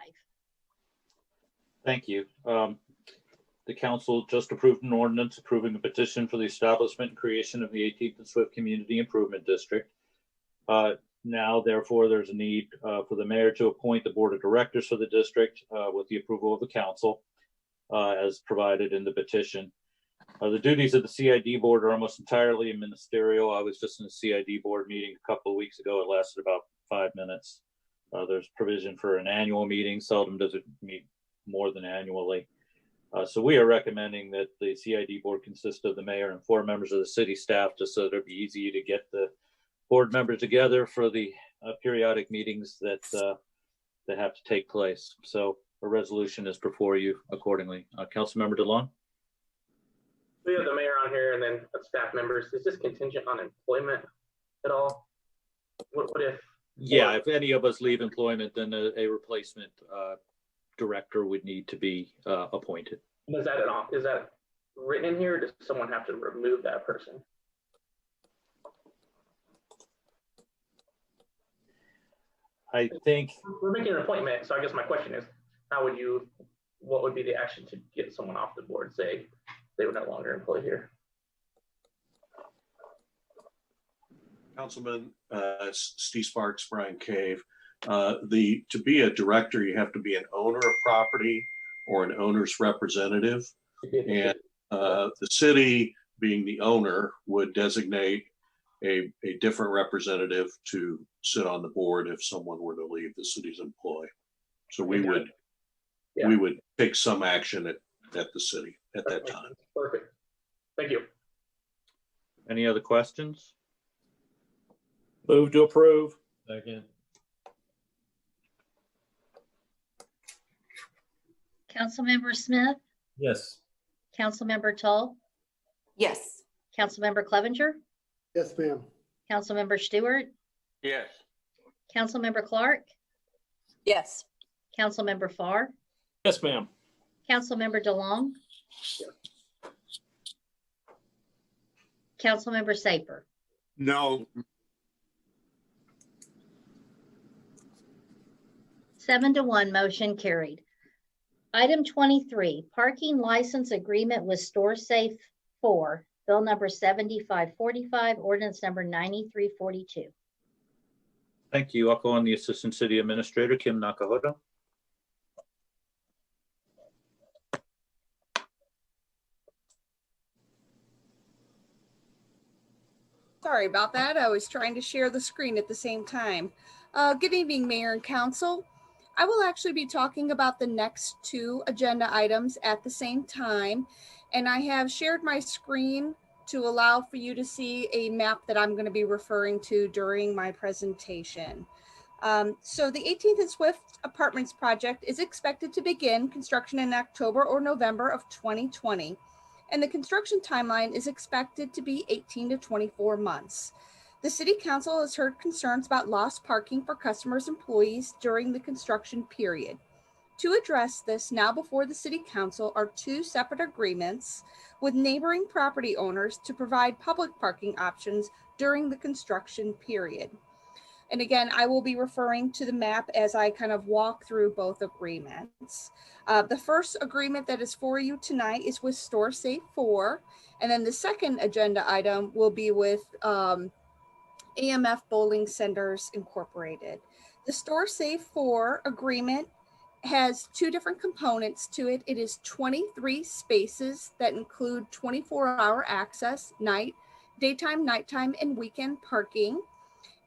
B: Thank you. The council just approved an ordinance approving a petition for the establishment and creation of the 18th and Swift Community Improvement District. Now, therefore, there's a need for the mayor to appoint the board of directors for the district with the approval of the council as provided in the petition. The duties of the CID board are almost entirely ministerial. I was just in a CID board meeting a couple of weeks ago. It lasted about 5 minutes. There's provision for an annual meeting. Seldom does it meet more than annually. So we are recommending that the CID board consist of the mayor and 4 members of the city staff, just so it'll be easy to get the board members together for the periodic meetings that have to take place. So a resolution is before you accordingly. Councilmember DeLong?
O: We have the mayor on here and then staff members. Is this contingent on employment at all? What if?
B: Yeah, if any of us leave employment, then a replacement director would need to be appointed.
O: Is that written in here, or does someone have to remove that person?
B: I think
O: we're making an appointment, so I guess my question is, what would be the action to get someone off the board, say they were no longer employed here?
T: Councilman Steve Sparks, Brian Cave. To be a director, you have to be an owner of property or an owner's representative. And the city, being the owner, would designate a different representative to sit on the board if someone were to leave the city's employ. So we would take some action at the city at that time.
O: Perfect. Thank you.
B: Any other questions?
F: Move to approve.
E: Second.
D: Councilmember Smith,
E: Yes.
D: Councilmember Tull,
A: Yes.
D: Councilmember Clevenger,
N: Yes, ma'am.
D: Councilmember Stewart,
J: Yes.
D: Councilmember Clark,
U: Yes.
D: Councilmember Farr,
F: Yes, ma'am.
D: Councilmember DeLong, Councilmember Saper.
C: No.
D: 7-1, motion carried. Item 23, parking license agreement with Store Safe 4, bill number 7545, ordinance number 9342.
B: Thank you. I'll call on the Assistant City Administrator, Kim Nakahota.
G: Sorry about that. I was trying to share the screen at the same time. Good evening, Mayor and Council. I will actually be talking about the next two agenda items at the same time, and I have shared my screen to allow for you to see a map that I'm going to be referring to during my presentation. So the 18th and Swift Apartments project is expected to begin construction in October or November of 2020. And the construction timeline is expected to be 18 to 24 months. The City Council has heard concerns about lost parking for customers and employees during the construction period. To address this, now before the City Council are two separate agreements with neighboring property owners to provide public parking options during the construction period. And again, I will be referring to the map as I kind of walk through both agreements. The first agreement that is for you tonight is with Store Safe 4. And then the second agenda item will be with AMF Bowling Centers Incorporated. The Store Safe 4 agreement has two different components to it. It is 23 spaces that include 24-hour access, daytime, nighttime, and weekend parking,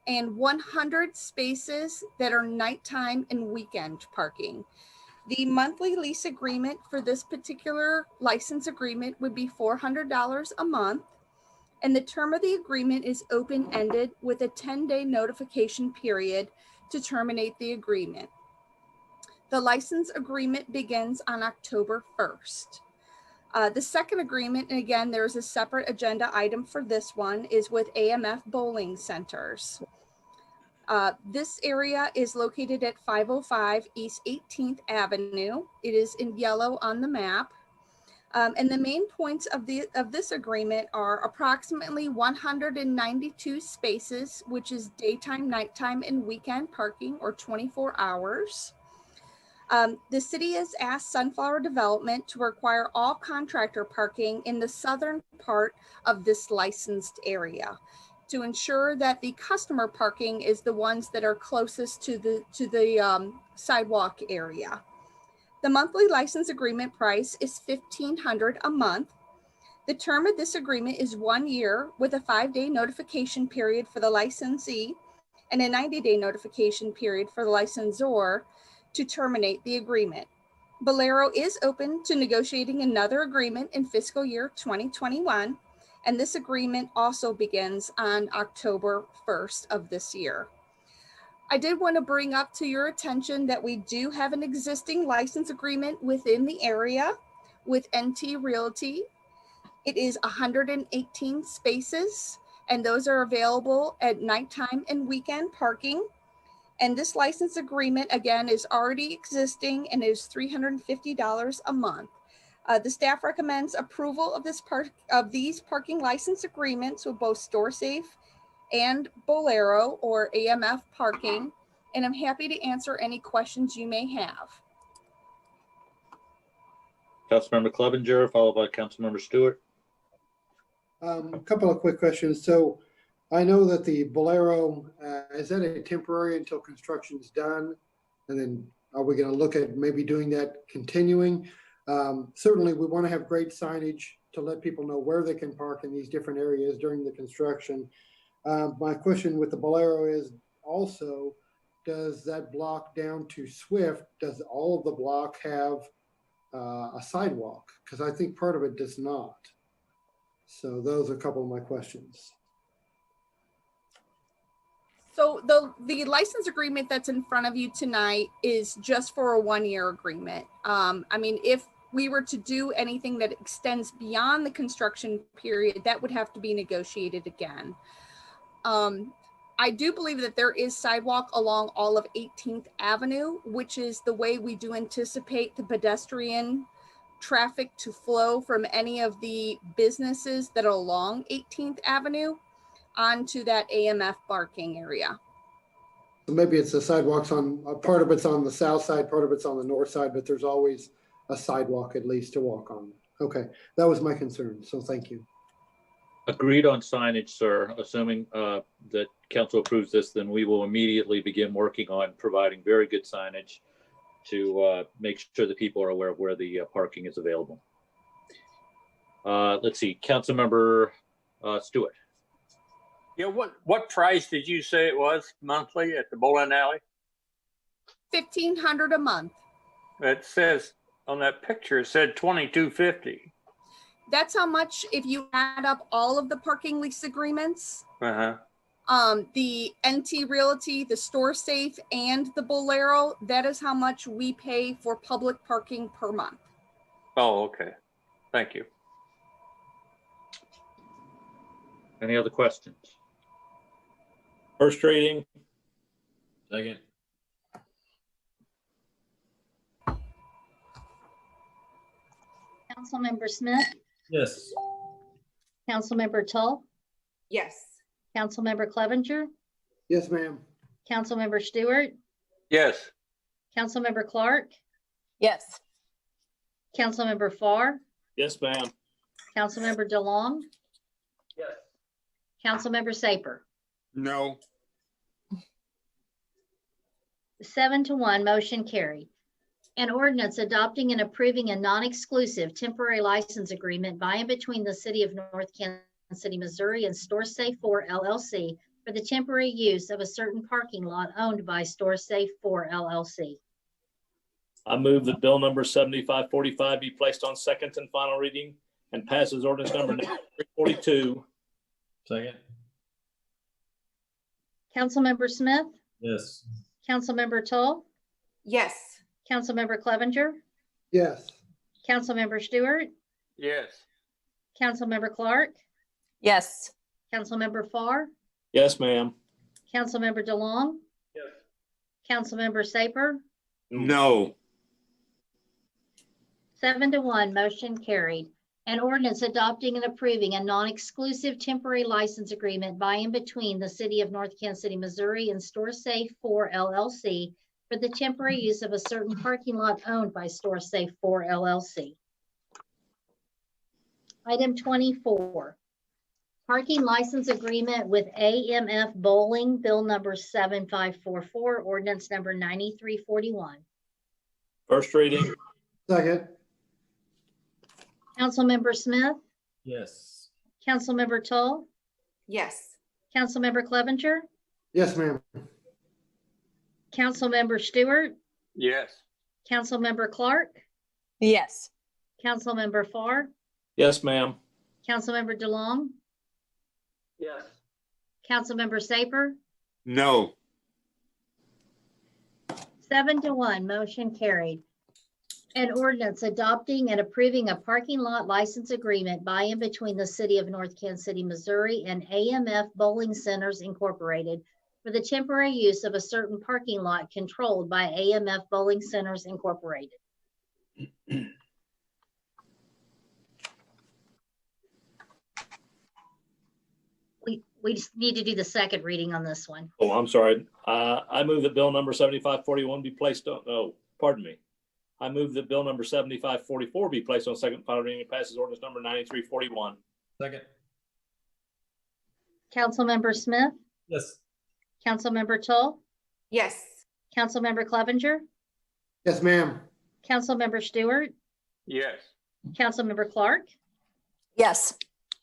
G: and 100 spaces that are nighttime and weekend parking. The monthly lease agreement for this particular license agreement would be $400 a month, and the term of the agreement is open-ended with a 10-day notification period to terminate the agreement. The license agreement begins on October 1st. The second agreement, and again, there's a separate agenda item for this one, is with AMF Bowling Centers. This area is located at 505 East 18th Avenue. It is in yellow on the map. And the main points of this agreement are approximately 192 spaces, which is daytime, nighttime, and weekend parking, or 24 hours. The city has asked Sunflower Development to require all contractor parking in the southern part of this licensed area to ensure that the customer parking is the ones that are closest to the sidewalk area. The monthly license agreement price is $1,500 a month. The term of this agreement is 1 year with a 5-day notification period for the licensee and a 90-day notification period for the licensor to terminate the agreement. Bolero is open to negotiating another agreement in fiscal year 2021, and this agreement also begins on October 1st of this year. I did want to bring up to your attention that we do have an existing license agreement within the area with NT Realty. It is 118 spaces, and those are available at nighttime and weekend parking. And this license agreement, again, is already existing and is $350 a month. The staff recommends approval of these parking license agreements with both Store Safe and Bolero, or AMF Parking, and I'm happy to answer any questions you may have.
B: Councilmember Clevenger, followed by Councilmember Stewart.
N: A couple of quick questions. So I know that the Bolero, is that a temporary until construction is done? And then are we going to look at maybe doing that continuing? Certainly we want to have great signage to let people know where they can park in these different areas during the construction. My question with the Bolero is also, does that block down to Swift, does all of the block have a sidewalk? Because I think part of it does not. So those are a couple of my questions.
G: So the license agreement that's in front of you tonight is just for a 1-year agreement. I mean, if we were to do anything that extends beyond the construction period, that would have to be negotiated again. I do believe that there is sidewalk along all of 18th Avenue, which is the way we do anticipate the pedestrian traffic to flow from any of the businesses that are along 18th Avenue onto that AMF parking area.
N: So maybe it's the sidewalks on, part of it's on the south side, part of it's on the north side, but there's always a sidewalk at least to walk on. Okay, that was my concern, so thank you.
B: Agreed on signage, sir. Assuming that council approves this, then we will immediately begin working on providing very good signage to make sure that people are aware of where the parking is available. Let's see, Councilmember Stewart.
J: Yeah, what price did you say it was monthly at the bowling alley?
G: $1,500 a month.
J: It says on that picture, it said $2,250.
G: That's how much, if you add up all of the parking lease agreements,
J: Uh-huh.
G: the NT Realty, the Store Safe, and the Bolero, that is how much we pay for public parking per month.
J: Oh, okay. Thank you.
B: Any other questions?
F: First reading.
H: Second.
D: Councilmember Smith,
E: Yes.
D: Councilmember Tull,
A: Yes.
D: Councilmember Clevenger,
N: Yes, ma'am.
D: Councilmember Stewart,
J: Yes.
D: Councilmember Clark,
U: Yes.
D: Councilmember Farr,
F: Yes, ma'am.
D: Councilmember DeLong,
O: Yes.
D: Councilmember Saper.
C: No.
D: 7-1, motion carried. An ordinance adopting and approving a non-exclusive temporary license agreement by and between the City of North Kansas City, Missouri and Store Safe 4 LLC for the temporary use of a certain parking lot owned by Store Safe 4 LLC.
F: I move that bill number 7545 be placed on second and final reading and passes ordinance number 9342.
E: Second.
D: Councilmember Smith,
E: Yes.
D: Councilmember Tull,
A: Yes.
D: Councilmember Clevenger,
N: Yes.
D: Councilmember Stewart,
J: Yes.
D: Councilmember Clark,
U: Yes.
D: Councilmember Farr,
F: Yes, ma'am.
D: Councilmember DeLong,
O: Yes.
D: Councilmember Saper.
C: No.
D: 7-1, motion carried. An ordinance adopting and approving a non-exclusive temporary license agreement by and between the City of North Kansas City, Missouri and Store Safe 4 LLC for the temporary use of a certain parking lot owned by Store Safe 4 LLC. Item 24, parking license agreement with AMF Bowling, bill number 7544, ordinance number 9341.
F: First reading.
N: Second.
D: Councilmember Smith,
E: Yes.
D: Councilmember Tull,
A: Yes.
D: Councilmember Clevenger,
N: Yes, ma'am.
D: Councilmember Stewart,
J: Yes.
D: Councilmember Clark,
U: Yes.
D: Councilmember Farr,
F: Yes, ma'am.
D: Councilmember DeLong,
O: Yes.
D: Councilmember Saper.
C: No.
D: 7-1, motion carried. An ordinance adopting and approving a parking lot license agreement by and between the City of North Kansas City, Missouri and AMF Bowling Centers Incorporated for the temporary use of a certain parking lot controlled by AMF Bowling Centers Incorporated. We just need to do the second reading on this one.
F: Oh, I'm sorry. I move that bill number 7541 be placed on, oh, pardon me. I move that bill number 7544 be placed on second and final reading and passes ordinance number 9341.
E: Second.
D: Councilmember Smith,
E: Yes.
D: Councilmember Tull,
A: Yes.
D: Councilmember Clevenger,
N: Yes, ma'am.
D: Councilmember Stewart,
J: Yes.
D: Councilmember Clark,
U: Yes.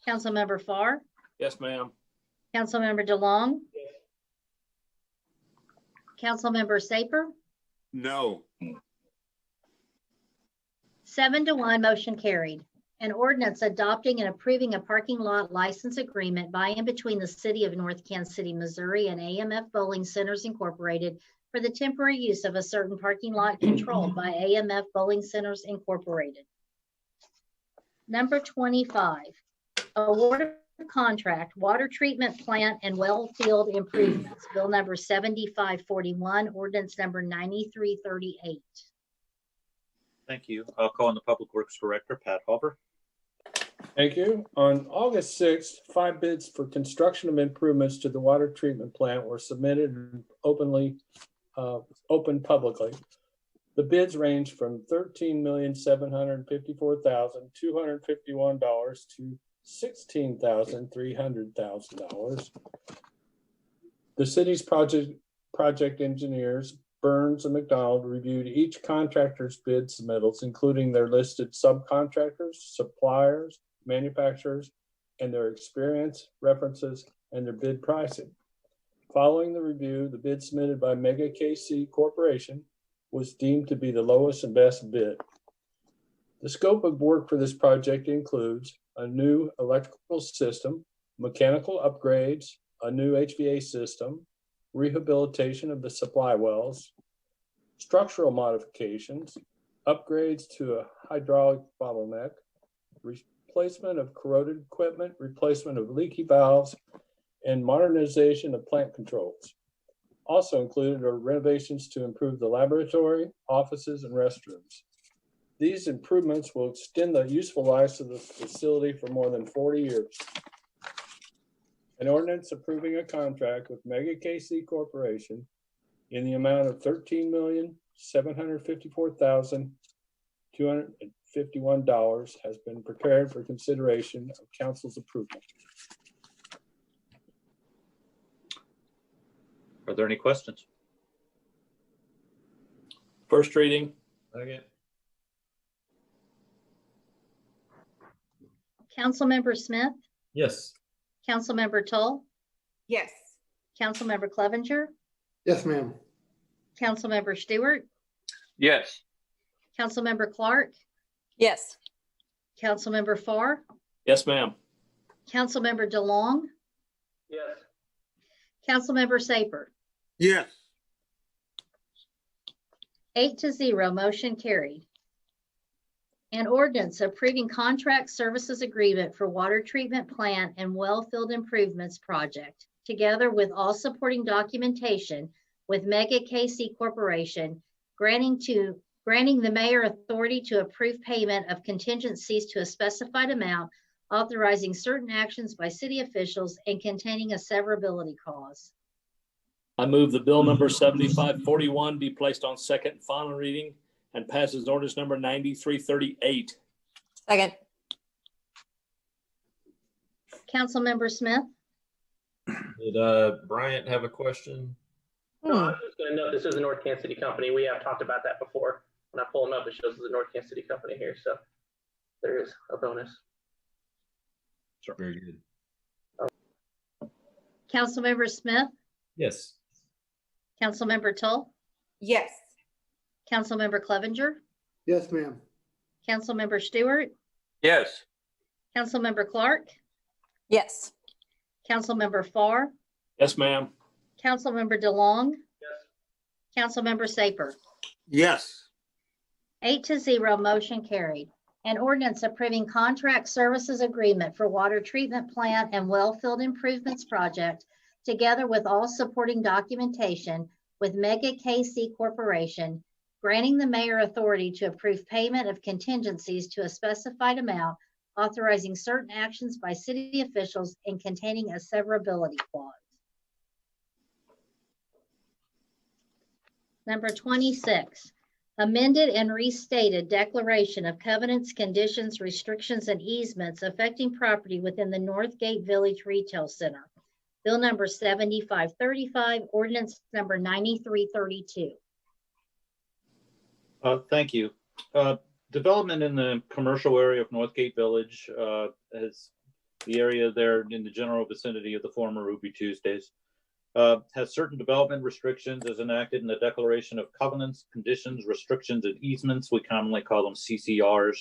D: Councilmember Farr,
F: Yes, ma'am.
D: Councilmember DeLong, Councilmember Saper.
C: No.
D: 7-1, motion carried. An ordinance adopting and approving a parking lot license agreement by and between the City of North Kansas City, Missouri and AMF Bowling Centers Incorporated for the temporary use of a certain parking lot controlled by AMF Bowling Centers Incorporated. Number 25, award of contract, water treatment plant and well field improvements, bill number 7541, ordinance number 9338.
B: Thank you. I'll call on the Public Works Director, Pat Halver.
L: Thank you. On August 6th, 5 bids for construction of improvements to the water treatment plant were submitted and opened publicly. The bids range from $13,754,251 to $16,300,000. The city's project engineers, Burns and McDonald, reviewed each contractor's bid submittals, including their listed subcontractors, suppliers, manufacturers, and their experience, references, and their bid pricing. Following the review, the bid submitted by Mega KC Corporation was deemed to be the lowest and best bid. The scope of work for this project includes a new electrical system, mechanical upgrades, a new HVAC system, rehabilitation of the supply wells, structural modifications, upgrades to a hydraulic bottleneck, replacement of corroded equipment, replacement of leaky valves, and modernization of plant controls. Also included are renovations to improve the laboratory, offices, and restrooms. These improvements will extend the useful life of the facility for more than 40 years. An ordinance approving a contract with Mega KC Corporation in the amount of $13,754,251 has been prepared for consideration of council's approval.
B: Are there any questions?
F: First reading.
E: Second.
D: Councilmember Smith,
E: Yes.
D: Councilmember Tull,
A: Yes.
D: Councilmember Clevenger,
N: Yes, ma'am.
D: Councilmember Stewart,
J: Yes.
D: Councilmember Clark,
U: Yes.
D: Councilmember Farr,
F: Yes, ma'am.
D: Councilmember DeLong,
O: Yes.
D: Councilmember Saper.
C: Yes.
D: 8-0, motion carried. An ordinance approving contract services agreement for water treatment plant and well field improvements project, together with all supporting documentation with Mega KC Corporation, granting the mayor authority to approve payment of contingencies to a specified amount, authorizing certain actions by city officials, and containing a severability clause.
F: I move that bill number 7541 be placed on second and final reading and passes ordinance number 9338.
U: Second.
D: Councilmember Smith,
E: Did Bryant have a question?
O: No, I was just going to note this is a North Kansas City company. We have talked about that before. When I pull them up, it shows it's a North Kansas City company here. So there is a bonus.
E: Sure. Very good.
D: Councilmember Smith,
E: Yes.
D: Councilmember Tull,
A: Yes.
D: Councilmember Clevenger,
N: Yes, ma'am.
D: Councilmember Stewart,
J: Yes.
D: Councilmember Clark,
U: Yes.
D: Councilmember Farr,
F: Yes, ma'am.
D: Councilmember DeLong,
O: Yes.
D: Councilmember Saper.
C: Yes.
D: 8-0, motion carried. An ordinance approving contract services agreement for water treatment plant and well field improvements project, together with all supporting documentation with Mega KC Corporation, granting the mayor authority to approve payment of contingencies to a specified amount, authorizing certain actions by city officials, and containing a severability clause. Number 26, amended and restated declaration of covenants, conditions, restrictions, and easements affecting property within the Northgate Village Retail Center. Bill number 7535, ordinance number 9332.
B: Thank you. Development in the commercial area of Northgate Village, as the area there in the general vicinity of the former Ruby Tuesdays, has certain development restrictions as enacted in the Declaration of Covenants, Conditions, Restrictions, and Easements. We commonly call them CCRs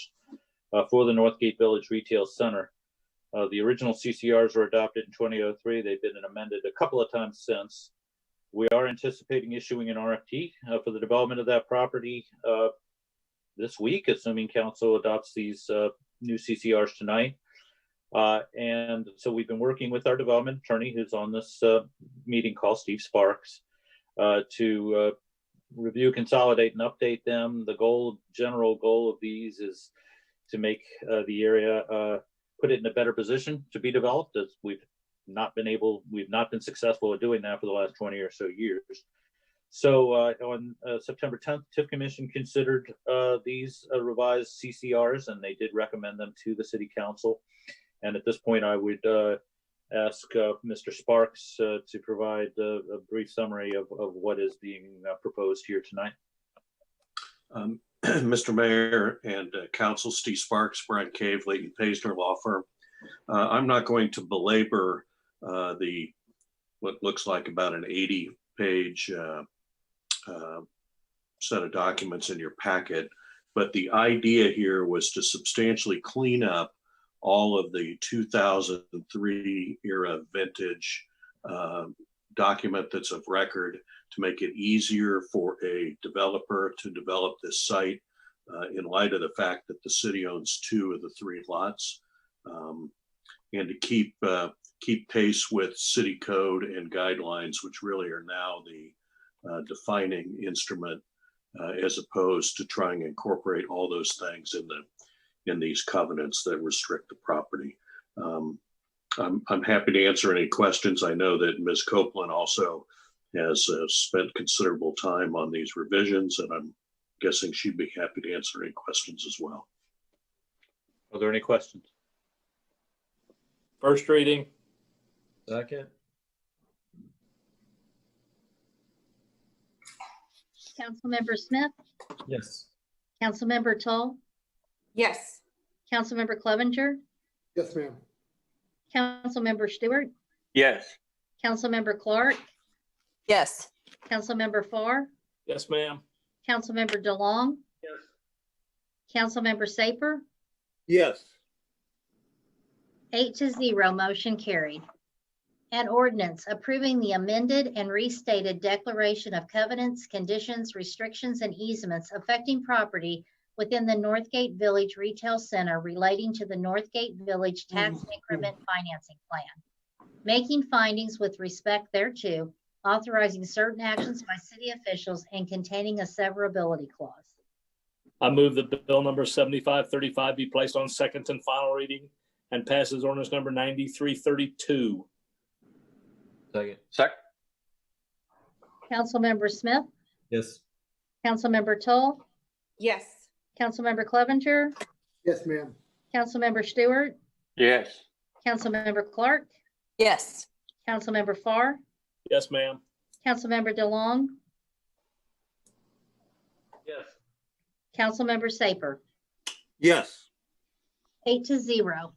B: for the Northgate Village Retail Center. The original CCRs were adopted in 2003. They've been amended a couple of times since. We are anticipating issuing an RFP for the development of that property this week, assuming council adopts these new CCRs tonight. And so we've been working with our development attorney, who's on this meeting call, Steve Sparks, to review, consolidate, and update them. The general goal of these is to make the area, put it in a better position to be developed, as we've not been successful at doing that for the last 20 or so years. So on September 10th, TIF Commission considered these revised CCRs, and they did recommend them to the City Council. And at this point, I would ask Mr. Sparks to provide a brief summary of what is being proposed here tonight.
T: Mr. Mayor and Council, Steve Sparks, Brian Cave, Leighton Paisner Law Firm. I'm not going to belabor what looks like about an 80-page set of documents in your packet. But the idea here was to substantially clean up all of the 2003 era vintage document that's of record, to make it easier for a developer to develop this site in light of the fact that the city owns 2 of the 3 lots, and to keep pace with city code and guidelines, which really are now the defining instrument, as opposed to trying to incorporate all those things in these covenants that restrict the property. I'm happy to answer any questions. I know that Ms. Copeland also has spent considerable time on these revisions, and I'm guessing she'd be happy to answer any questions as well.
B: Are there any questions?
F: First reading.
E: Second.
D: Councilmember Smith,
E: Yes.
D: Councilmember Toll,
A: Yes.
D: Councilmember Clevenger,
N: Yes, ma'am.
D: Councilmember Stewart,
J: Yes.
D: Councilmember Clark,
U: Yes.
D: Councilmember Farr,
F: Yes, ma'am.
D: Councilmember DeLong,
O: Yes.
D: Councilmember Saper,
C: Yes.
D: 8-0, motion carried. An ordinance approving the amended and restated declaration of covenants, conditions, restrictions, and easements affecting property within the Northgate Village Retail Center relating to the Northgate Village Tax Increment Financing Plan, making findings with respect thereto, authorizing certain actions by city officials, and containing a severability clause.
F: I move that bill number 7535 be placed on second and final reading and passes ordinance number 9332.
J: Second.
D: Councilmember Smith,
E: Yes.
D: Councilmember Toll,
A: Yes.
D: Councilmember Clevenger,
N: Yes, ma'am.
D: Councilmember Stewart,
J: Yes.
D: Councilmember Clark,
U: Yes.
D: Councilmember Farr,
F: Yes, ma'am.
D: Councilmember DeLong,
O: Yes.
D: Councilmember Saper.
C: Yes.
D: 8-0,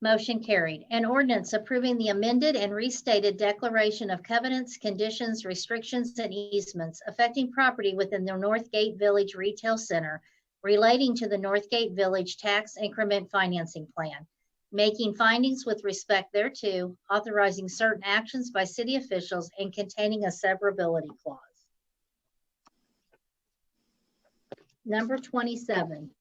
D: motion carried. An ordinance approving the amended and restated declaration of covenants, conditions, restrictions, and easements affecting property within the Northgate Village Retail Center relating to the Northgate Village Tax Increment Financing Plan, making findings with respect thereto, authorizing certain actions by city officials, and containing a severability clause. Number 27,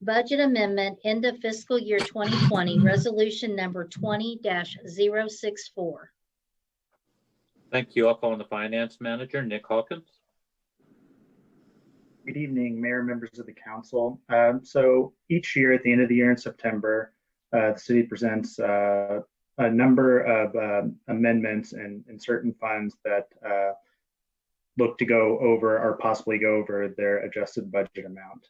D: budget amendment, end of fiscal year 2020, resolution number 20-064.
B: Thank you. I'll call on the finance manager, Nick Hawkins.
M: Good evening, Mayor, members of the council. So each year at the end of the year in September, the city presents a number of amendments in certain funds that look to go over or possibly go over their adjusted budget amount.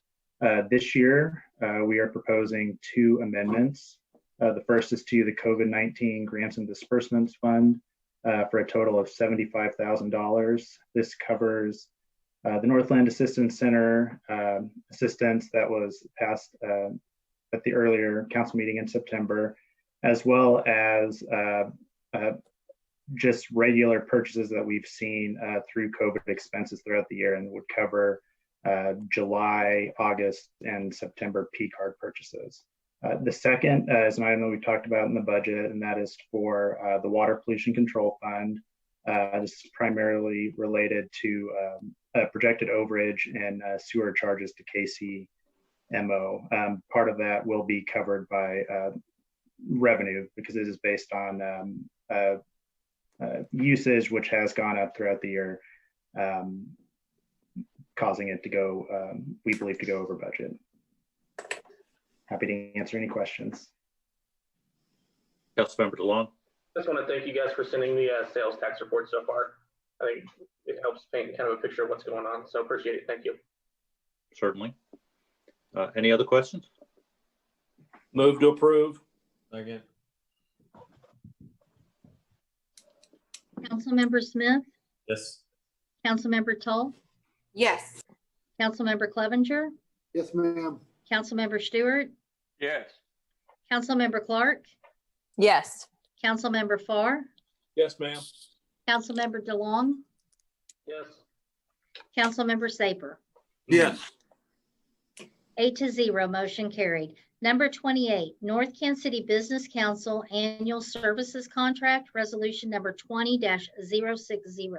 M: This year, we are proposing 2 amendments. The first is to the COVID-19 Grants and Disbursements Fund for a total of $75,000. This covers the Northland Assistance Center assistance that was passed at the earlier council meeting in September, as well as just regular purchases that we've seen through COVID expenses throughout the year, and would cover July, August, and September P-card purchases. The second is an item that we talked about in the budget, and that is for the Water Pollution Control Fund. This is primarily related to projected overage and sewer charges to KCMO. Part of that will be covered by revenue because it is based on usage, which has gone up throughout the year, causing it to go, we believe, to go over budget. Happy to answer any questions.
B: Councilmember DeLong.
O: Just want to thank you guys for sending the sales tax report so far. I think it helps paint kind of a picture of what's going on. So appreciate it. Thank you.
B: Certainly. Any other questions?
F: Move to approve.
E: Second.
D: Councilmember Smith,
E: Yes.
D: Councilmember Toll,
A: Yes.
D: Councilmember Clevenger,
N: Yes, ma'am.
D: Councilmember Stewart,
J: Yes.
D: Councilmember Clark,
U: Yes.
D: Councilmember Farr,
F: Yes, ma'am.
D: Councilmember DeLong,
O: Yes.
D: Councilmember Saper.
C: Yes.
D: 8-0, motion carried. Number 28, North Kansas City Business Council Annual Services Contract, Resolution number 20-060.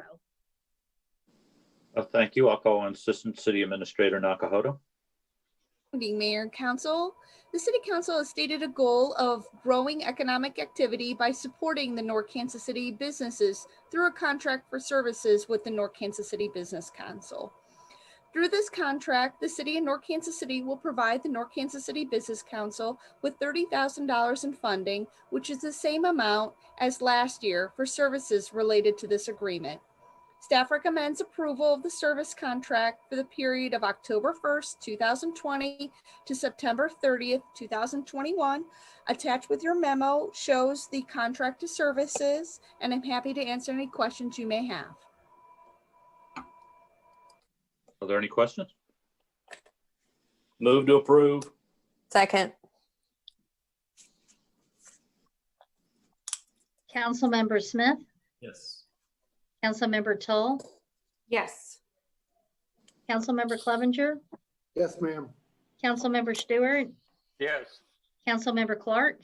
B: Thank you. I'll call on Assistant City Administrator Nakahota.
G: Good evening, Mayor and Council. The City Council has stated a goal of growing economic activity by supporting the North Kansas City businesses through a contract for services with the North Kansas City Business Council. Through this contract, the City of North Kansas City will provide the North Kansas City Business Council with $30,000 in funding, which is the same amount as last year for services related to this agreement. Staff recommends approval of the service contract for the period of October 1st, 2020 to September 30th, 2021. Attached with your memo shows the contract to services, and I'm happy to answer any questions you may have.
B: Are there any questions?
F: Move to approve.
U: Second.
D: Councilmember Smith,
E: Yes.
D: Councilmember Tull,
A: Yes.
D: Councilmember Clevenger,
N: Yes, ma'am.
D: Councilmember Stewart,
J: Yes.
D: Councilmember Clark,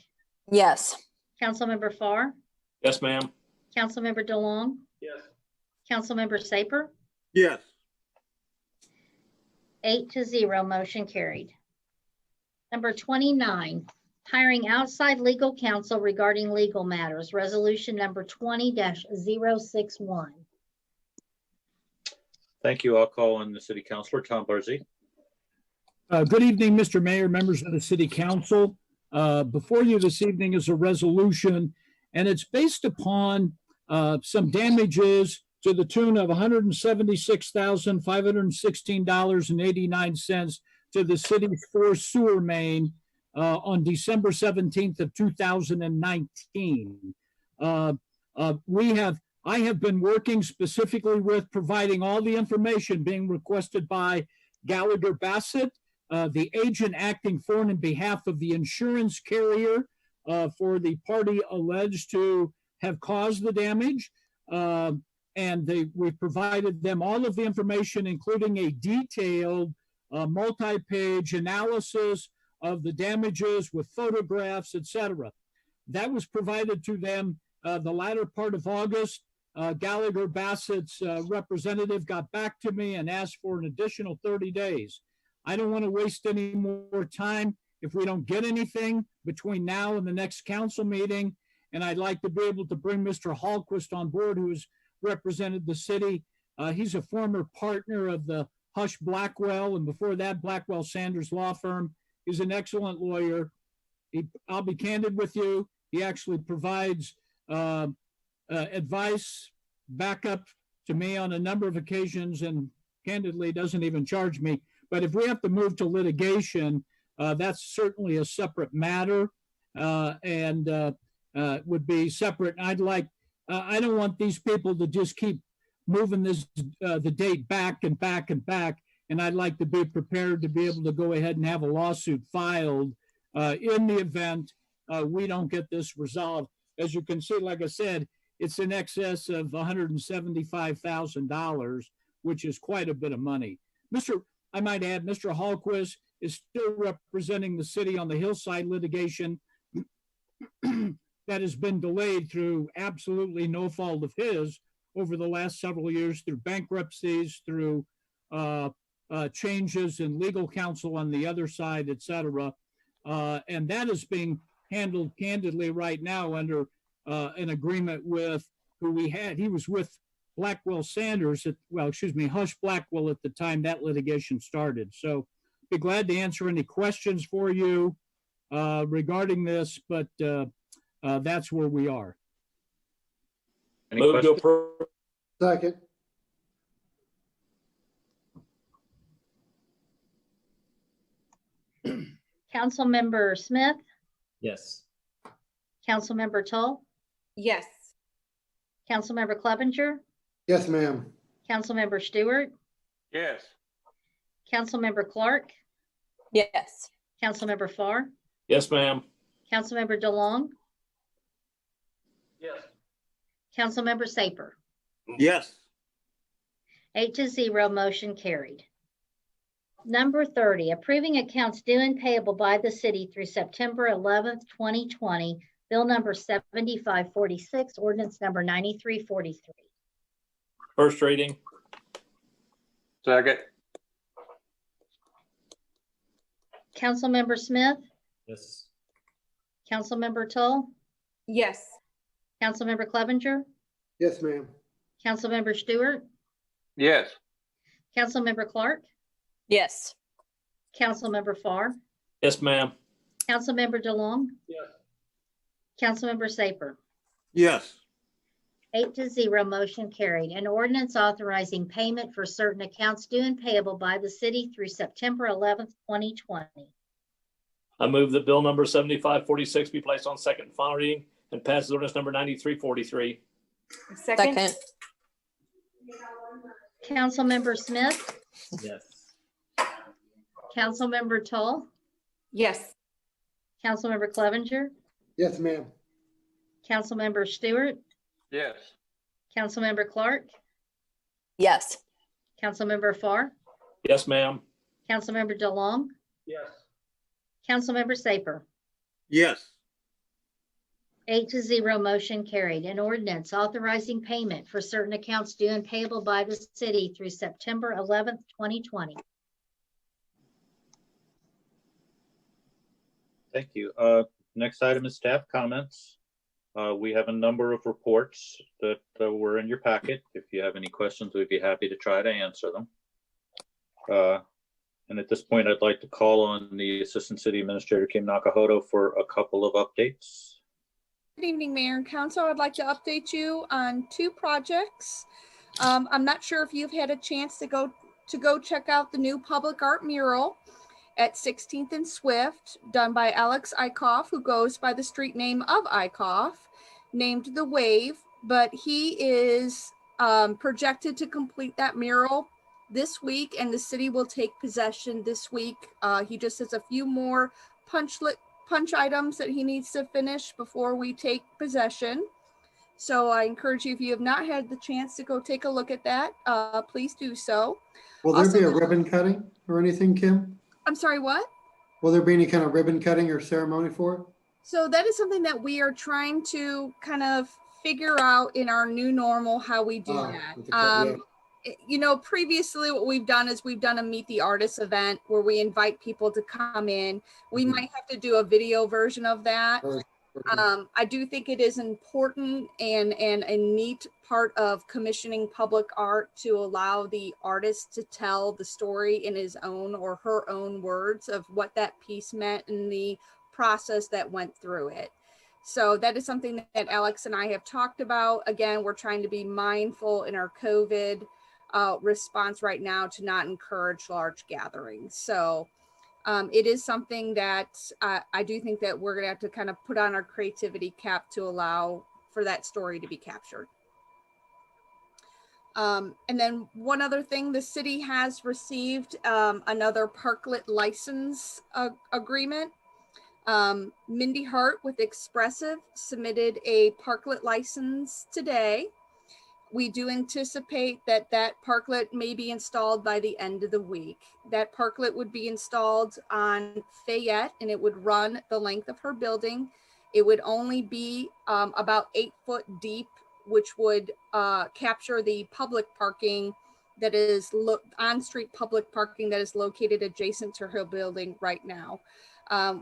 U: Yes.
D: Councilmember Farr,
F: Yes, ma'am.
D: Councilmember DeLong,
O: Yes.
D: Councilmember Saper.
C: Yes.
D: 8-0, motion carried. Number 29, hiring outside legal counsel regarding legal matters, resolution number 20-061.
B: Thank you. I'll call on the City Councilor, Tom Barzee.
S: Good evening, Mr. Mayor, members of the City Council. Before you this evening is a resolution, and it's based upon some damages to the tune of $176,516.89 to the city's forced sewer main on December 17th of 2019. I have been working specifically with providing all the information being requested by Gallagher Bassett, the agent acting for and in behalf of the insurance carrier for the party alleged to have caused the damage. We provided them all of the information, including a detailed multi-page analysis of the damages with photographs, etc. That was provided to them the latter part of August. Gallagher Bassett's representative got back to me and asked for an additional 30 days. I don't want to waste any more time if we don't get anything between now and the next council meeting. And I'd like to be able to bring Mr. Hallquist on board, who has represented the city. He's a former partner of the Hush Blackwell, and before that, Blackwell Sanders law firm. He's an excellent lawyer. I'll be candid with you. He actually provides advice, backup to me on a number of occasions, and candidly doesn't even charge me. But if we have to move to litigation, that's certainly a separate matter and would be separate. I'd like, I don't want these people to just keep moving this the date back and back and back. And I'd like to be prepared to be able to go ahead and have a lawsuit filed in the event we don't get this resolved. As you can see, like I said, it's in excess of $175,000, which is quite a bit of money. I might add, Mr. Hallquist is still representing the city on the Hillside litigation that has been delayed through absolutely no fault of his over the last several years, through bankruptcies, through changes in legal counsel on the other side, et cetera. And that is being handled candidly right now under an agreement with who we had. He was with Blackwell Sanders, Hush Blackwell at the time that litigation started. So be glad to answer any questions for you regarding this, but that's where we are.
B: Move to approve.
N: Second.
D: Councilmember Smith,
E: Yes.
D: Councilmember Tull,
A: Yes.
D: Councilmember Clevenger,
N: Yes, ma'am.
D: Councilmember Stewart,
J: Yes.
D: Councilmember Clark,
U: Yes.
D: Councilmember Farr,
F: Yes, ma'am.
D: Councilmember DeLong, Councilmember Saper.
C: Yes.
D: 8-0, motion carried. Number 30, approving accounts due and payable by the city through September 11th, 2020. Bill number 7546, ordinance number 9343.
F: First reading.
J: Second.
D: Councilmember Smith,
E: Yes.
D: Councilmember Tull,
A: Yes.
D: Councilmember Clevenger,
N: Yes, ma'am.
D: Councilmember Stewart,
J: Yes.
D: Councilmember Clark,
U: Yes.
D: Councilmember Farr,
F: Yes, ma'am.
D: Councilmember DeLong,
O: Yes.
D: Councilmember Saper.
C: Yes.
D: 8-0, motion carried. An ordinance authorizing payment for certain accounts due and payable by the city through September 11th, 2020.
F: I move that bill number 7546 be placed on second and final reading and passes ordinance number 9343.
A: Second.
D: Councilmember Smith,
E: Yes.
D: Councilmember Tull,
A: Yes.
D: Councilmember Clevenger,
N: Yes, ma'am.
D: Councilmember Stewart,
J: Yes.
D: Councilmember Clark,
U: Yes.
D: Councilmember Farr,
F: Yes, ma'am.
D: Councilmember DeLong,
O: Yes.
D: Councilmember Saper.
C: Yes.
D: 8-0, motion carried. An ordinance authorizing payment for certain accounts due and payable by the city through September 11th, 2020.
B: Thank you. Next item is staff comments. We have a number of reports that were in your packet. If you have any questions, we'd be happy to try to answer them. And at this point, I'd like to call on the Assistant City Administrator, Kim Nakahoto, for a couple of updates.
G: Good evening, Mayor and Council. I'd like to update you on 2 projects. I'm not sure if you've had a chance to go check out the new public art mural at 16th and Swift, done by Alex Eichhoff, who goes by the street name of Eichhoff, named The Wave, but he is projected to complete that mural this week, and the city will take possession this week. He just has a few more punch items that he needs to finish before we take possession. So I encourage you, if you have not had the chance to go take a look at that, please do so.
N: Will there
G: Also,
N: be a ribbon cutting or anything, Kim?
G: I'm sorry, what?
N: Will there be any kind of ribbon cutting or ceremony for it?
G: So that is something that we are trying to kind of figure out in our new normal, how we do that. You know, previously what we've done is we've done a Meet the Artists event where we invite people to come in. We might have to do a video version of that. I do think it is important and a neat part of commissioning public art to allow the artist to tell the story in his own or her own words of what that piece meant and the process that went through it. So that is something that Alex and I have talked about. Again, we're trying to be mindful in our COVID response right now to not encourage large gatherings. So it is something that I do think that we're going to have to kind of put on our creativity cap to allow for that story to be captured. And then one other thing, the city has received another parklet license agreement. Mindy Hart with Expressive submitted a parklet license today. We do anticipate that that parklet may be installed by the end of the week. That parklet would be installed on Fayette and it would run the length of her building. It would only be about 8 foot deep, which would capture the public parking that is on-street public parking that is located adjacent to her building right now.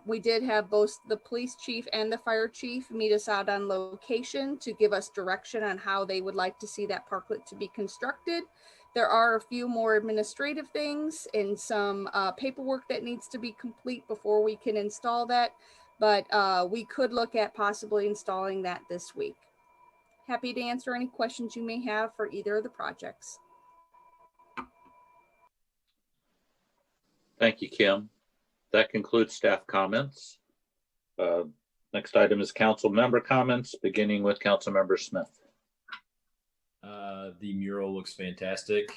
G: We did have both the police chief and the fire chief meet us out on location to give us direction on how they would like to see that parklet to be constructed. There are a few more administrative things and some paperwork that needs to be complete before we can install that, but we could look at possibly installing that this week. Happy to answer any questions you may have for either of the projects.
B: Thank you, Kim. That concludes staff comments. Next item is council member comments, beginning with Council Member Smith.
E: The mural looks fantastic.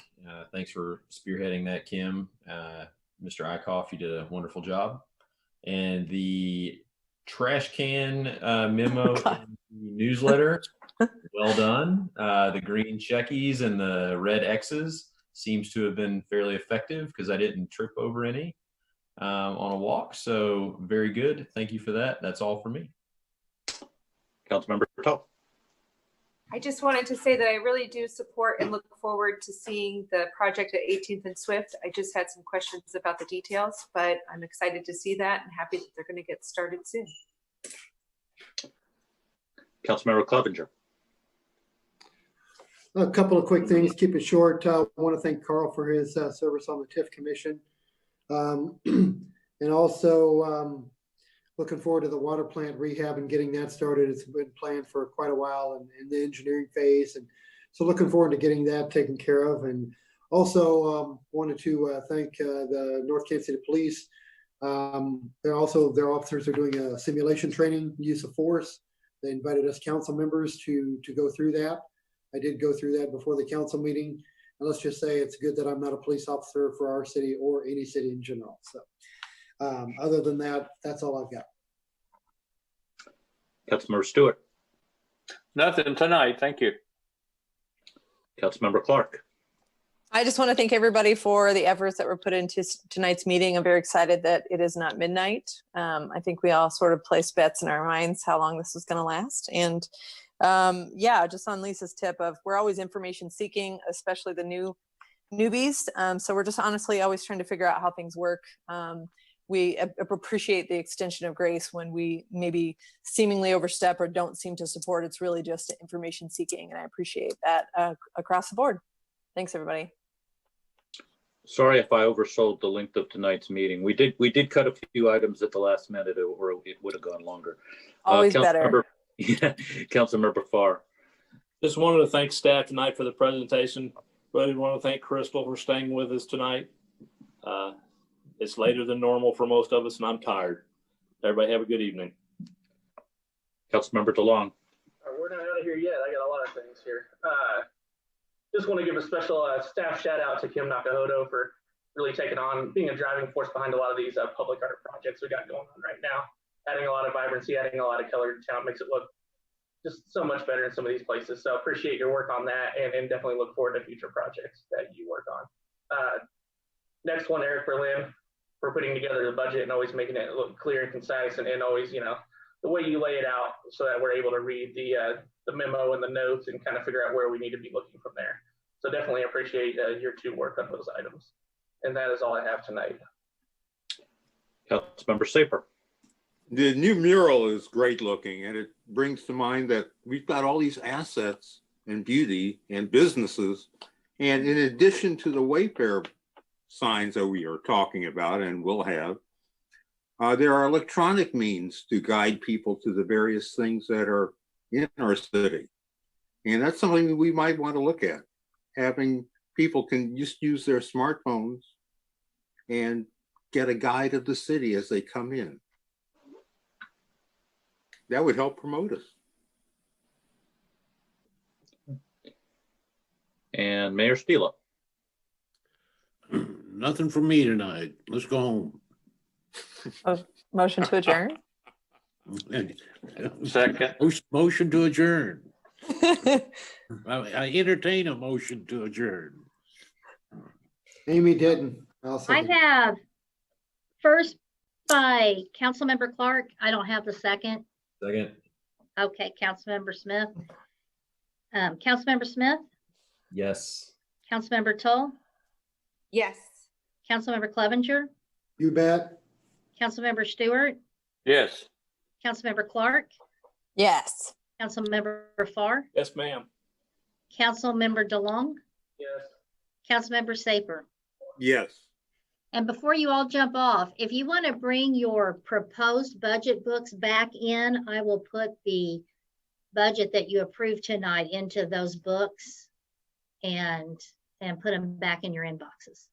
E: Thanks for spearheading that, Kim. Mr. Eichhoff, you did a wonderful job. And the trash can memo in the newsletter
H: Well done. The green checkies and the red X's seems to have been fairly effective because I didn't trip over any on a walk. So very good. Thank you for that. That's all for me.
B: Councilmember Tull.
A: I just wanted to say that I really do support and look forward to seeing the project at 18th and Swift. I just had some questions about the details, but I'm excited to see that and happy that they're going to get started soon.
B: Councilmember Clevenger.
N: A couple of quick things, keep it short. I want to thank Carl for his service on the TIF Commission. And also looking forward to the water plant rehab and getting that started. It's been planned for quite a while and in the engineering phase. And so looking forward to getting that taken care of. And also wanted to thank the North Kansas City Police. Their officers are doing a simulation training, use of force. They invited us council members to go through that. I did go through that before the council meeting. And let's just say it's good that I'm not a police officer for our city or any city in general. So other than that, that's all I've got.
B: Councilmember Stewart.
J: Nothing tonight. Thank you.
B: Councilmember Clark.
U: I just want to thank everybody for the efforts that were put into tonight's meeting. I'm very excited that it is not midnight. I think we all sort of placed bets in our minds how long this was going to last. And yeah, just on Lisa's tip of we're always information seeking, especially the newbies. So we're just honestly always trying to figure out how things work. We appreciate the extension of grace when we maybe seemingly overstep or don't seem to support. It's really just information seeking, and I appreciate that across the board. Thanks, everybody.
B: Sorry if I oversold the length of tonight's meeting. We did cut a few items at the last minute, or it would have gone longer.
U: Always better.
B: Yeah, Councilmember Farr.
F: Just wanted to thank staff tonight for the presentation. Really want to thank Crystal for staying with us tonight. It's later than normal for most of us, and I'm tired. Everybody have a good evening.
B: Councilmember DeLong.
O: We're not out of here yet. I got a lot of things here. Just want to give a special staff shout out to Kim Nakahodo for really taking on being a driving force behind a lot of these public art projects we got going on right now. Adding a lot of vibrancy, adding a lot of color to town makes it look just so much better in some of these places. So appreciate your work on that, and definitely look forward to future projects that you work on. Next one, Eric Berlin, for putting together the budget and always making it look clear and concise, and always, you know, the way you lay it out so that we're able to read the memo and the notes and kind of figure out where we need to be looking from there. So definitely appreciate your two work on those items. And that is all I have tonight.
B: Councilmember Saper.
K: The new mural is great looking, and it brings to mind that we've got all these assets and beauty and businesses. And in addition to the Wayfair signs that we are talking about and will have, there are electronic means to guide people to the various things that are in our city. And that's something we might want to look at. Having people can just use their smartphones and get a guide of the city as they come in. That would help promote us.
B: And Mayor Stila.
C: Nothing from me tonight. Let's go home.
U: Motion to adjourn.
J: Second.
C: Motion to adjourn. I entertain a motion to adjourn.
N: Amy didn't.
D: I have first by Councilmember Clark. I don't have the second.
H: Second.
D: Okay, Councilmember Smith. Councilmember Smith?
H: Yes.
D: Councilmember Tull?
A: Yes.
D: Councilmember Clevenger?
N: You bet.
D: Councilmember Stewart?
J: Yes.
D: Councilmember Clark?
U: Yes.
D: Councilmember Farr?
F: Yes, ma'am.
D: Councilmember DeLong?
O: Yes.
D: Councilmember Saper?
K: Yes.
D: And before you all jump off, if you want to bring your proposed budget books back in, I will put the budget that you approved tonight into those books and put them back in your inboxes.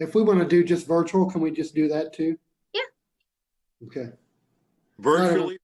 N: If we want to do just virtual, can we just do that too?
D: Yeah.
N: Okay.
K: Virtually